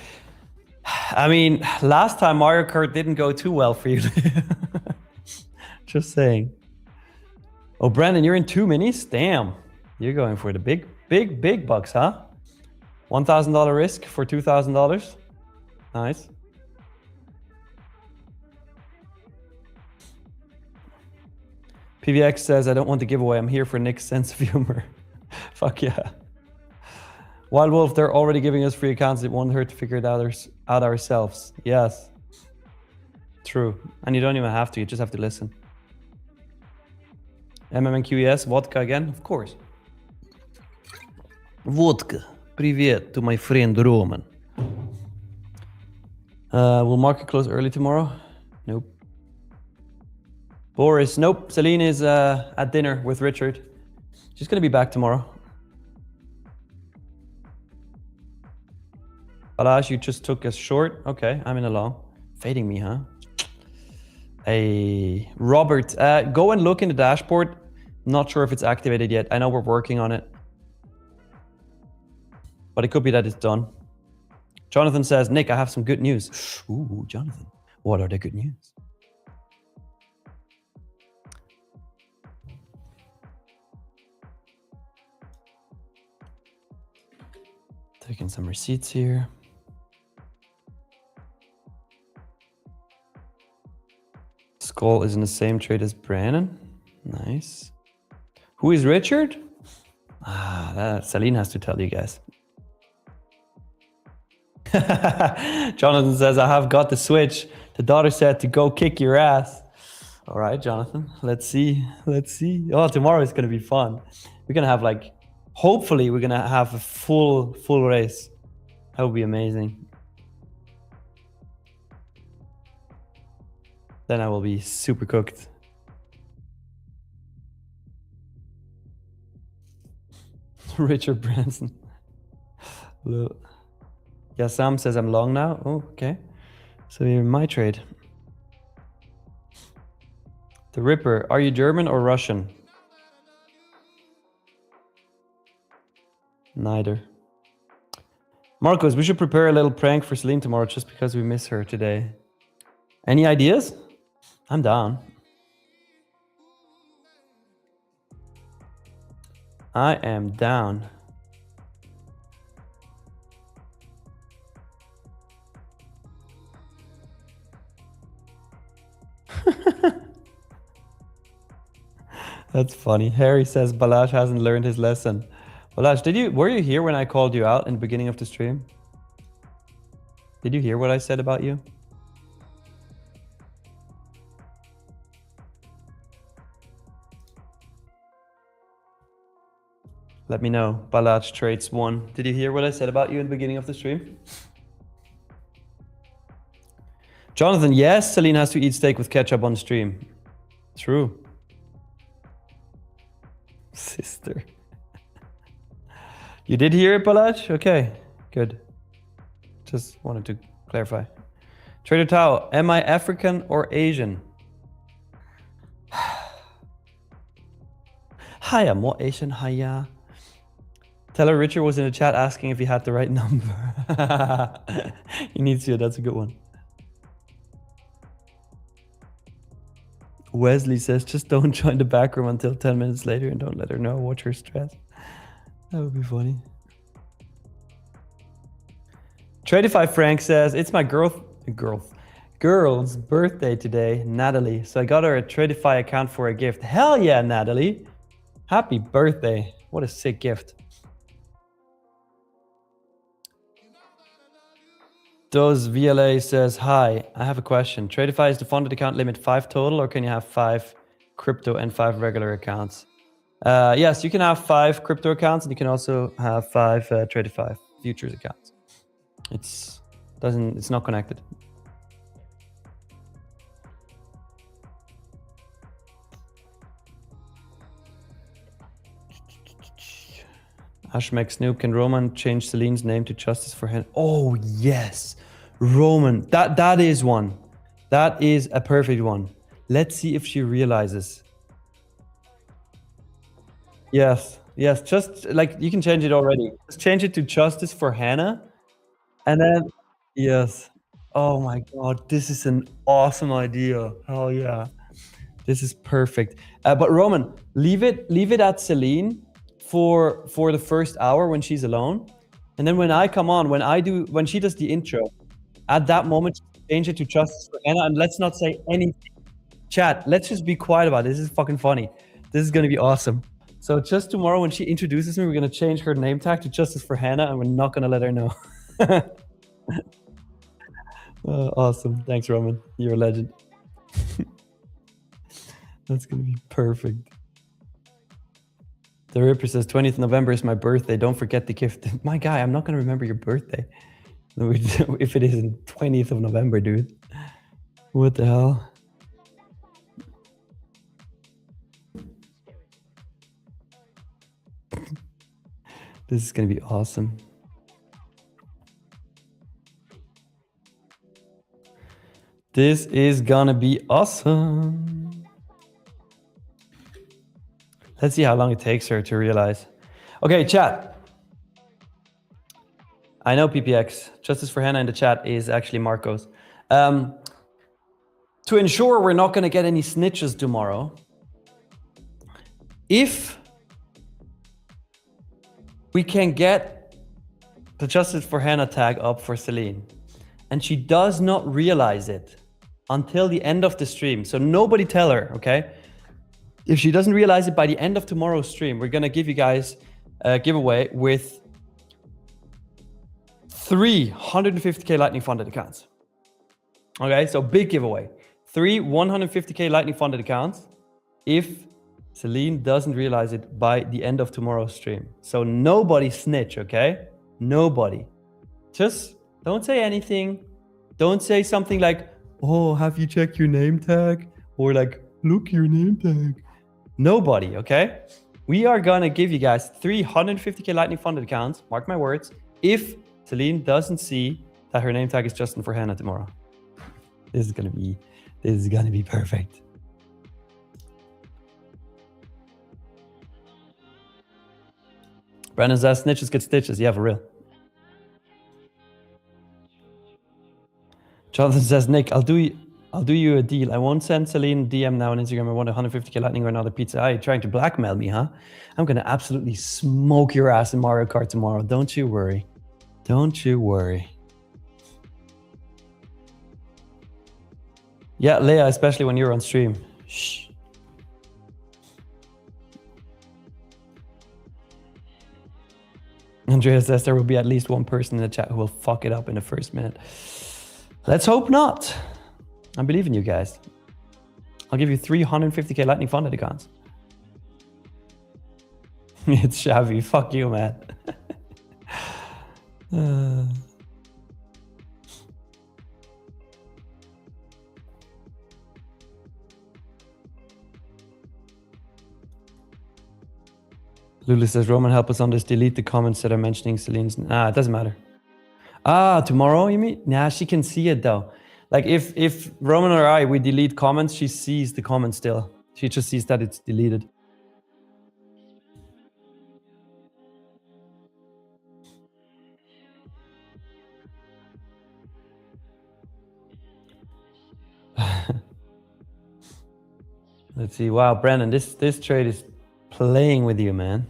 I mean, last time Mario Kart didn't go too well for you. Just saying. Oh, Brandon, you're in 2 minis? Damn. You're going for the big bucks, huh? $1,000 risk for $2,000. Nice. PVX says, I don't want the giveaway. I'm here for Nick's sense of humor. Fuck yeah. Wild Wolf, they're already giving us free accounts. It won't hurt to figure it out ourselves. Yes. True. And you don't even have to. You just have to listen. MMQES, vodka again? Of course. Vodka. Привет to my friend Roman. Will market close early tomorrow? Nope. Boris, nope. Celine is at dinner with Richard. She's going to be back tomorrow. Balazs, you just took us short. Okay, I'm in a long. Fading me, huh? Hey, Robert, go and look in the dashboard. Not sure if it's activated yet. I know we're working on it. But it could be that it's done. Jonathan says, Nick, I have some good news. Ooh, Jonathan, what are the good news? Taking some receipts here. Skull is in the same trade as Brandon. Nice. Who is Richard? Celine has to tell you guys. Jonathan says, I have got the switch. The daughter said to go kick your ass. All right, Jonathan, let's see. Oh, tomorrow is going to be fun. We're going to have like, hopefully we're going to have a full race. That would be amazing. Then I will be super cooked. Richard Branson. Look. Yeah, Sam says I'm long now. Oh, okay. So you're in my trade. The Ripper, are you German or Russian? Neither. Marcos, we should prepare a little prank for Celine tomorrow just because we miss her today. Any ideas? I'm down. I am down. That's funny. Harry says Balazs hasn't learned his lesson. Balazs, were you here when I called you out in the beginning of the stream? Did you hear what I said about you? Let me know. Balazs trades 1. Did you hear what I said about you in the beginning of the stream? Jonathan, yes, Celine has to eat steak with ketchup on stream. True. Sister. You did hear it, Balazs? Okay, good. Just wanted to clarify. Trader Tao, am I African or Asian? Hi, I'm more Asian. Hiya. Tell her Richard was in the chat asking if he had the right number. He needs you. That's a good one. Wesley says, just don't join the back room until 10 minutes later and don't let her know. Watch her stress. That would be funny. Tradeify Frank says, it's my girl's birthday today, Natalie. So I got her a Tradeify account for a gift. Hell yeah, Natalie. Happy birthday. What a sick gift. Does VLA says, hi, I have a question. Tradeify is the funded account limit 5 total, or can you have 5 crypto and 5 regular accounts? Yes, you can have 5 crypto accounts, and you can also have 5 Tradeify futures accounts. It's not connected. Ashmek Snoop, can Roman change Celine's name to Justice for Him? Oh yes, Roman. That is one. That is a perfect one. Let's see if she realizes. Yes, yes. Just like you can change it already. Just change it to Justice for Hannah, and then yes. Oh my God, this is an awesome idea. Hell yeah, this is perfect. But Roman, leave it at Celine for the first hour when she's alone, and then when I come on, when she does the intro, at that moment change it to Justice for Hannah, and let's not say anything. Chat, let's just be quiet about it. This is fucking funny. This is gonna be awesome. So just tomorrow when she introduces me, we're gonna change her name tag to Justice for Hannah, and we're not gonna let her know. Awesome. Thanks, Roman. You're a legend. That's gonna be perfect. The Ripper says 20th November is my birthday. Don't forget the gift. My guy, I'm not gonna remember your birthday if it isn't 20th of November, dude. What the hell? This is gonna be awesome. This is gonna be awesome. Let's see how long it takes her to realize. Okay, chat. I know PPX. Justice for Hannah in the chat is actually Marcos. To ensure we're not gonna get any snitches tomorrow, if we can get the Justice for Hannah tag up for Celine, and she does not realize it until the end of the stream. So nobody tell her, okay? If she doesn't realize it by the end of tomorrow's stream, we're gonna give you guys a giveaway with 3 150k Lightning funded accounts. Okay, so big giveaway. 3 150k Lightning funded accounts if Celine doesn't realize it by the end of tomorrow's stream. So nobody snitch, okay? Nobody. Just don't say anything. Don't say something like, oh, have you checked your name tag? Or like, look your name tag. Nobody, okay? We are gonna give you guys 3 150k Lightning funded accounts, mark my words, if Celine doesn't see that her name tag is Justin for Hannah tomorrow. This is gonna be perfect. Brandon says snitches get stitches. Yeah, for real. Jonathan says, Nick, I'll do you a deal. I won't send Celine a DM now on Instagram. I want 150k Lightning or another pizza. Are you trying to blackmail me, huh? I'm gonna absolutely smoke your ass in Mario Kart tomorrow. Don't you worry. Don't you worry. Yeah, Leia, especially when you're on stream. Shh. Andrea says there will be at least one person in the chat who will fuck it up in the first minute. Let's hope not. I believe in you guys. I'll give you 350k Lightning funded accounts. It's Xavi. Fuck you, man. Lulu says, Roman, help us on this. Delete the comments that are mentioning Celine's. It doesn't matter. Tomorrow, you mean? Nah, she can see it though. Like if Roman or I, we delete comments, she sees the comment still. She just sees that it's deleted. Let's see. Wow, Brandon, this trade is playing with you, man.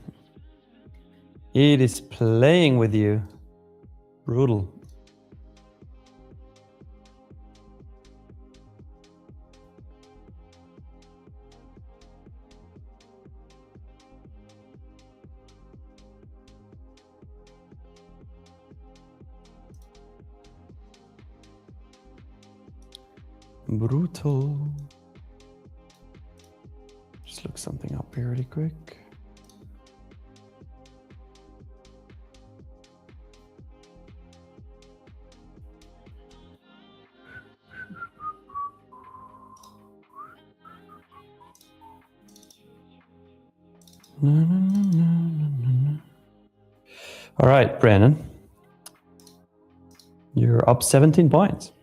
It is playing with you. Brutal. Brutal. Just look something up here really quick. All right, Brandon. You're up 17 points.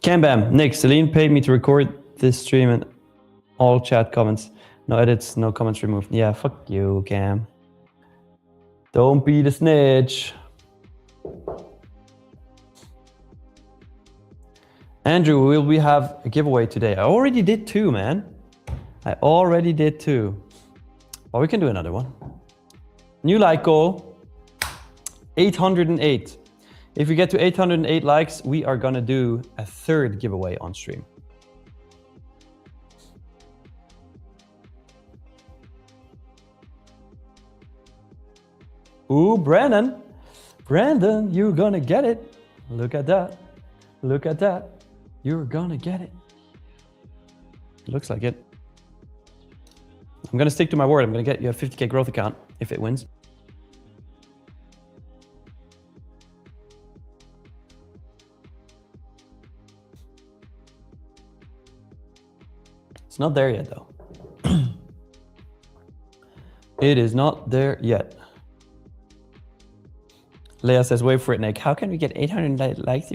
Cam Bam, Nick, Celine paid me to record this stream and all chat comments. No edits, no comments removed. Yeah, fuck you, Cam. Don't be the snitch. Andrew, will we have a giveaway today? I already did 2, man. I already did 2. Well, we can do another one. New like goal, 808. If we get to 808 likes, we are gonna do a 3rd giveaway on stream. Ooh, Brandon. Brandon, you're gonna get it. Look at that. Look at that. You're gonna get it. Looks like it. I'm gonna stick to my word. I'm gonna get you a 50K growth account if it wins. It's not there yet, though. It is not there yet. Leia says, wait for it, Nick. How can we get 800 likes?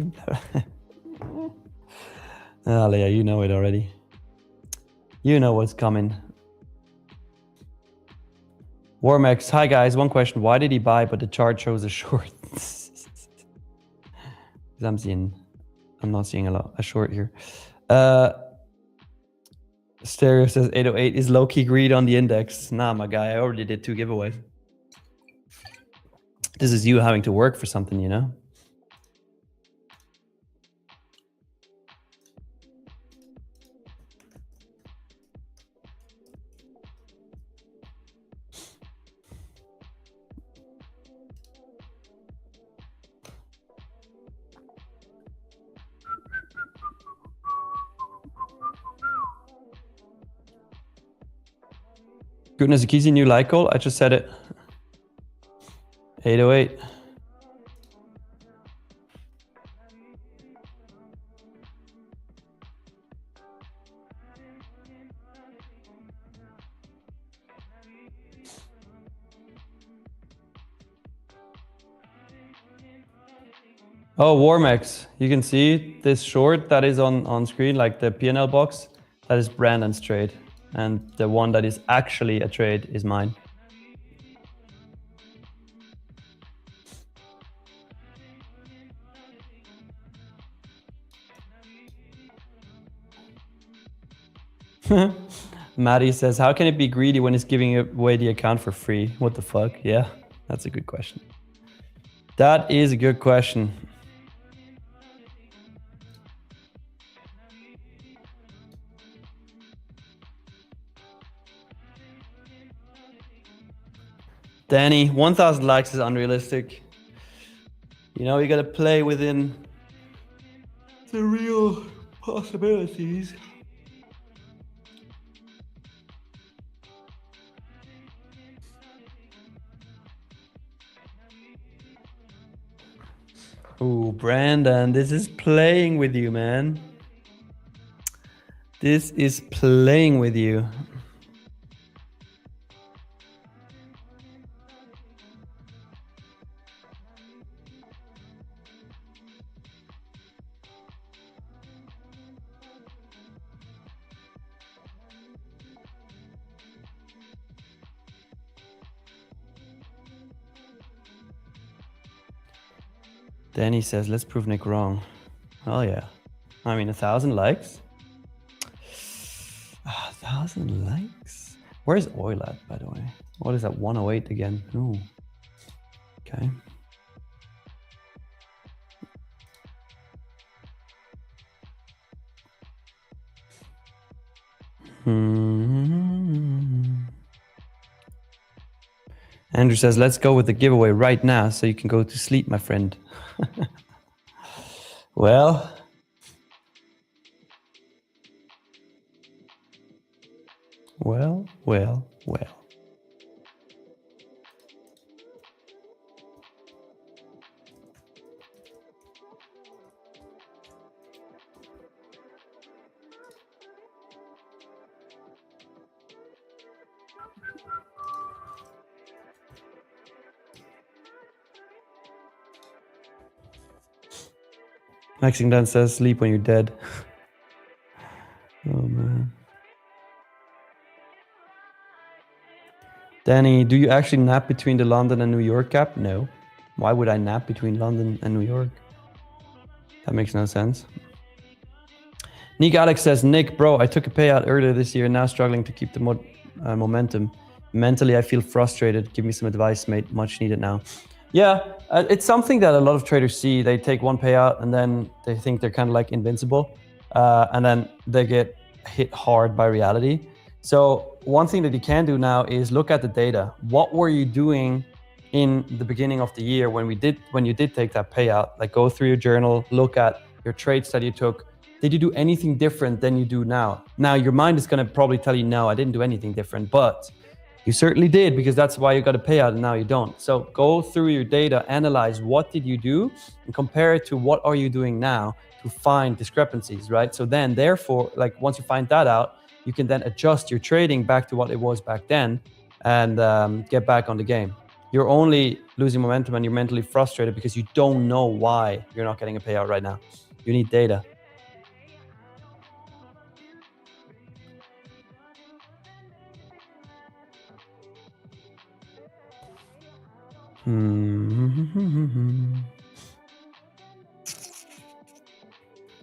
Leia, you know it already. You know what's coming. Warmax, hi guys. One question. Why did he buy, but the chart shows a short? I'm not seeing a short here. Stereo says 808 is low-key greed on the index. Nah, my guy, I already did 2 giveaways. This is you having to work for something, you know? Goodness, Akizi, new like goal. I just said it. 808. Oh, Warmax, you can see this short that is on screen, like the P&L box. That is Brandon's trade. And the one that is actually a trade is mine. Maddie says, how can it be greedy when it's giving away the account for free? What the fuck? Yeah, that's a good question. That is a good question. Danny, 1,000 likes is unrealistic. You know, you gotta play within the real possibilities. Ooh, Brandon, this is playing with you, man. This is playing with you. Danny says, let's prove Nick wrong. Oh yeah. I mean, 1,000 likes. 1,000 likes. Where's oil at, by the way? What is that? 108 again. Oh. Okay. Andrew says, let's go with the giveaway right now so you can go to sleep, my friend. Well. Well. Maxing Dan says, sleep when you're dead. Oh, man. Danny, do you actually nap between the London and New York gap? No. Why would I nap between London and New York? That makes no sense. Nick Alex says, Nick, bro, I took a payout earlier this year, now struggling to keep the momentum. Mentally, I feel frustrated. Give me some advice, mate. Much needed now. Yeah, it's something that a lot of traders see. They take one payout and then they think they're kind of like invincible. And then they get hit hard by reality. So one thing that you can do now is look at the data. What were you doing in the beginning of the year when you did take that payout? Like go through your journal, look at your trades that you took. Did you do anything different than you do now? Now your mind is going to probably tell you, no, I didn't do anything different, but you certainly did, because that's why you got a payout and now you don't. So go through your data, analyze what did you do and compare it to what are you doing now to find discrepancies, right? So then therefore, like once you find that out, you can then adjust your trading back to what it was back then and get back on the game. You're only losing momentum and you're mentally frustrated because you don't know why you're not getting a payout right now. You need data.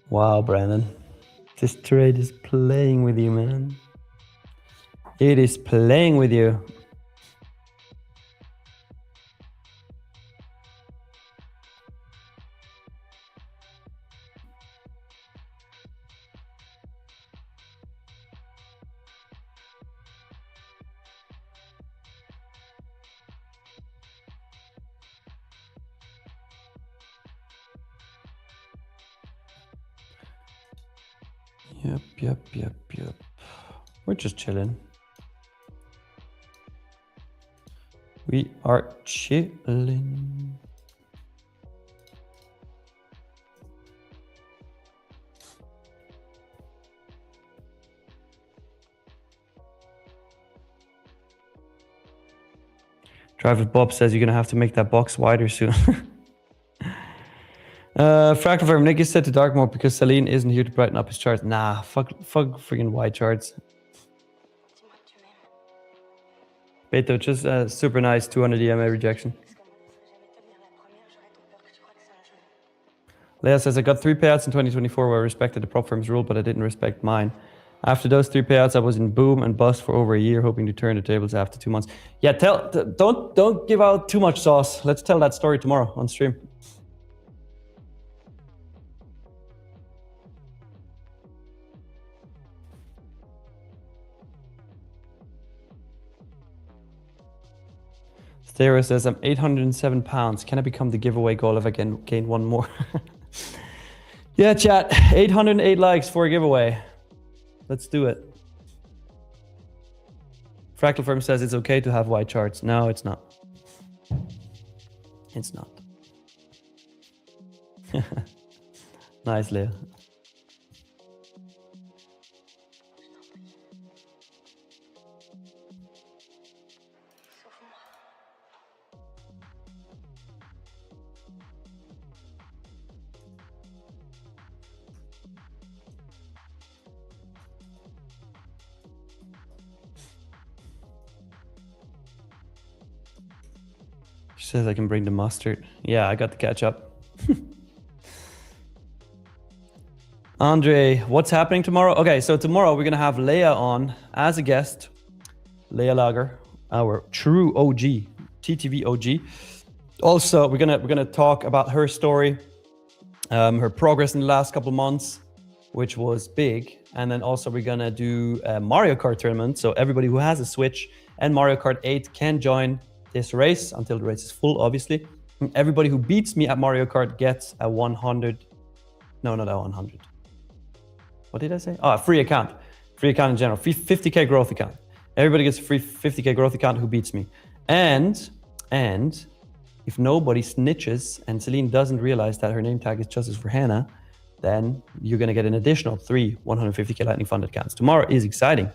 Wow, Brandon. This trade is playing with you, man. It is playing with you. Yep. We're just chilling. We are chilling. Driver Bob says you're going to have to make that box wider soon. Fractal Firm, Nick is set to dark mode because Celine isn't here to brighten up his charts. Nah, fuck freaking white charts. Beto, just super nice 200 EMA rejection. Leah says, I got 3 payouts in 2024 where I respected the prop firm's rule, but I didn't respect mine. After those 3 payouts, I was in boom and bust for over a year, hoping to turn the tables after 2 months. Yeah, don't give out too much sauce. Let's tell that story tomorrow on stream. Stera says, I'm 807 pounds. Can I become the giveaway goal if I can gain 1 more? Yeah, chat. 808 likes for a giveaway. Let's do it. Fractal Firm says it's okay to have white charts. No, it's not. It's not. Nice, Leah. She says I can bring the mustard. Yeah, I got the ketchup. Andre, what's happening tomorrow? Okay, so tomorrow we're gonna have Leia on as a guest. Leia Lager, our true OG, TTV OG. Also, we're gonna talk about her story, her progress in the last couple of months, which was big. And then also we're gonna do a Mario Kart tournament. So everybody who has a Switch and Mario Kart 8 can join this race until the race is full, obviously. And everybody who beats me at Mario Kart gets a 100. No, not a 100. What did I say? Oh, a free account. Free account in general. 50K growth account. Everybody gets a free 50K growth account who beats me. And if nobody snitches and Celine doesn't realize that her name tag is Justice for Hannah, then you're going to get an additional 3 150K Lightning funded accounts. Tomorrow is exciting.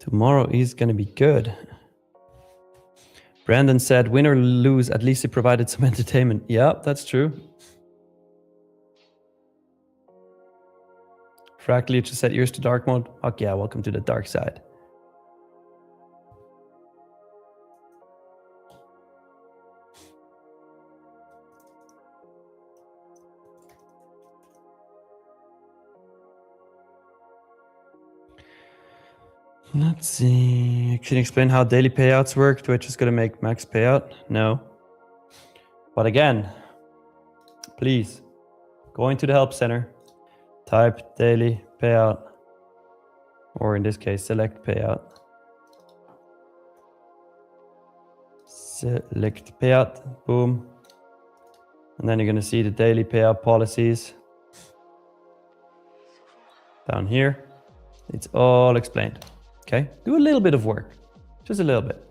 Tomorrow is going to be good. Brandon said, win or lose, at least it provided some entertainment. Yeah, that's true. Fractally just said ears to dark mode. Okay, yeah, welcome to the dark side. Let's see. Can you explain how daily payouts work? Twitch is going to make max payout? No. But again, please go into the help center, type daily payout, or in this case, select payout. Select payout, boom. And then you're going to see the daily payout policies down here. It's all explained. Okay, do a little bit of work, just a little bit.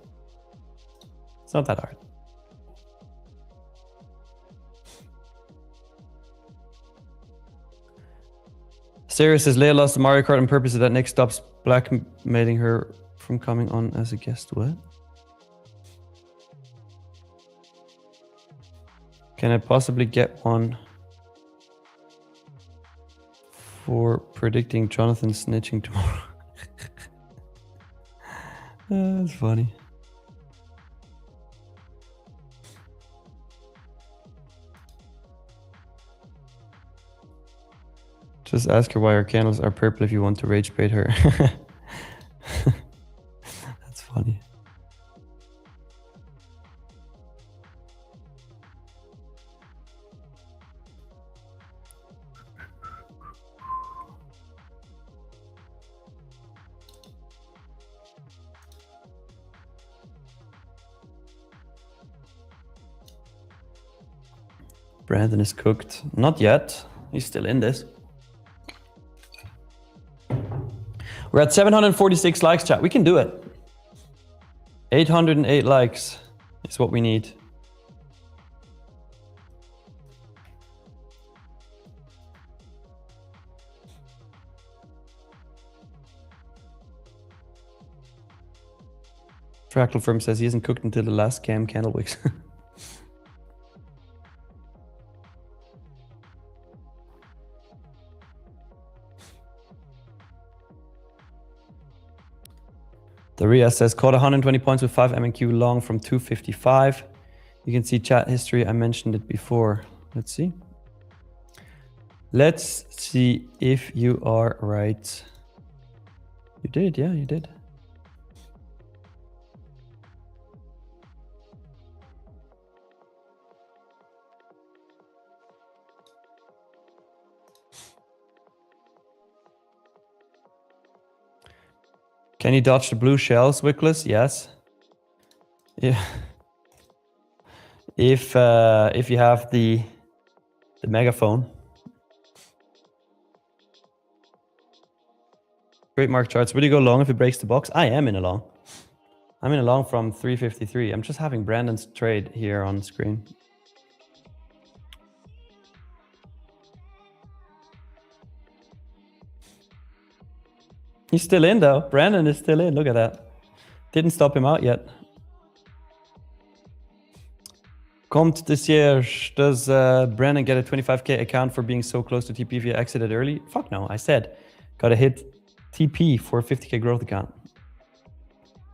It's not that hard. Sarah says Leia lost the Mario Kart on purpose so that Nick stops blackmailing her from coming on as a guest. What? Can I possibly get one for predicting Jonathan snitching tomorrow? That's funny. Just ask her why her candles are purple if you want to rage bait her. That's funny. Brandon is cooked. Not yet. He's still in this. We're at 746 likes, chat. We can do it. 808 likes is what we need. Fractal Firm says he hasn't cooked until the last scam candle wicks. Daria says, caught 120 points with 5 MNQ long from 255. You can see chat history. I mentioned it before. Let's see. Let's see if you are right. You did, yeah, you did. Can you dodge the blue shells, Wickless? Yes. Yeah. If you have the megaphone. Great mark charts. Will you go long if it breaks the box? I am in a long. I'm in a long from 353. I'm just having Brandon's trade here on screen. He's still in though. Brandon is still in. Look at that. Didn't stop him out yet. Comte de Cierge, does Brandon get a 25K account for being so close to TP if you exited early? Fuck no. I said, gotta hit TP for a 50K growth account.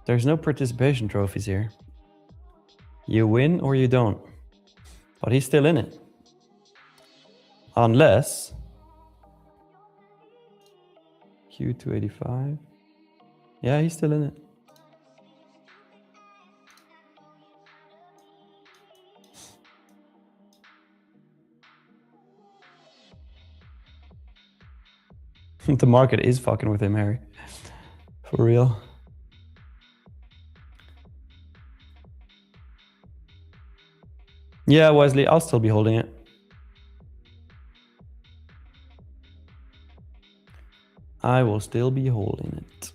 There's no participation trophies here. You win or you don't. But he's still in it. Unless Q285. Yeah, he's still in it. The market is fucking with him, Harry. For real. Yeah, Wesley, I'll still be holding it. I will still be holding it.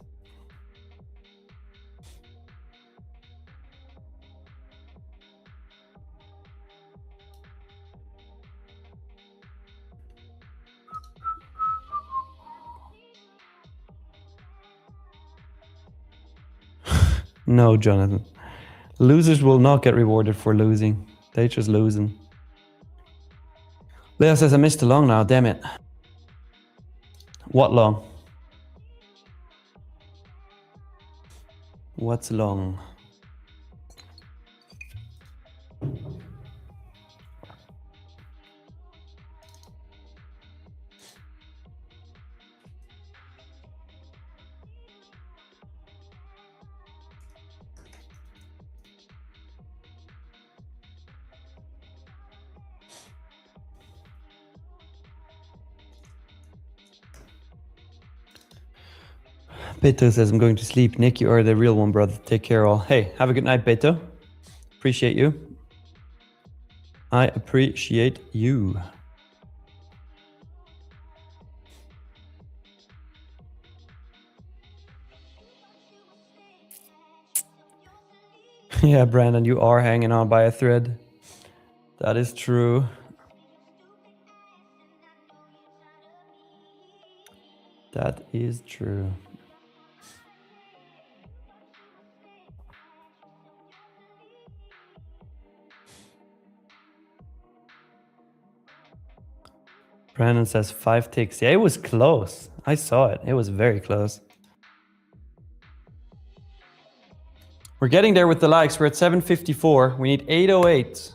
No, Jonathan. Losers will not get rewarded for losing. They just losing. Leah says I missed a long now, damn it. What long? What's long? Beto says I'm going to sleep. Nick, you are the real one, brother. Take care all. Hey, have a good night, Beto. Appreciate you. I appreciate you. Yeah, Brandon, you are hanging on by a thread. That is true. That is true. Brandon says 5 ticks. Yeah, it was close. I saw it. It was very close. We're getting there with the likes. We're at 754. We need 808.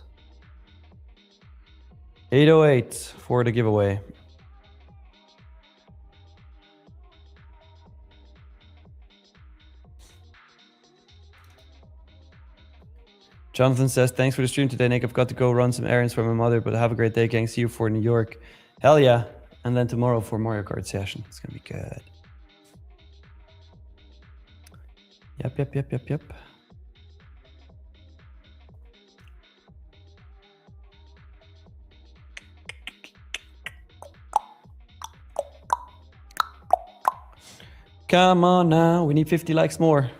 808 for the giveaway. Jonathan says, thanks for the stream today, Nick. I've got to go run some errands for my mother, but have a great day, gang. See you for New York. Hell yeah. And then tomorrow for Mario Kart session. It's going to be good. Yep. Come on now. We need 50 likes more.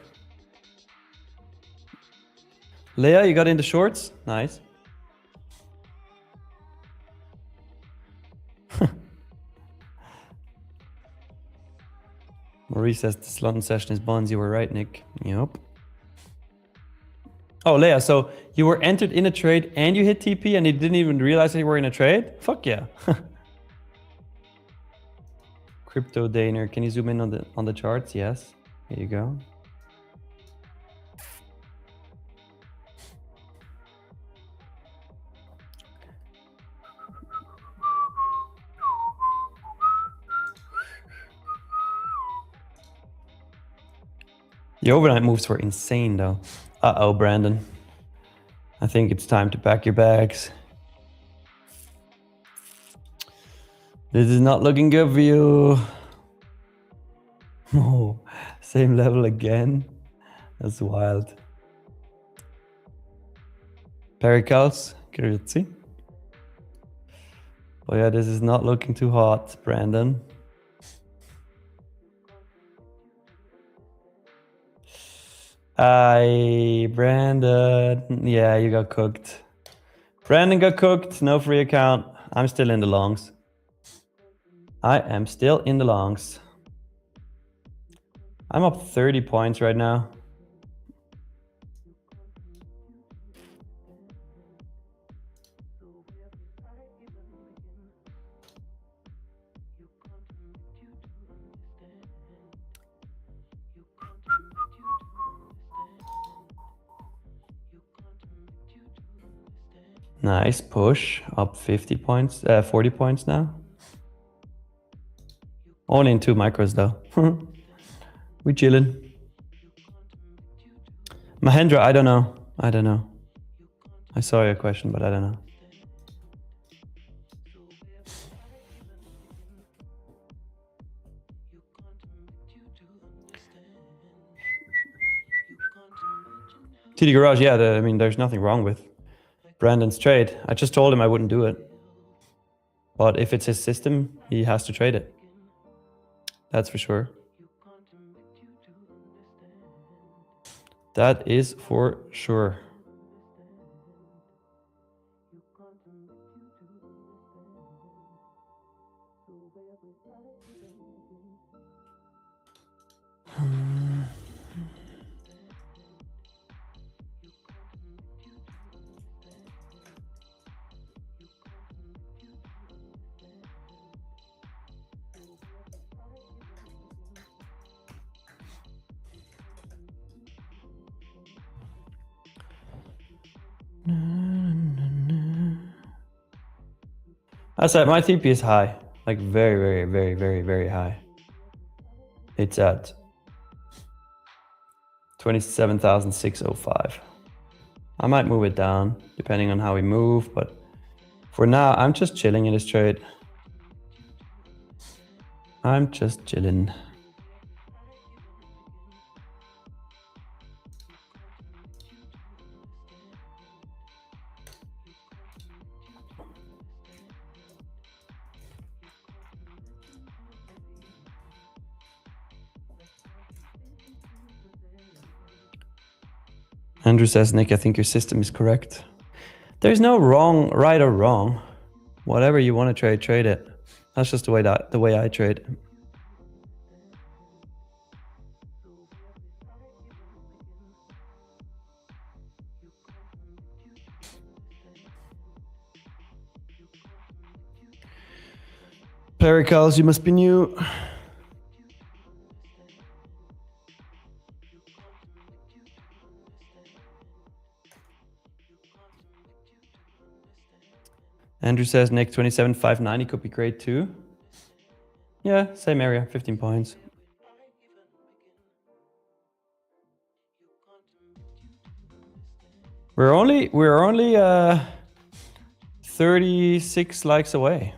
Leah, you got into shorts? Nice. Maurice says this London session is bonds. You were right, Nick. Yep. Oh, Leah, so you were entered in a trade and you hit TP and you didn't even realize that you were in a trade? Fuck yeah. Crypto Daner, can you zoom in on the charts? Yes. Here you go. The overnight moves were insane though. Uh-oh, Brandon. I think it's time to pack your bags. This is not looking good for you. Oh, same level again. That's wild. Pericals, grazie. Oh yeah, this is not looking too hot, Brandon. Brandon. Yeah, you got cooked. Brandon got cooked. No free account. I'm still in the longs. I am still in the longs. I'm up 30 points right now. Nice push up 50 points, 40 points now. Only in 2 micros though. We chillin'. Mahendra, I don't know. I don't know. I saw your question, but I don't know. TD Garage, yeah, I mean, there's nothing wrong with Brandon's trade. I just told him I wouldn't do it. But if it's his system, he has to trade it. That's for sure. That is for sure. I said my TP is high, like very high. It's at 27,605. I might move it down depending on how we move, but for now I'm just chilling in this trade. I'm just chilling. Andrew says, Nick, I think your system is correct. There's no right or wrong. Whatever you want to trade, trade it. That's just the way I trade. Pericles, you must be new. Andrew says, Nick, 27,590 could be great too. Yeah, same area, 15 points. We're only 36 likes away.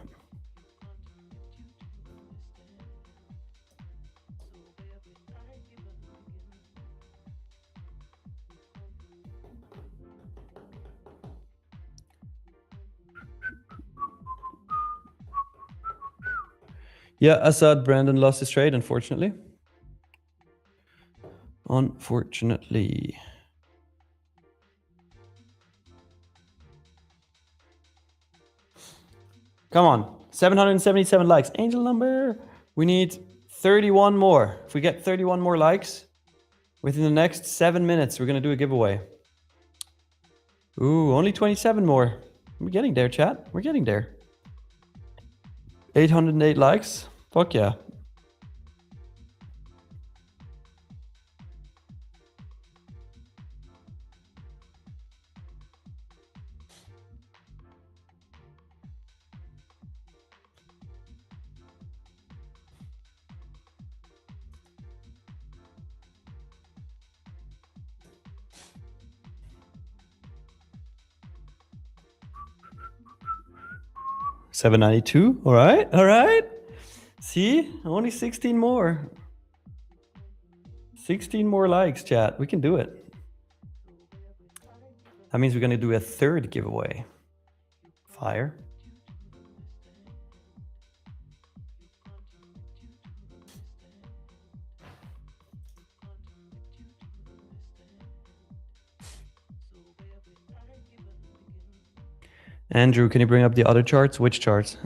Yeah, Assad, Brandon lost his trade, unfortunately. Unfortunately. Come on, 777 likes, angel number. We need 31 more. If we get 31 more likes, within the next 7 minutes, we're gonna do a giveaway. Ooh, only 27 more. We're getting there, chat. We're getting there. 808 likes. Fuck yeah. $792. All right. All right. See, only 16 more. 16 more likes, chat. We can do it. That means we're going to do a third giveaway. Fire. Andrew, can you bring up the other charts? Which charts?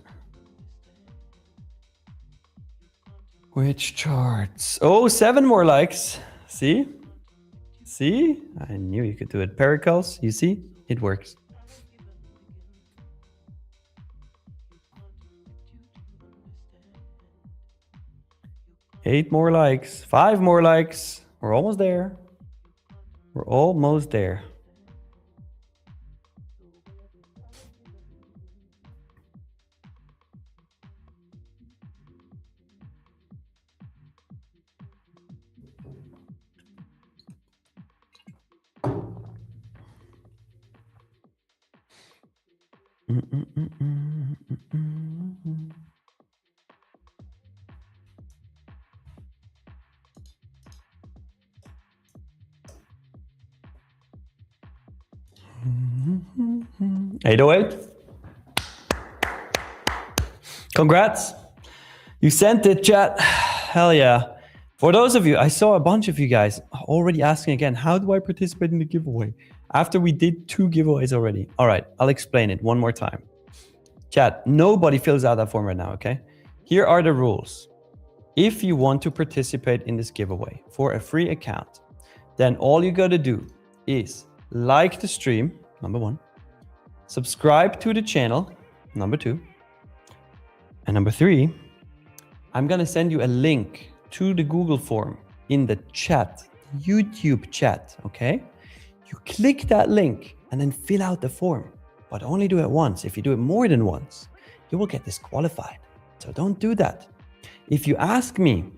Which charts? Oh, 7 more likes. See? See? I knew you could do it. Pericles, you see? It works. Eight more likes. 5 more likes. We're almost there. We're almost there. $808. Congrats. You sent it, chat. Hell yeah. For those of you, I saw a bunch of you guys already asking again, how do I participate in the giveaway? After we did 2 giveaways already. All right, I'll explain it one more time. Chat, nobody fills out that form right now, okay? Here are the rules. If you want to participate in this giveaway for a free account, then all you gotta do is like the stream, number 1, subscribe to the channel, number 2, and number 3, I'm gonna send you a link to the Google form in the chat, YouTube chat, okay? You click that link and then fill out the form, but only do it once. If you do it more than once, you will get disqualified. So don't do that. If you ask me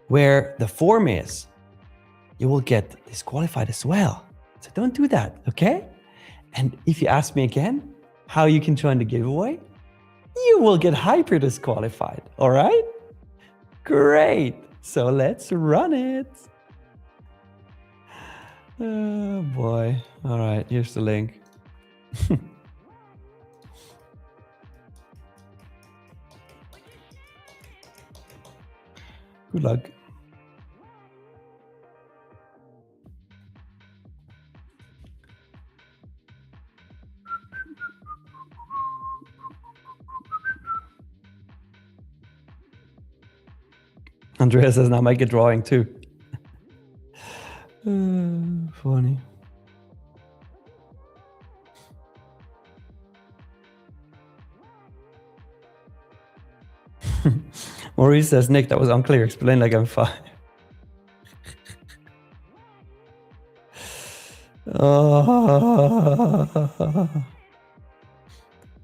where the form is, you will get disqualified as well. So don't do that, okay? And if you ask me again how you can join the giveaway, you will get hyper disqualified, all right? Great, so let's run it. Oh boy, all right, here's the link. Good luck. Andrea says now make a drawing too. Funny. Maurice says, Nick, that was unclear. Explain like I'm 5.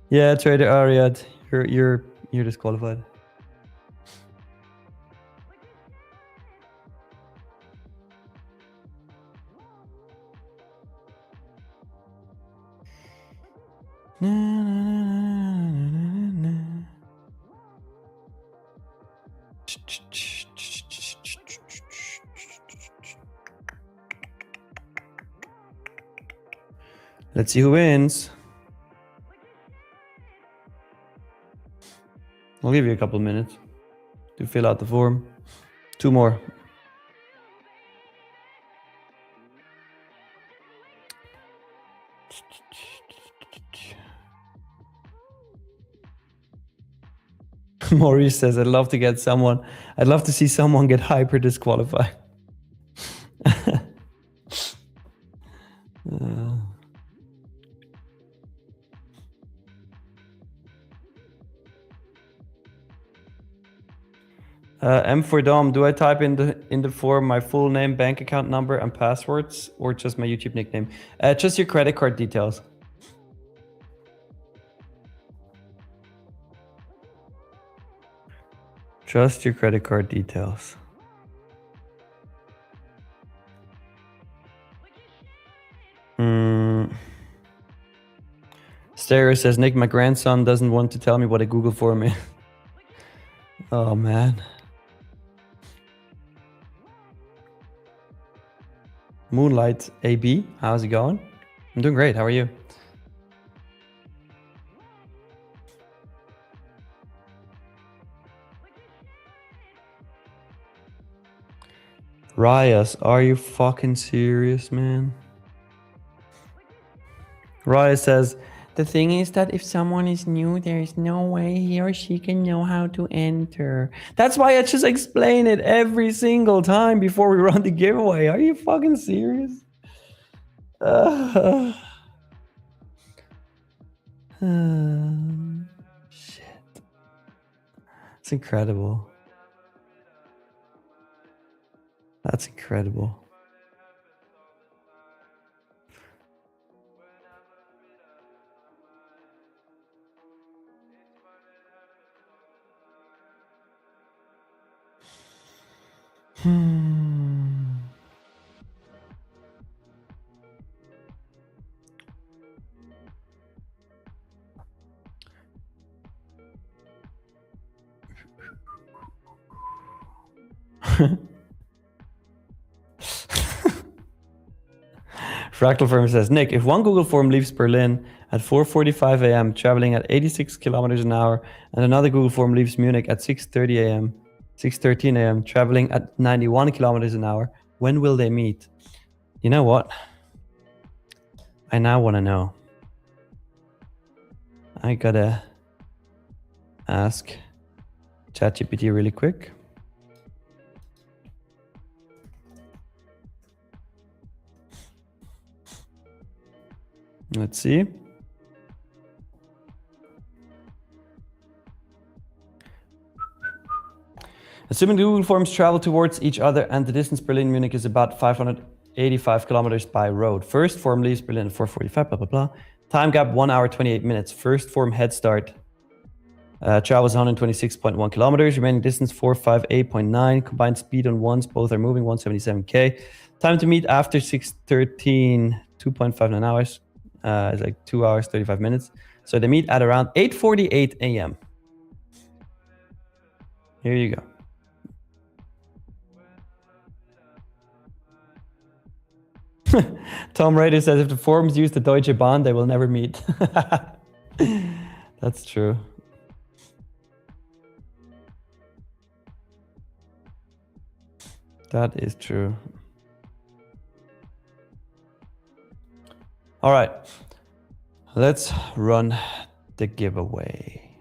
Yeah, Trader Ariad, you're disqualified. Let's see who wins. I'll give you a couple of minutes to fill out the form. 2 more. Maurice says, I'd love to see someone get hyper disqualified. M for Dom, do I type in the form my full name, bank account number, and passwords, or just my YouTube nickname? Just your credit card details. Just your credit card details. Stereo says, Nick, my grandson doesn't want to tell me what a Google form is. Oh, man. Moonlight AB, how's it going? I'm doing great. How are you? Rias, are you fucking serious, man? Rias says, the thing is that if someone is new, there is no way he or she can know how to enter. That's why I just explain it every single time before we run the giveaway. Are you fucking serious? Shit. It's incredible. That's incredible. Fractal Firm says, Nick, if one Google form leaves Berlin at 4:45 a.m. traveling at 86 kilometers an hour, and another Google form leaves Munich at 6:13 a.m. traveling at 91 kilometers an hour, when will they meet? You know what? I now want to know. I gotta ask ChatGPT really quick. Let's see. Assuming the Google forms travel towards each other and the distance Berlin-Munich is about 585 kilometers by road. First form leaves Berlin at 4:45, blah, blah, blah. Time gap, 1 hour, 28 minutes. First form head start travels 126.1 kilometers. Remaining distance, 458.9. Combined speed on ones, both are moving, 177K. Time to meet after 6:13, 2.59 hours. It's like 2 hours, 35 minutes. So they meet at around 8:48 a.m. Here you go. Tom Raider says if the forums use the Deutsche Bahn, they will never meet. That's true. That is true. All right, let's run the giveaway.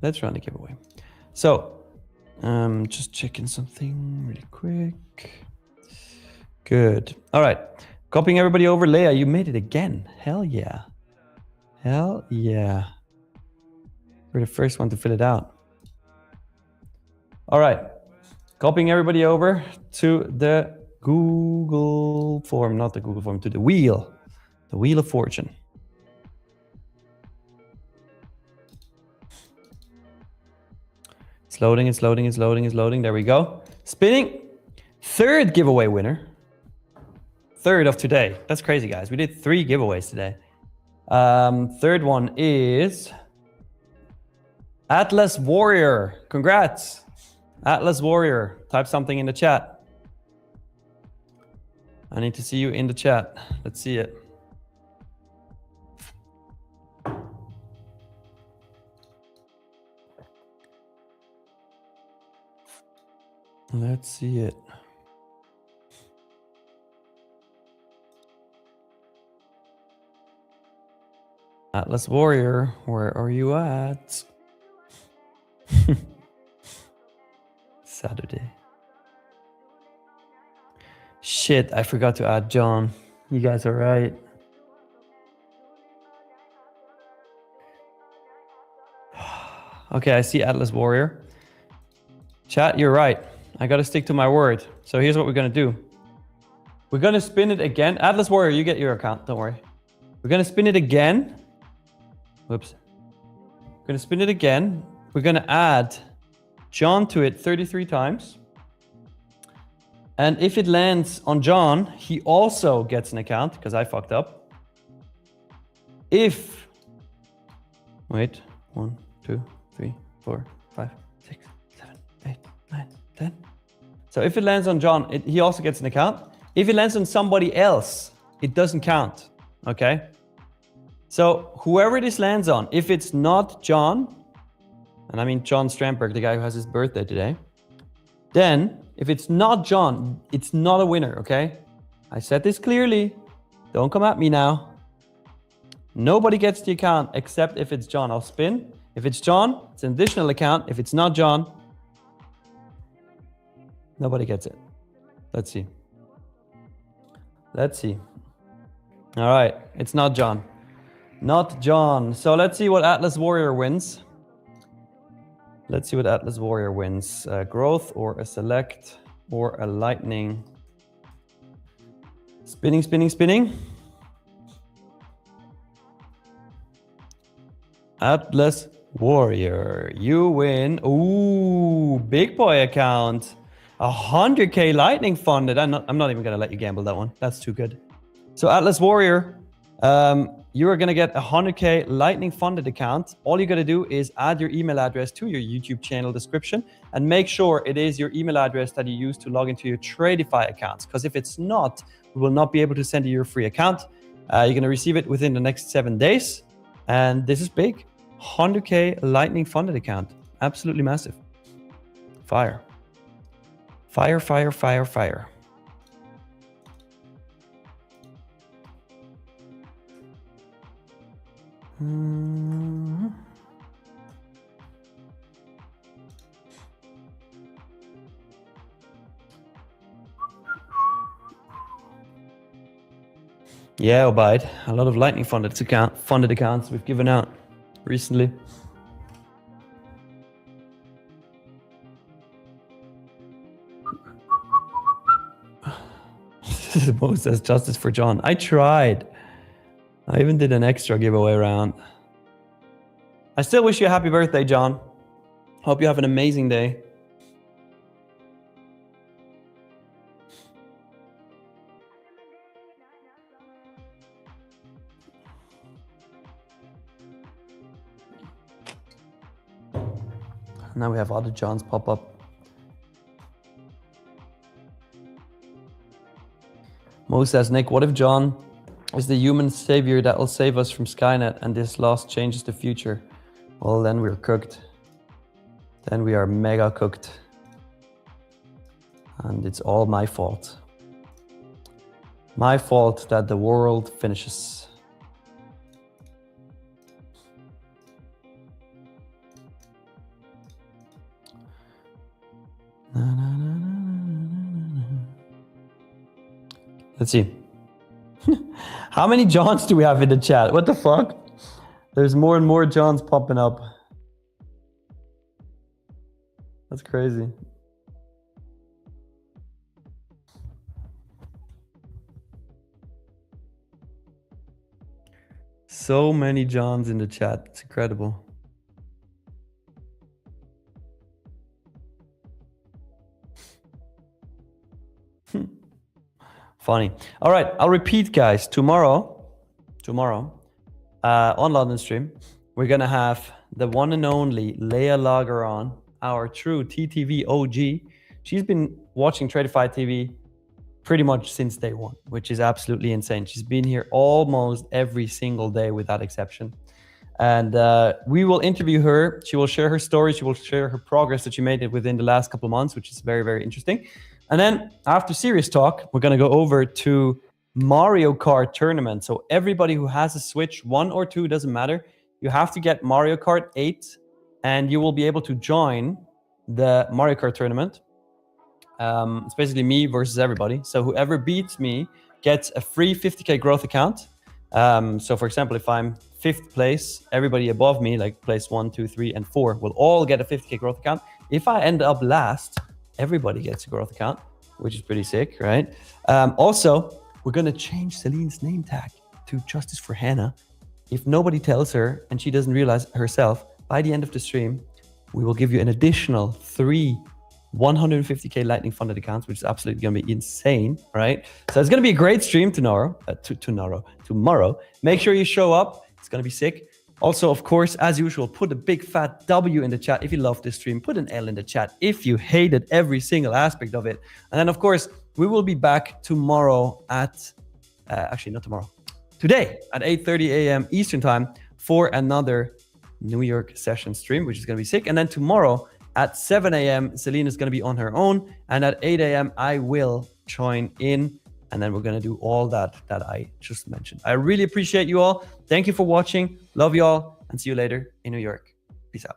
Let's run the giveaway. So, just checking something really quick. Good. All right, copying everybody over. Leia, you made it again. Hell yeah. Hell yeah. You're the first one to fill it out. All right, copying everybody over to the Google form, not the Google form, to the wheel of fortune. It's loading, it's loading, it's loading, it's loading. There we go. Spinning. Third giveaway winner. Third of today. That's crazy, guys. We did 3 giveaways today. Third one is Atlas Warrior. Congrats. Atlas Warrior. Type something in the chat. I need to see you in the chat. Let's see it. Let's see it. Atlas Warrior, where are you at? Saturday. Shit, I forgot to add John. You guys are right. Okay, I see Atlas Warrior. Chat, you're right. I gotta stick to my word. So here's what we're gonna do. We're gonna spin it again. Atlas Warrior, you get your account, don't worry. We're gonna spin it again. Whoops. We're gonna spin it again. We're gonna add John to it 33 times. And if it lands on John, he also gets an account because I fucked up. If, wait, 1, 2, 3, 4, 5, 6, 7, 8, 9, 10. So if it lands on John, he also gets an account. If it lands on somebody else, it doesn't count, okay? So whoever this lands on, if it's not John, and I mean John Stramberg, the guy who has his birthday today, then if it's not John, it's not a winner, okay? I said this clearly. Don't come at me now. Nobody gets the account except if it's John. I'll spin. If it's John, it's an additional account. If it's not John, nobody gets it. Let's see. Let's see. All right, it's not John. Not John. So let's see what Atlas Warrior wins. Let's see what Atlas Warrior wins. Growth or a select or a lightning. Spinning, spinning, spinning. Atlas Warrior, you win. Ooh, big boy account. 100K lightning funded. I'm not even gonna let you gamble that one. That's too good. So Atlas Warrior, you are going to get a 100K Lightning funded account. All you got to do is add your email address to your YouTube channel description and make sure it is your email address that you use to log into your Tradeify accounts. Because if it's not, we will not be able to send you your free account. You're going to receive it within the next 7 days. And this is big. 100K Lightning funded account. Absolutely massive. Fire. Fire, fire, fire, fire. Yeah, Obaid. A lot of Lightning funded accounts we've given out recently. Mo says justice for John. I tried. I even did an extra giveaway round. I still wish you a happy birthday, John. Hope you have an amazing day. Now we have other Johns pop up. Mo says, Nick, what if John is the human savior that will save us from Skynet and this loss changes the future? Well, then we're cooked. Then we are mega cooked. And it's all my fault. My fault that the world finishes. Let's see. How many Johns do we have in the chat? What the fuck? There's more and more Johns popping up. That's crazy. So many Johns in the chat. It's incredible. Funny. All right, I'll repeat, guys. Tomorrow, on London stream, we're gonna have the one and only Leia Lager on, our true TTV OG. She's been watching Tradeify TV pretty much since day one, which is absolutely insane. She's been here almost every single day without exception. And we will interview her. She will share her story. She will share her progress that she made within the last couple of months, which is very, very interesting. And then after serious talk, we're going to go over to Mario Kart tournament. So everybody who has a Switch, 1 or 2, doesn't matter. You have to get Mario Kart 8 and you will be able to join the Mario Kart tournament. It's basically me versus everybody. So whoever beats me gets a free 50K growth account. So for example, if I'm 5th place, everybody above me, like place 1, 2, 3, and 4, will all get a 50K growth account. If I end up last, everybody gets a growth account, which is pretty sick, right? Also, we're going to change Celine's name tag to Justice for Hannah. If nobody tells her and she doesn't realize herself, by the end of the stream, we will give you an additional 3 150K Lightning funded accounts, which is absolutely going to be insane, right? So it's going to be a great stream tomorrow. Tomorrow. Make sure you show up. It's going to be sick. Also, of course, as usual, put a big fat W in the chat if you love this stream. Put an L in the chat if you hated every single aspect of it. And then, of course, we will be back tomorrow at, actually not tomorrow, today at 8:30 a.m. Eastern time for another New York session stream, which is going to be sick. And then tomorrow at 7 a.m., Celine is going to be on her own. And at 8 a.m., I will join in. And then we're going to do all that I just mentioned. I really appreciate you all. Thank you for watching. Love you all and see you later in New York. Peace out.